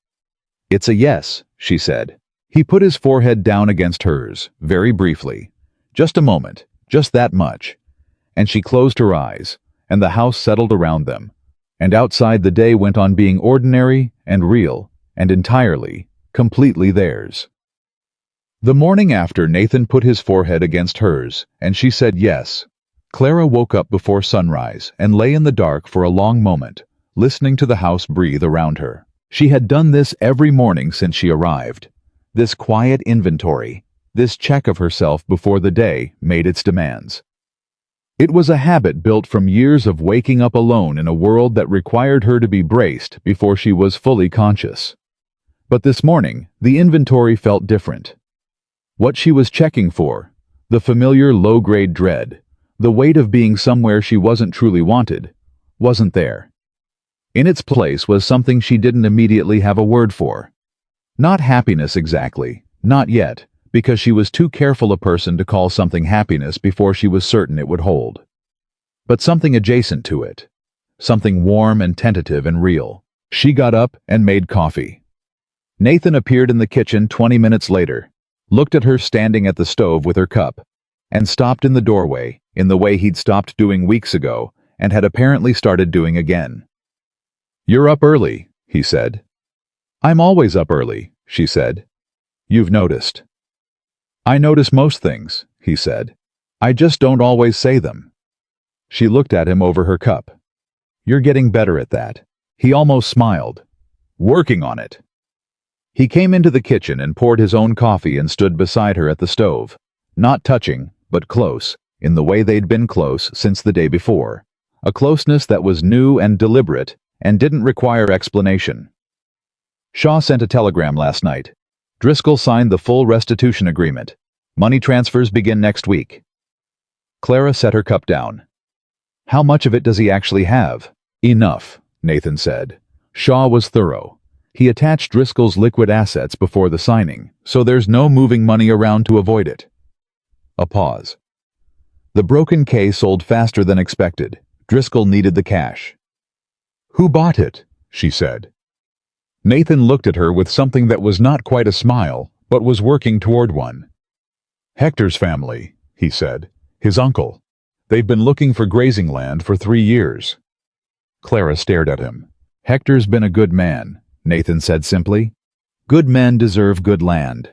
It's a yes, she said. He put his forehead down against hers, very briefly. Just a moment, just that much. And she closed her eyes, and the house settled around them, And outside the day went on being ordinary and real and entirely, completely theirs. The morning after, Nathan put his forehead against hers, and she said yes. Clara woke up before sunrise and lay in the dark for a long moment, listening to the house breathe around her. She had done this every morning since she arrived. This quiet inventory, this check of herself before the day made its demands. It was a habit built from years of waking up alone in a world that required her to be braced before she was fully conscious. But this morning, the inventory felt different. What she was checking for, the familiar low-grade dread, the weight of being somewhere she wasn't truly wanted, wasn't there. In its place was something she didn't immediately have a word for. Not happiness exactly, not yet, because she was too careful a person to call something happiness before she was certain it would hold. But something adjacent to it. Something warm and tentative and real. She got up and made coffee. Nathan appeared in the kitchen 20 minutes later, looked at her standing at the stove with her cup, and stopped in the doorway in the way he'd stopped doing weeks ago and had apparently started doing again. "You're up early," he said. "I'm always up early," she said. "You've noticed." "I notice most things," he said. "I just don't always say them." She looked at him over her cup. "You're getting better at that." He almost smiled. "Working on it." He came into the kitchen and poured his own coffee and stood beside her at the stove, not touching, but close, in the way they'd been close since the day before, a closeness that was new and deliberate and didn't require explanation. "Shaw sent a telegram last night. Driscoll signed the full restitution agreement. Money transfers begin next week." Clara set her cup down. "How much of it does he actually have?" "Enough," Nathan said. Shaw was thorough. He attached Driscoll's liquid assets before the signing, so there's no moving money around to avoid it. A pause. "The broken case sold faster than expected. Driscoll needed the cash." "Who bought it?" she said. Nathan looked at her with something that was not quite a smile, but was working toward one. "Hector's family," he said. "His uncle. They've been looking for grazing land for 3 years." Clara stared at him. "Hector's been a good man," Nathan said simply. "Good men deserve good land."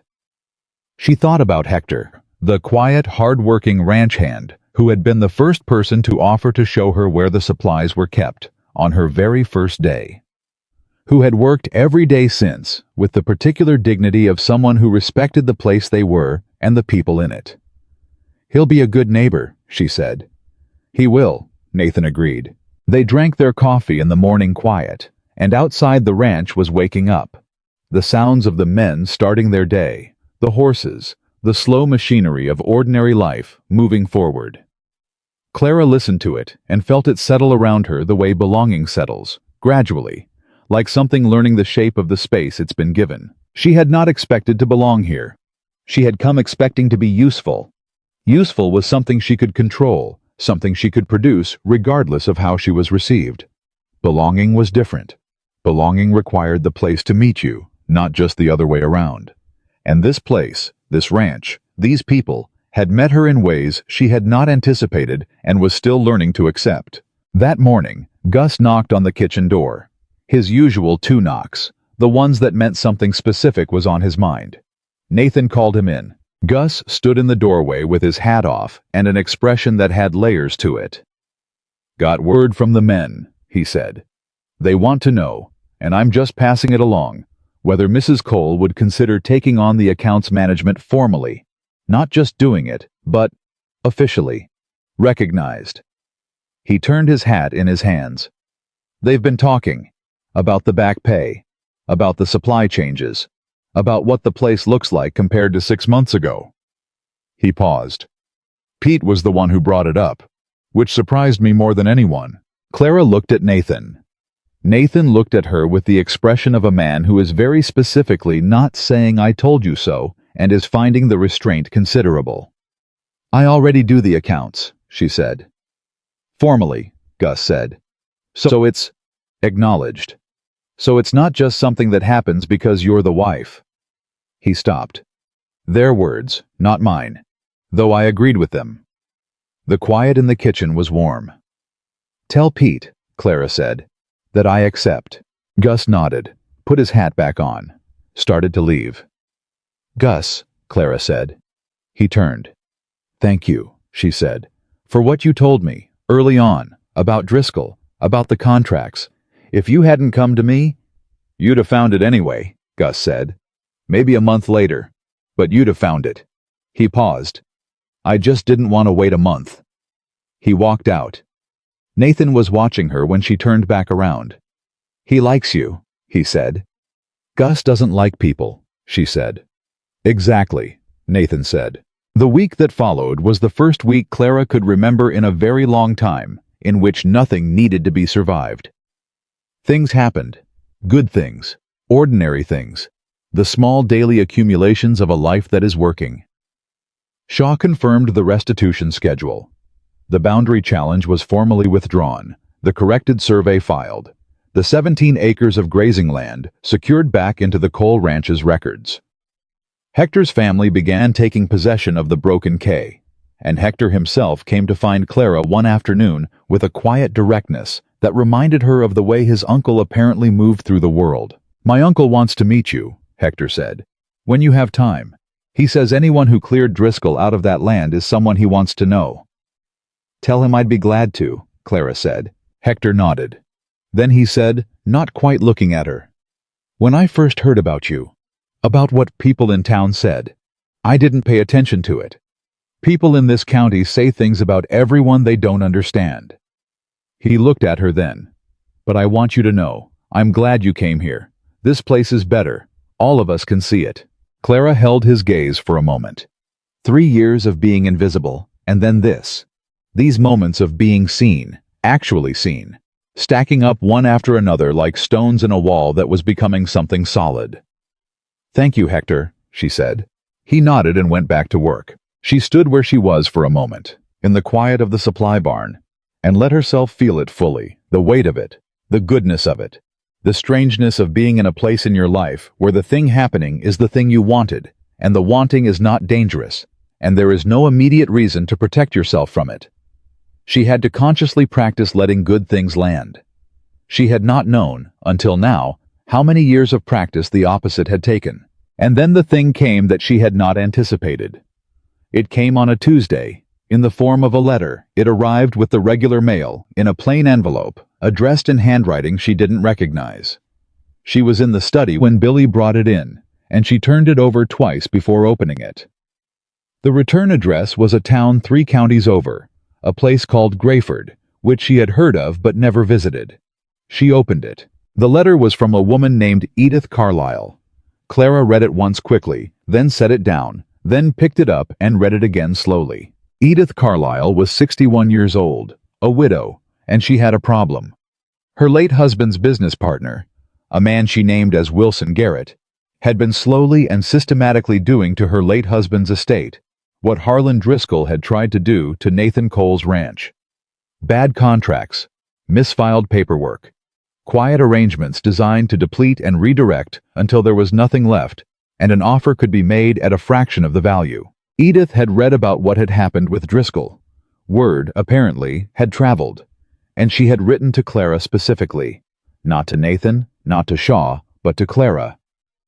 She thought about Hector, the quiet, hard-working ranch hand who had been the first person to offer to show her where the supplies were kept on her very first day. Who had worked every day since with the particular dignity of someone who respected the place they were and the people in it. "He'll be a good neighbor," she said. "He will," Nathan agreed. They drank their coffee in the morning quiet, and outside the ranch was waking up. The sounds of the men starting their day, the horses, the slow machinery of ordinary life moving forward. Clara listened to it and felt it settle around her the way belonging settles, gradually, like something learning the shape of the space it's been given. She had not expected to belong here. She had come expecting to be useful. Useful was something she could control, something she could produce regardless of how she was received. Belonging was different. Belonging required the place to meet you, not just the other way around. And this place, this ranch, these people, had met her in ways she had not anticipated and was still learning to accept. That morning, Gus knocked on the kitchen door. His usual 2 knocks, the ones that meant something specific was on his mind. Nathan called him in. Gus stood in the doorway with his hat off and an expression that had layers to it. "Got word from the men," he said. "They want to know, and I'm just passing it along, whether Mrs. Cole would consider taking on the accounts management formally, not just doing it, but officially, recognized." He turned his hat in his hands. "They've been talking about the back pay, about the supply changes, about what the place looks like compared to 6 months ago." He paused. "Pete was the one who brought it up, which surprised me more than anyone." Clara looked at Nathan. Nathan looked at her with the expression of a man who is very specifically not saying "I told you so" and is finding the restraint considerable. "I already do the accounts," she said. "Formally," Gus said. "So it's acknowledged. So it's not just something that happens because you're the wife." He stopped. Their words, not mine, though I agreed with them. The quiet in the kitchen was warm. "Tell Pete," Clara said. That I accept. Gus nodded, put his hat back on, started to leave. Gus, Clara said. He turned. Thank you, she said, for what you told me, early on, about Driscoll, about the contracts. If you hadn't come to me, you'd have found it anyway, Gus said. Maybe a month later, but you'd have found it. He paused. I just didn't want to wait a month. He walked out. Nathan was watching her when she turned back around. He likes you, he said. Gus doesn't like people, she said. Exactly, Nathan said. The week that followed was the first week Clara could remember in a very long time, in which nothing needed to be survived. Things happened. Good things. Ordinary things. The small daily accumulations of a life that is working. Shaw confirmed the restitution schedule. The boundary challenge was formally withdrawn, the corrected survey filed, the 17 acres of grazing land secured back into the Cole Ranch's records. Hector's family began taking possession of the broken K, and Hector himself came to find Clara one afternoon with a quiet directness that reminded her of the way his uncle apparently moved through the world. My uncle wants to meet you, Hector said. When you have time. He says anyone who cleared Driscoll out of that land is someone he wants to know. Tell him I'd be glad to, Clara said. Hector nodded. Then he said, not quite looking at her. When I first heard about you, about what people in town said, I didn't pay attention to it. People in this county say things about everyone they don't understand. He looked at her then. But I want you to know, I'm glad you came here. This place is better. All of us can see it. Clara held his gaze for a moment. 3 years of being invisible, and then this. These moments of being seen, actually seen, stacking up one after another like stones in a wall that was becoming something solid. Thank you, Hector, she said. He nodded and went back to work. She stood where she was for a moment, in the quiet of the supply barn, and let herself feel it fully, the weight of it, the goodness of it, the strangeness of being in a place in your life where the thing happening is the thing you wanted, and the wanting is not dangerous, and there is no immediate reason to protect yourself from it. She had to consciously practice letting good things land. She had not known, until now, how many years of practice the opposite had taken. And then the thing came that she had not anticipated. It came on a Tuesday, in the form of a letter. It arrived with the regular mail, in a plain envelope, addressed in handwriting she didn't recognize. She was in the study when Billy brought it in, and she turned it over twice before opening it. The return address was a town 3 counties over, a place called Grayford, which she had heard of but never visited. She opened it. The letter was from a woman named Edith Carlyle. Clara read it once quickly, then set it down, then picked it up and read it again slowly. Edith Carlyle was 61 years old, a widow, and she had a problem. Her late husband's business partner, a man she named as Wilson Garrett, had been slowly and systematically doing to her late husband's estate what Harlan Driscoll had tried to do to Nathan Cole's ranch. Bad contracts, misfiled paperwork, quiet arrangements designed to deplete and redirect until there was nothing left, and an offer could be made at a fraction of the value. Edith had read about what had happened with Driscoll. Word, apparently, had traveled, and she had written to Clara specifically. Not to Nathan, not to Shaw, but to Clara.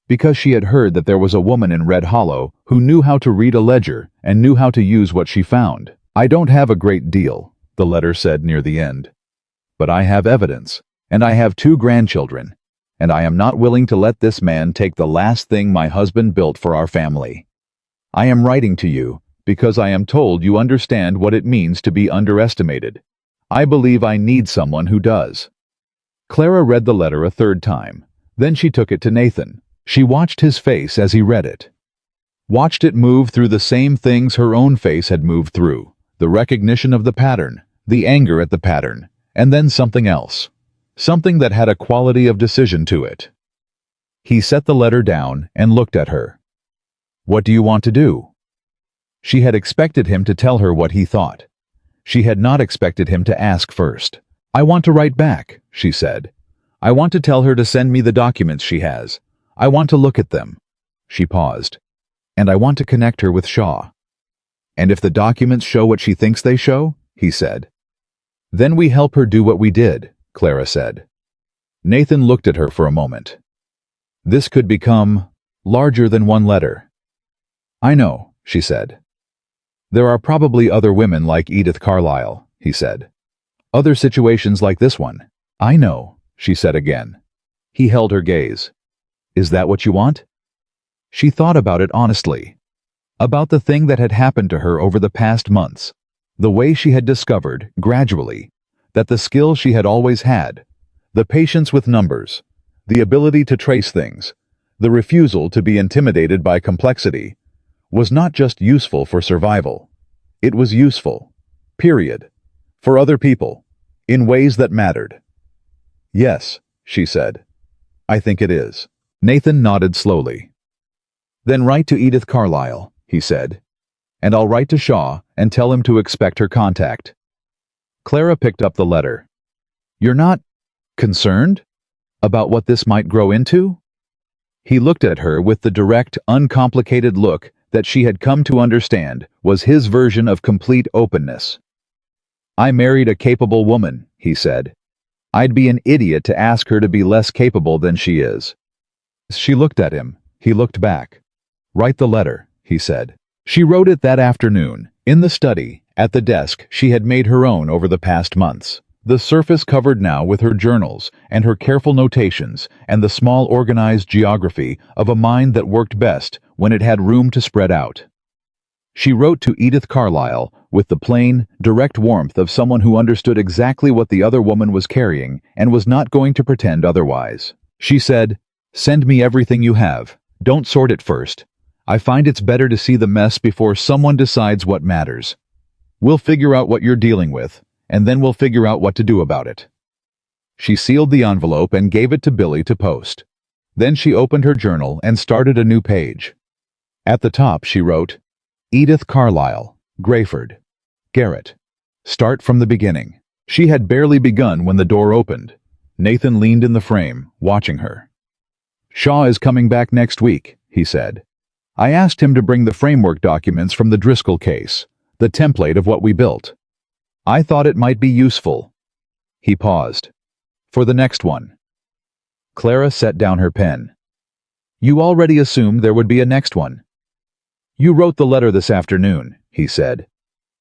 Because she had heard that there was a woman in Red Hollow who knew how to read a ledger and knew how to use what she found. I don't have a great deal, the letter said near the end. But I have evidence, and I have 2 grandchildren, and I am not willing to let this man take the last thing my husband built for our family. I am writing to you because I am told you understand what it means to be underestimated. I believe I need someone who does. Clara read the letter a 3rd time. Then she took it to Nathan. She watched his face as he read it. Watched it move through the same things her own face had moved through. The recognition of the pattern, the anger at the pattern, and then something else. Something that had a quality of decision to it. He set the letter down and looked at her. What do you want to do? She had expected him to tell her what he thought. She had not expected him to ask first. I want to write back, she said. I want to tell her to send me the documents she has. I want to look at them. She paused. And I want to connect her with Shaw. And if the documents show what she thinks they show, he said. Then we help her do what we did, Clara said. Nathan looked at her for a moment. This could become larger than one letter. I know, she said. There are probably other women like Edith Carlisle, he said. Other situations like this one. I know, she said again. He held her gaze. Is that what you want? She thought about it honestly. About the thing that had happened to her over the past months. The way she had discovered, gradually, that the skill she had always had, the patience with numbers, the ability to trace things, the refusal to be intimidated by complexity, was not just useful for survival. It was useful, period, for other people, in ways that mattered. Yes, she said. I think it is. Nathan nodded slowly. Then write to Edith Carlisle, he said. And I'll write to Shaw and tell him to expect her contact. Clara picked up the letter. You're not concerned about what this might grow into? He looked at her with the direct, uncomplicated look that she had come to understand was his version of complete openness. I married a capable woman, he said. I'd be an idiot to ask her to be less capable than she is. She looked at him. He looked back. Write the letter, he said. She wrote it that afternoon, in the study, at the desk she had made her own over the past months. The surface covered now with her journals and her careful notations and the small organized geography of a mind that worked best when it had room to spread out. She wrote to Edith Carlisle with the plain, direct warmth of someone who understood exactly what the other woman was carrying and was not going to pretend otherwise. She said, Send me everything you have. Don't sort it first. I find it's better to see the mess before someone decides what matters. We'll figure out what you're dealing with, and then we'll figure out what to do about it. She sealed the envelope and gave it to Billy to post. Then she opened her journal and started a new page. At the top she wrote, Edith Carlisle, Grayford, Garrett. Start from the beginning. She had barely begun when the door opened. Nathan leaned in the frame, watching her. Shaw is coming back next week, he said. I asked him to bring the framework documents from the Driscoll case, the template of what we built. I thought it might be useful. He paused. For the next one. Clara set down her pen. You already assumed there would be a next one. You wrote the letter this afternoon, he said.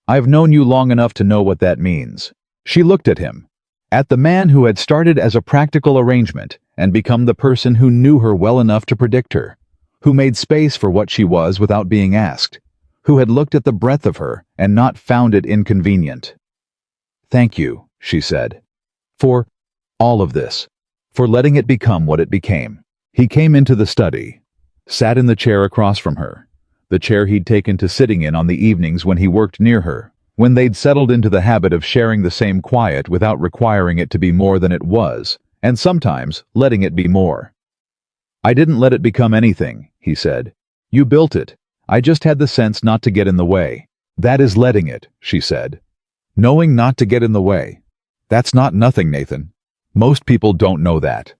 I've known you long enough to know what that means. She looked at him, at the man who had started as a practical arrangement and become the person who knew her well enough to predict her, who made space for what she was without being asked, who had looked at the breadth of her and not found it inconvenient. Thank you, she said, for all of this, for letting it become what it became. He came into the study, sat in the chair across from her, the chair he'd taken to sitting in on the evenings when he worked near her, when they'd settled into the habit of sharing the same quiet without requiring it to be more than it was, and sometimes letting it be more. I didn't let it become anything, he said. You built it. I just had the sense not to get in the way. That is letting it, she said. Knowing not to get in the way. That's not nothing, Nathan. Most people don't know that.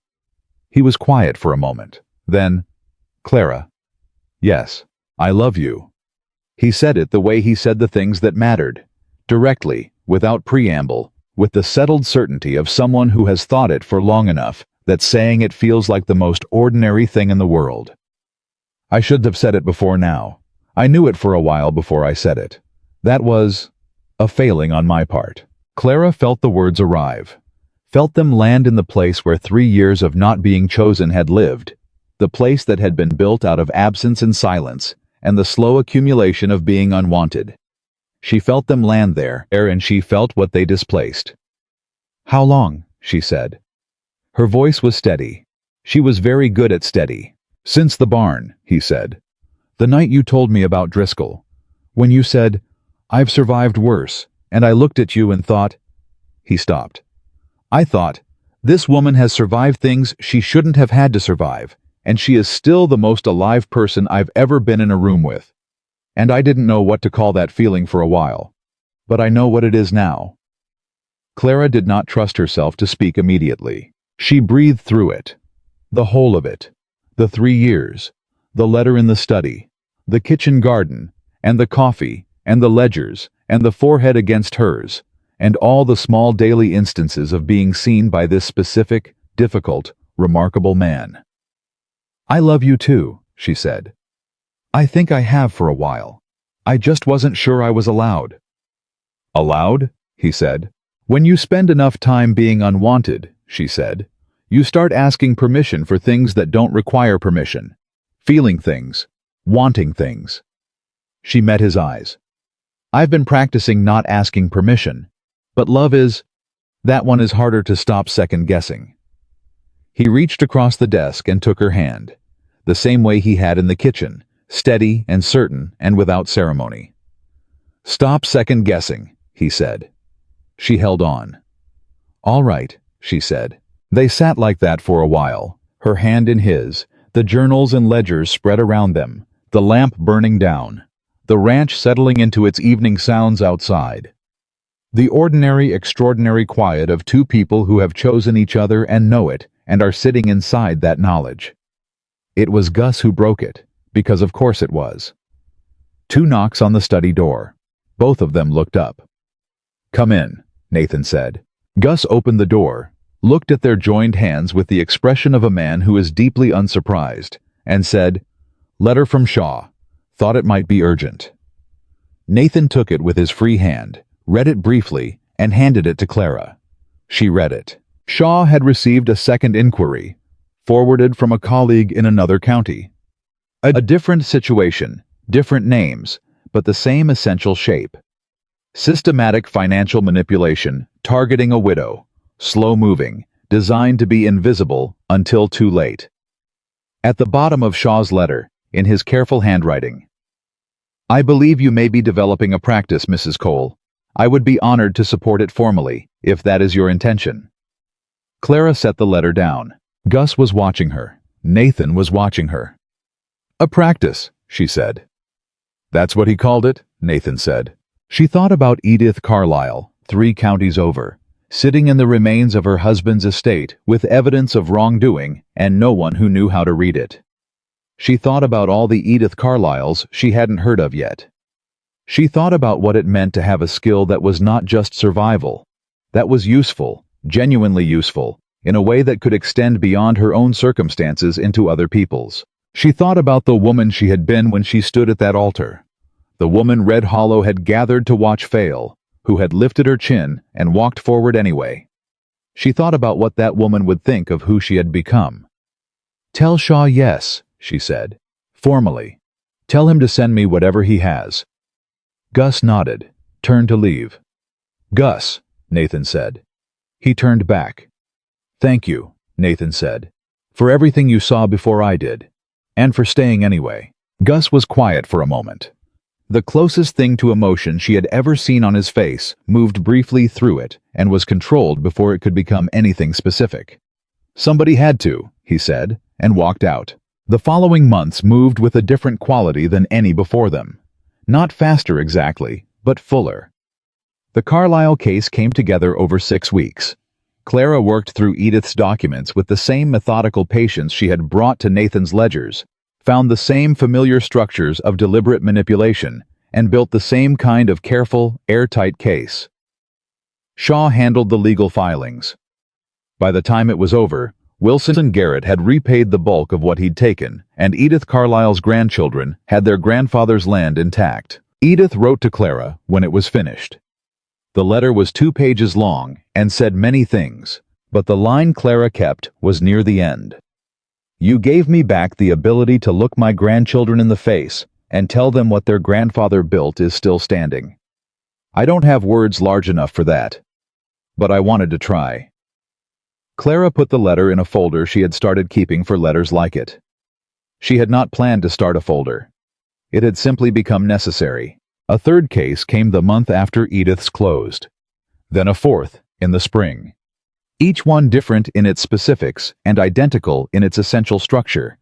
He was quiet for a moment. Then, Clara. Yes, I love you. He said it the way he said the things that mattered. Directly, without preamble, with the settled certainty of someone who has thought it for long enough that saying it feels like the most ordinary thing in the world. I should have said it before now. I knew it for a while before I said it. That was a failing on my part. Clara felt the words arrive, felt them land in the place where 3 years of not being chosen had lived, the place that had been built out of absence and silence, and the slow accumulation of being unwanted. She felt them land there, and she felt what they displaced. How long? She said. Her voice was steady. She was very good at steady. Since the barn, he said. The night you told me about Driscoll. When you said, I've survived worse, and I looked at you and thought... He stopped. I thought, this woman has survived things she shouldn't have had to survive, and she is still the most alive person I've ever been in a room with. And I didn't know what to call that feeling for a while. But I know what it is now. Clara did not trust herself to speak immediately. She breathed through it. The whole of it. The 3 years. The letter in the study. The kitchen garden. And the coffee. And the ledgers. And the forehead against hers. And all the small daily instances of being seen by this specific, difficult, remarkable man. "I love you too," she said. "I think I have for a while. I just wasn't sure I was allowed." "Allowed?" he said. "When you spend enough time being unwanted," she said, "you start asking permission for things that don't require permission. Feeling things. Wanting things." She met his eyes. "I've been practicing not asking permission, but love is... that one is harder to stop second-guessing." He reached across the desk and took her hand, the same way he had in the kitchen, steady and certain and without ceremony. "Stop second-guessing," he said. She held on. "All right," she said. They sat like that for a while, her hand in his, the journals and ledgers spread around them, the lamp burning down, the ranch settling into its evening sounds outside. The ordinary, extraordinary quiet of two people who have chosen each other and know it and are sitting inside that knowledge. It was Gus who broke it, because of course it was. 2 knocks on the study door. Both of them looked up. "Come in," Nathan said. Gus opened the door, looked at their joined hands with the expression of a man who is deeply unsurprised, and said, "Letter from Shaw. Thought it might be urgent." Nathan took it with his free hand, read it briefly, and handed it to Clara. She read it. Shaw had received a second inquiry, forwarded from a colleague in another county. A different situation, different names, but the same essential shape. Systematic financial manipulation, targeting a widow, slow-moving, designed to be invisible until too late. At the bottom of Shaw's letter, in his careful handwriting, "I believe you may be developing a practice, Mrs. Cole. I would be honored to support it formally, if that is your intention." Clara set the letter down. Gus was watching her. Nathan was watching her. "A practice," she said. "That's what he called it," Nathan said. She thought about Edith Carlisle, 3 counties over, sitting in the remains of her husband's estate with evidence of wrongdoing and no one who knew how to read it. She thought about all the Edith Carlisles she hadn't heard of yet. She thought about what it meant to have a skill that was not just survival, that was useful, genuinely useful, in a way that could extend beyond her own circumstances into other people's. She thought about the woman she had been when she stood at that altar, the woman Red Hollow had gathered to watch fail, who had lifted her chin and walked forward anyway. She thought about what that woman would think of who she had become. "Tell Shaw yes," she said, formally. "Tell him to send me whatever he has." Gus nodded, turned to leave. "Gus," Nathan said. He turned back. "Thank you," Nathan said, "for everything you saw before I did, and for staying anyway." Gus was quiet for a moment. The closest thing to emotion she had ever seen on his face moved briefly through it and was controlled before it could become anything specific. "Somebody had to," he said, and walked out. The following months moved with a different quality than any before them. Not faster exactly, but fuller. The Carlisle case came together over 6 weeks. Clara worked through Edith's documents with the same methodical patience she had brought to Nathan's ledgers, found the same familiar structures of deliberate manipulation, and built the same kind of careful, airtight case. Shaw handled the legal filings. By the time it was over, Wilson and Garrett had repaid the bulk of what he'd taken, and Edith Carlisle's grandchildren had their grandfather's land intact. Edith wrote to Clara when it was finished. The letter was 2 pages long and said many things, but the line Clara kept was near the end. "You gave me back the ability to look my grandchildren in the face and tell them what their grandfather built is still standing. I don't have words large enough for that, but I wanted to try." Clara put the letter in a folder she had started keeping for letters like it. She had not planned to start a folder. It had simply become necessary. A 3rd case came the month after Edith's closed. Then a 4th in the spring. Each one different in its specifics and identical in its essential structure.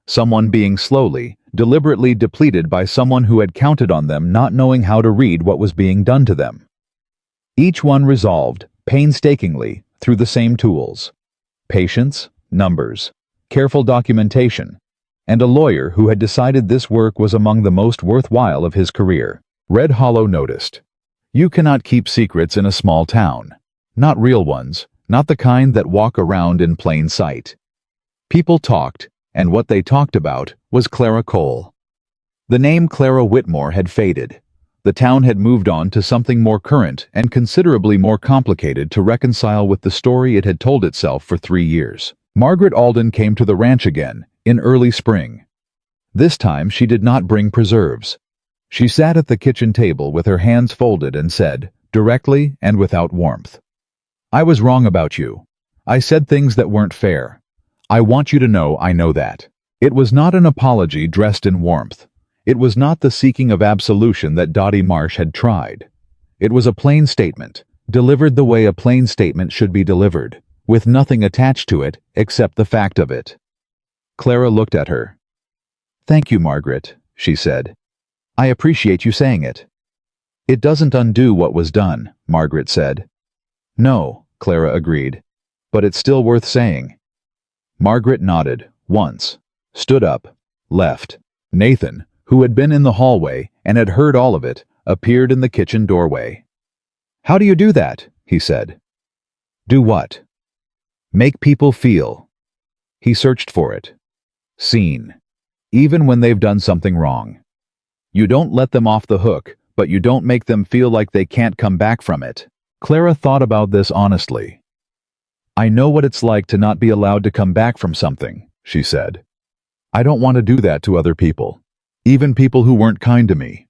Someone being slowly, deliberately depleted by someone who had counted on them not knowing how to read what was being done to them. Each one resolved, painstakingly, through the same tools. Patience, numbers, careful documentation, and a lawyer who had decided this work was among the most worthwhile of his career. Red Hollow noticed. You cannot keep secrets in a small town. Not real ones, not the kind that walk around in plain sight. People talked, and what they talked about was Clara Cole. The name Clara Whitmore had faded. The town had moved on to something more current and considerably more complicated to reconcile with the story it had told itself for 3 years. Margaret Alden came to the ranch again, in early spring. This time she did not bring preserves. She sat at the kitchen table with her hands folded and said, directly and without warmth, "I was wrong about you. I said things that weren't fair. I want you to know I know that." It was not an apology dressed in warmth. It was not the seeking of absolution that Dottie Marsh had tried. It was a plain statement, delivered the way a plain statement should be delivered, with nothing attached to it except the fact of it. Clara looked at her. "Thank you, Margaret," she said. "I appreciate you saying it." "It doesn't undo what was done," Margaret said. "No," Clara agreed, "but it's still worth saying." Margaret nodded, once, stood up, left. Nathan, who had been in the hallway and had heard all of it, appeared in the kitchen doorway. "How do you do that?" he said. "Do what?" "Make people feel." He searched for it. "Seen. Even when they've done something wrong. You don't let them off the hook, but you don't make them feel like they can't come back from it." Clara thought about this honestly. "I know what it's like to not be allowed to come back from something," she said. "I don't want to do that to other people. Even people who weren't kind to me."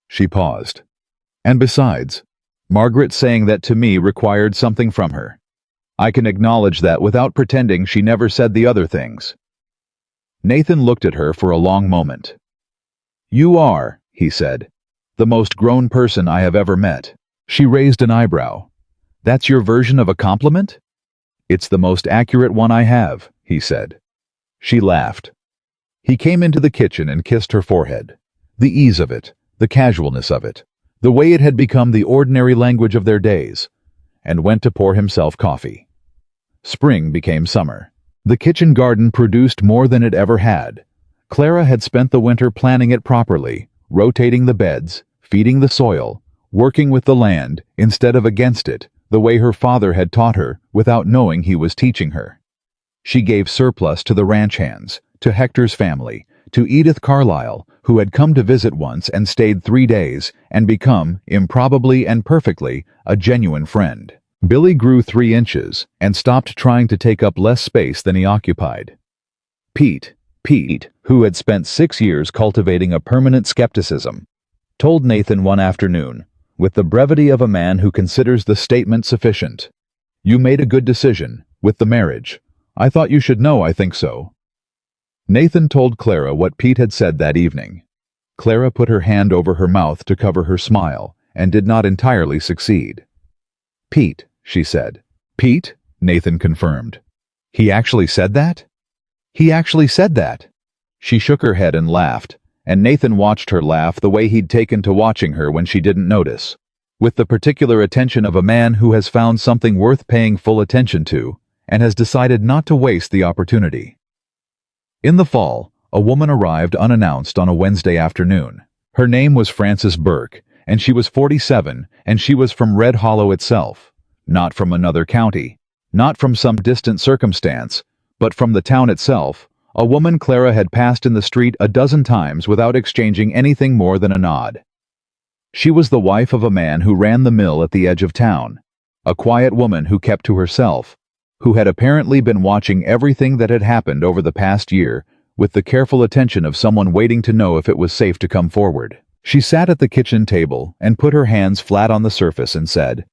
She paused. "And besides, Margaret saying that to me required something from her. I can acknowledge that without pretending she never said the other things." Nathan looked at her for a long moment. "You are," he said, "the most grown person I have ever met." She raised an eyebrow. "That's your version of a compliment?" "It's the most accurate one I have," he said. She laughed. He came into the kitchen and kissed her forehead. The ease of it, the casualness of it, the way it had become the ordinary language of their days, and went to pour himself coffee. Spring became summer. The kitchen garden produced more than it ever had. Clara had spent the winter planning it properly, rotating the beds, feeding the soil, working with the land instead of against it, the way her father had taught her without knowing he was teaching her. She gave surplus to the ranch hands, to Hector's family, to Edith Carlyle, who had come to visit once and stayed 3 days and become, improbably and perfectly, a genuine friend. Billy grew 3 inches and stopped trying to take up less space than he occupied. Pete, who had spent 6 years cultivating a permanent skepticism, told Nathan one afternoon, with the brevity of a man who considers the statement sufficient, "You made a good decision, with the marriage. I thought you should know I think so." Nathan told Clara what Pete had said that evening. Clara put her hand over her mouth to cover her smile, and did not entirely succeed. "Pete," she said. "Pete?" Nathan confirmed. "He actually said that?" "He actually said that." She shook her head and laughed, and Nathan watched her laugh the way he'd taken to watching her when she didn't notice, with the particular attention of a man who has found something worth paying full attention to, and has decided not to waste the opportunity. In the fall, a woman arrived unannounced on a Wednesday afternoon. Her name was Frances Burke, and she was 47, and she was from Red Hollow itself, not from another county, not from some distant circumstance, but from the town itself, a woman Clara had passed in the street a dozen times without exchanging anything more than a nod. She was the wife of a man who ran the mill at the edge of town, a quiet woman who kept to herself, who had apparently been watching everything that had happened over the past year with the careful attention of someone waiting to know if it was safe to come forward. She sat at the kitchen table and put her hands flat on the surface and said,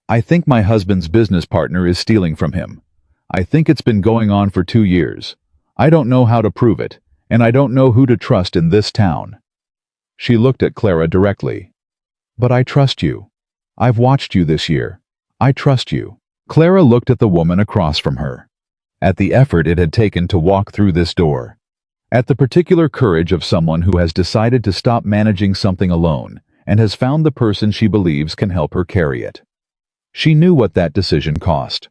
"I think my husband's business partner is stealing from him. I think it's been going on for 2 years. I don't know how to prove it, and I don't know who to trust in this town." She looked at Clara directly. "But I trust you. I've watched you this year. I trust you." Clara looked at the woman across from her, at the effort it had taken to walk through this door, at the particular courage of someone who has decided to stop managing something alone and has found the person she believes can help her carry it. She knew what that decision cost.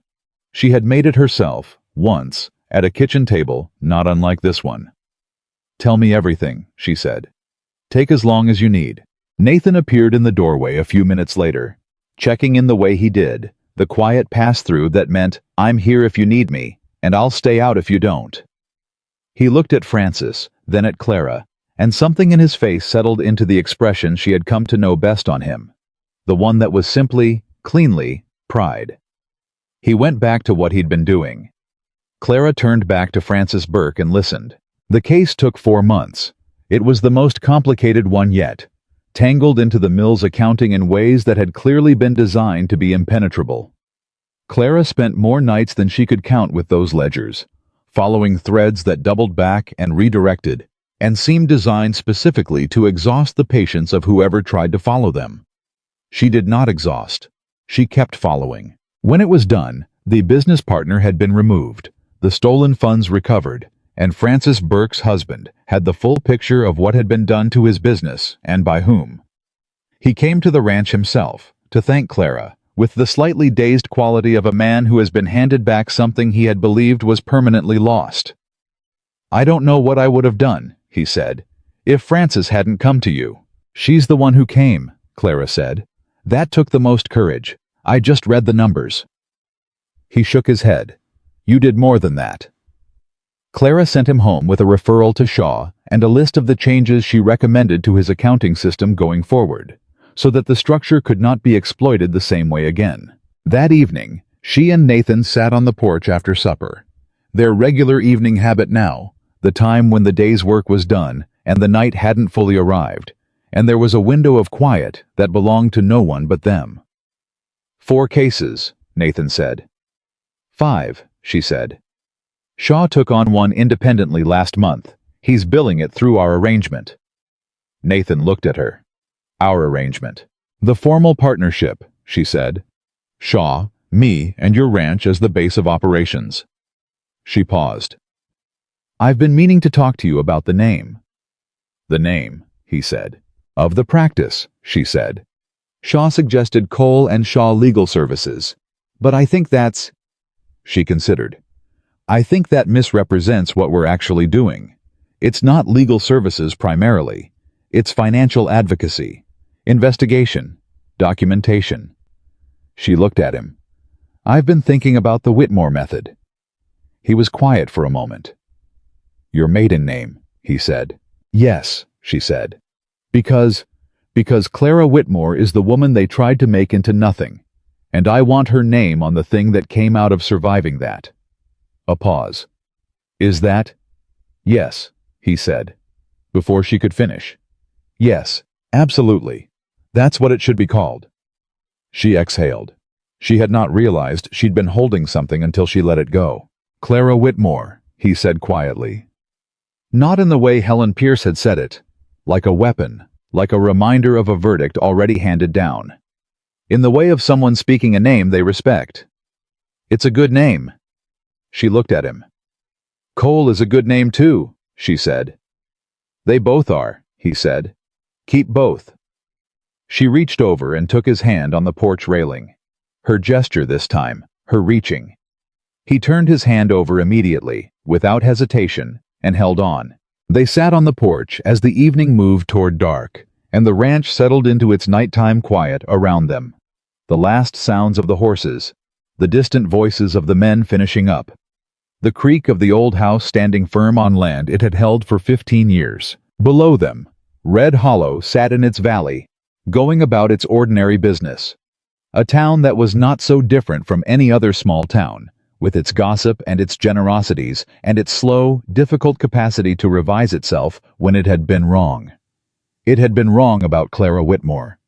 She had made it herself, once, at a kitchen table not unlike this one. "Tell me everything," she said. "Take as long as you need." Nathan appeared in the doorway a few minutes later, checking in the way he did, the quiet pass-through that meant, "I'm here if you need me, and I'll stay out if you don't." He looked at Francis, then at Clara, and something in his face settled into the expression she had come to know best on him, the one that was simply, cleanly, pride. He went back to what he'd been doing. Clara turned back to Francis Burke and listened. The case took 4 months. It was the most complicated one yet, tangled into the mill's accounting in ways that had clearly been designed to be impenetrable. Clara spent more nights than she could count with those ledgers, following threads that doubled back and redirected, and seemed designed specifically to exhaust the patience of whoever tried to follow them. She did not exhaust. She kept following. When it was done, the business partner had been removed, the stolen funds recovered, and Francis Burke's husband had the full picture of what had been done to his business and by whom. He came to the ranch himself to thank Clara, with the slightly dazed quality of a man who has been handed back something he had believed was permanently lost. "I don't know what I would have done," he said, "if Francis hadn't come to you." "She's the one who came," Clara said. "That took the most courage. I just read the numbers." He shook his head. "You did more than that." Clara sent him home with a referral to Shaw and a list of the changes she recommended to his accounting system going forward, so that the structure could not be exploited the same way again. That evening, she and Nathan sat on the porch after supper. Their regular evening habit now, the time when the day's work was done and the night hadn't fully arrived, and there was a window of quiet that belonged to no one but them. "4 cases, Nathan said. "5, she said. "Shaw took on one independently last month. He's billing it through our arrangement." Nathan looked at her. "Our arrangement." "The formal partnership," she said. "Shaw, me, and your ranch as the base of operations." She paused. "I've been meaning to talk to you about the name." "The name," he said. "Of the practice," she said. "Shaw suggested Cole and Shaw Legal Services. But I think that's—" She considered. "I think that misrepresents what we're actually doing. It's not legal services primarily. It's financial advocacy, investigation, documentation." She looked at him. "I've been thinking about the Whitmore method." He was quiet for a moment. "Your maiden name," he said. "Yes," she said. Because Clara Whitmore is the woman they tried to make into nothing, and I want her name on the thing that came out of surviving that." A pause. "Is that—" "Yes," he said, before she could finish. "Yes, absolutely. That's what it should be called." She exhaled. She had not realized she'd been holding something until she let it go. "Clara Whitmore," he said quietly. Not in the way Helen Pierce had said it, like a weapon, like a reminder of a verdict already handed down. In the way of someone speaking a name they respect. "It's a good name." She looked at him. "Cole is a good name too," she said. "They both are," he said. "Keep both." She reached over and took his hand on the porch railing. Her gesture this time, her reaching. He turned his hand over immediately, without hesitation, and held on. They sat on the porch as the evening moved toward dark, and the ranch settled into its nighttime quiet around them. The last sounds of the horses, the distant voices of the men finishing up. The creak of the old house standing firm on land it had held for 15 years. Below them, Red Hollow sat in its valley, going about its ordinary business. A town that was not so different from any other small town, with its gossip and its generosities and its slow, difficult capacity to revise itself when it had been wrong. It had been wrong about Clara Whitmore.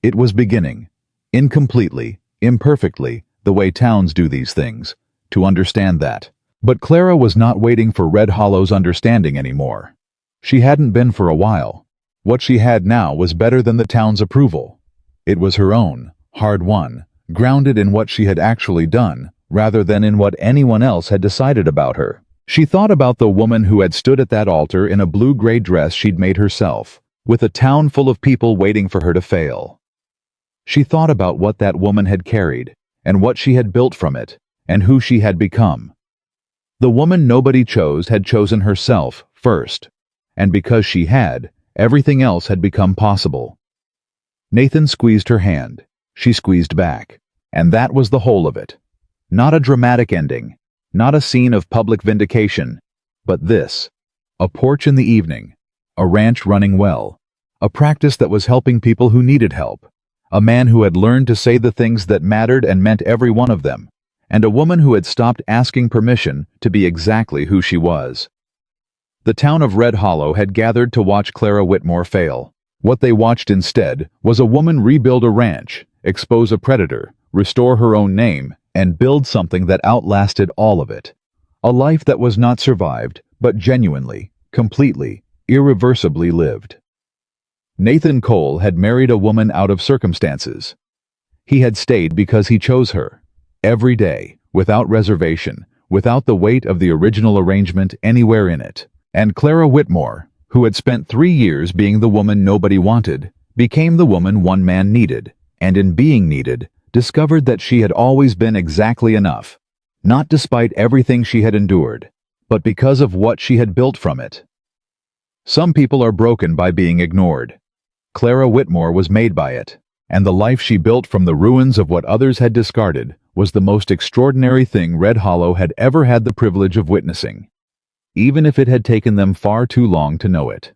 It was beginning, incompletely, imperfectly, the way towns do these things, to understand that. But Clara was not waiting for Red Hollow's understanding anymore. She hadn't been for a while. What she had now was better than the town's approval. It was her own, hard-won, grounded in what she had actually done, rather than in what anyone else had decided about her. She thought about the woman who had stood at that altar in a blue-gray dress she'd made herself, with a town full of people waiting for her to fail. She thought about what that woman had carried, and what she had built from it, and who she had become. The woman nobody chose had chosen herself first, and because she had, everything else had become possible. Nathan squeezed her hand. She squeezed back. And that was the whole of it. Not a dramatic ending, not a scene of public vindication, but this: a porch in the evening, a ranch running well, a practice that was helping people who needed help, a man who had learned to say the things that mattered and meant every one of them, and a woman who had stopped asking permission to be exactly who she was. The town of Red Hollow had gathered to watch Clara Whitmore fail. What they watched instead was a woman rebuild a ranch, expose a predator, restore her own name, and build something that outlasted all of it. A life that was not survived, but genuinely, completely, irreversibly lived. Nathan Cole had married a woman out of circumstances. He had stayed because he chose her. Every day, without reservation, without the weight of the original arrangement anywhere in it. And Clara Whitmore, who had spent 3 years being the woman nobody wanted, became the woman one man needed, and in being needed, discovered that she had always been exactly enough, not despite everything she had endured, but because of what she had built from it. Some people are broken by being ignored. Clara Whitmore was made by it, and the life she built from the ruins of what others had discarded was the most extraordinary thing Red Hollow had ever had the privilege of witnessing, even if it had taken them far too long to know it.